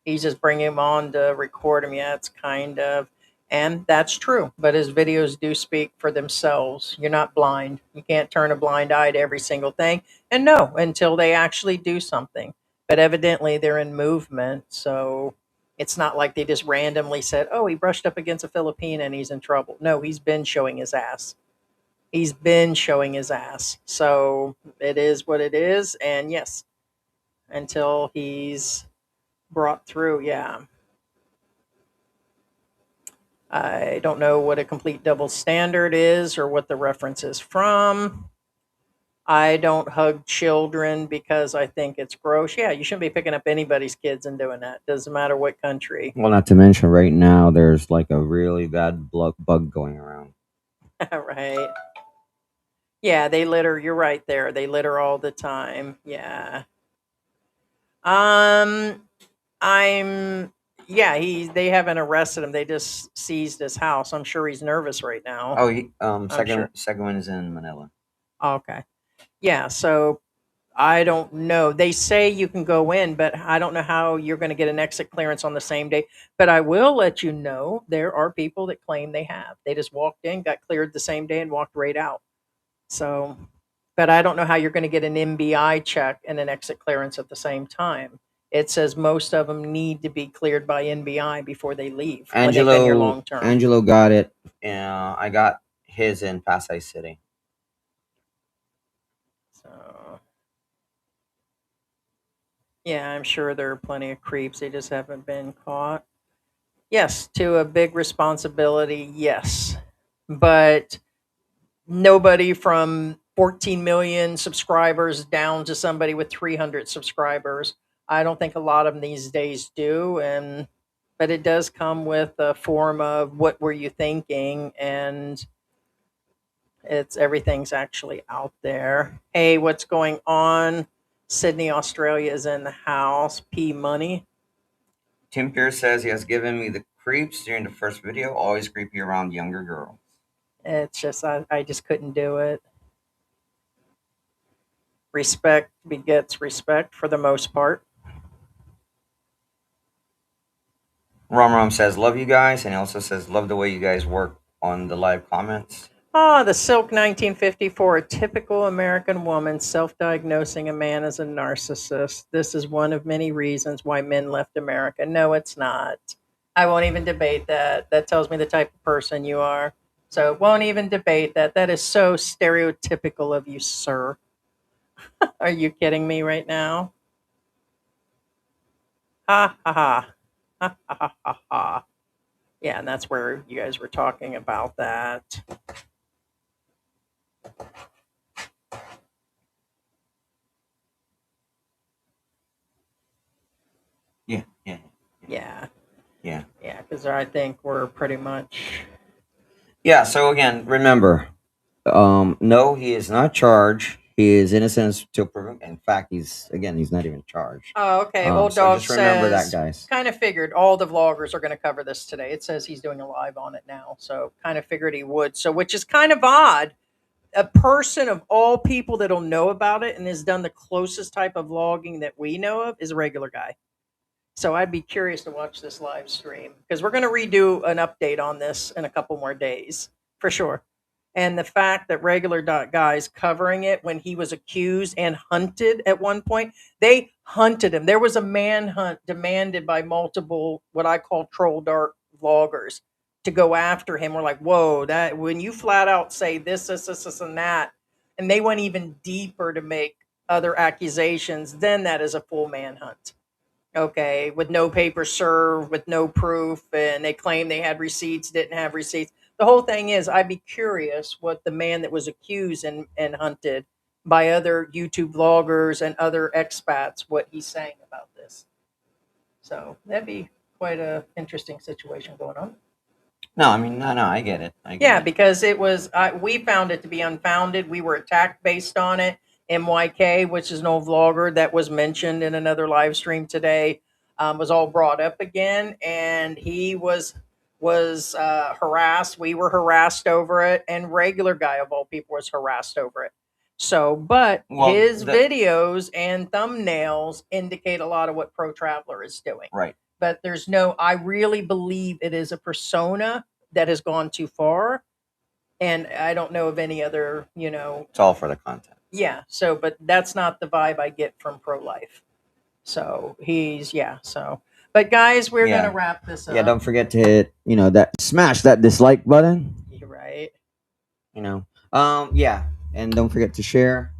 he's just bringing them on to record them. Yeah, it's kind of, and that's true. But his videos do speak for themselves. You're not blind. You can't turn a blind eye to every single thing. And no, until they actually do something. But evidently they're in movement, so it's not like they just randomly said, "Oh, he brushed up against a Philippine and he's in trouble." No, he's been showing his ass. He's been showing his ass. So it is what it is. And yes, until he's brought through, yeah. I don't know what a complete double standard is or what the reference is from. I don't hug children because I think it's gross. Yeah, you shouldn't be picking up anybody's kids and doing that. Doesn't matter what country. Well, not to mention, right now there's like a really bad bug going around. Right. Yeah, they litter. You're right there. They litter all the time. Yeah. Um, I'm. Yeah, they haven't arrested him. They just seized his house. I'm sure he's nervous right now. Oh, I'm sure. second one is in Manila. Okay. Yeah. So I don't know. They say you can go in, but I don't know how you're going to get an exit clearance on the same day. But I will let you know there are people that claim they have. They just walked in, got cleared the same day, and walked right out. So, but I don't know how you're going to get an MBI check and an exit clearance at the same time. It says most of them need to be cleared by NBI before they leave when they've been here long term. Angelo got it. I got his in Pasay City. So, yeah, I'm sure there are plenty of creeps. They just haven't been caught. Yes, to a big responsibility, yes. But nobody from 14 million subscribers down to somebody with 300 subscribers. I don't think a lot of them these days do, and but it does come with a form of what were you thinking, and it's everything's actually out there. Hey, what's going on? Sydney, Australia is in the house. P Money. Tim Pierce says he has given me the creeps during the first video. Always creepy around younger girls. It's just I just couldn't do it. Respect begets respect for the most part. Rom says love you guys, and he also says love the way you guys work on the live comments. Ah, the Silk 1954, a typical American woman self-diagnosing a man as a narcissist. This is one of many reasons why men left America. No, it's not. I won't even debate that. That tells me the type of person you are. So won't even debate that. That is so stereotypical of you, sir. Are you kidding me right now? Ha ha ha. Ha ha ha ha ha. Yeah, and that's where you guys were talking about that. Yeah. Yeah, because I think we're pretty much. Yeah, so again, remember, no, he is not charged. He is innocent until proven. In fact, he's not even charged. Oh, okay. Old So Dog just remember that, says, guys. kind of figured all the vloggers are going to cover this today. It says he's doing a live on it now. So kind of figured he would. So, which is kind of odd. A person of all people that'll know about it and has done the closest type of vlogging that we know of is a regular guy. So I'd be curious to watch this live stream because we're going to redo an update on this in a couple more days for sure. And the fact that regular guys covering it when he was accused and hunted at one point, they hunted him. There was a manhunt demanded by multiple what I call troll dart vloggers to go after him. We're like, whoa, that when you flat out say this, and that, and they went even deeper to make other accusations, then that is a full manhunt. Okay, with no paper served, with no proof, and they claim they had receipts, didn't have receipts. The whole thing is, I'd be curious what the man that was accused and hunted by other YouTube vloggers and other expats, what he's saying about this. So that'd be quite a interesting situation going on. No, I mean, no, I get it. Yeah, because it was, we found it to be unfounded. We were attacked based on it. MYK, which is an old vlogger that was mentioned in another live stream today, was all brought up again, and he was harassed. We were harassed over it, and regular guy of all people was harassed over it. So, but Well, his videos and thumbnails indicate a lot of what Pro Traveler is doing. Right. But there's no, I really believe it is a persona that has gone too far. And I don't know of any other, It's all for the content. yeah. So, but that's not the vibe I get from Pro Life. So but guys, we're Yeah. going to wrap this up. Yeah, don't forget to hit, smash that dislike button. You're right. Yeah, and don't forget to share.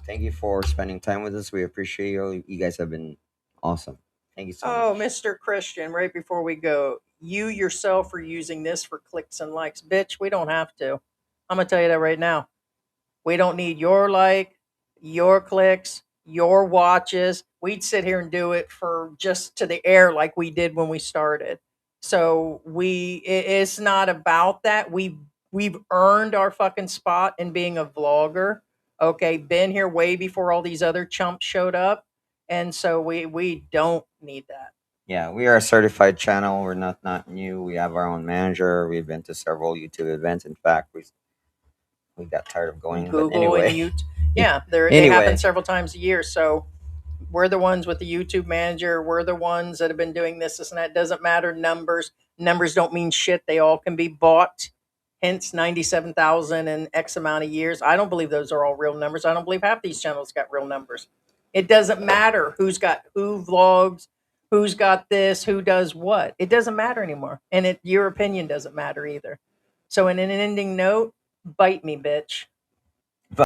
Thank you for spending time with us. We appreciate you. You guys have been awesome. Thank you so Oh, much. Mr. Christian, right before we go, you yourself are using this for clicks and likes. Bitch, we don't have to. I'm going to tell you that right now. We don't need your like, your clicks, your watches. We'd sit here and do it for just to the air like we did when we started. So it's not about that. We've earned our fucking spot in being a vlogger. Okay, been here way before all these other chumps showed up. And so we don't need that. Yeah, we are a certified channel. We're not new. We have our own manager. We've been to several YouTube events. In fact, we got tired of going. But Google anyway. and YouTube. Yeah, they Anyway. happen several times a year. So we're the ones with the YouTube manager. We're the ones that have been doing this, and that. Doesn't matter numbers. Numbers don't mean shit. They all can be bought. Hence 97,000 and X amount of years. I don't believe those are all real numbers. I don't believe half these channels got real numbers. It doesn't matter who's got who vlogs, who's got this, who does what. It doesn't matter anymore. And your opinion doesn't matter either. So in an ending note, bite me, bitch.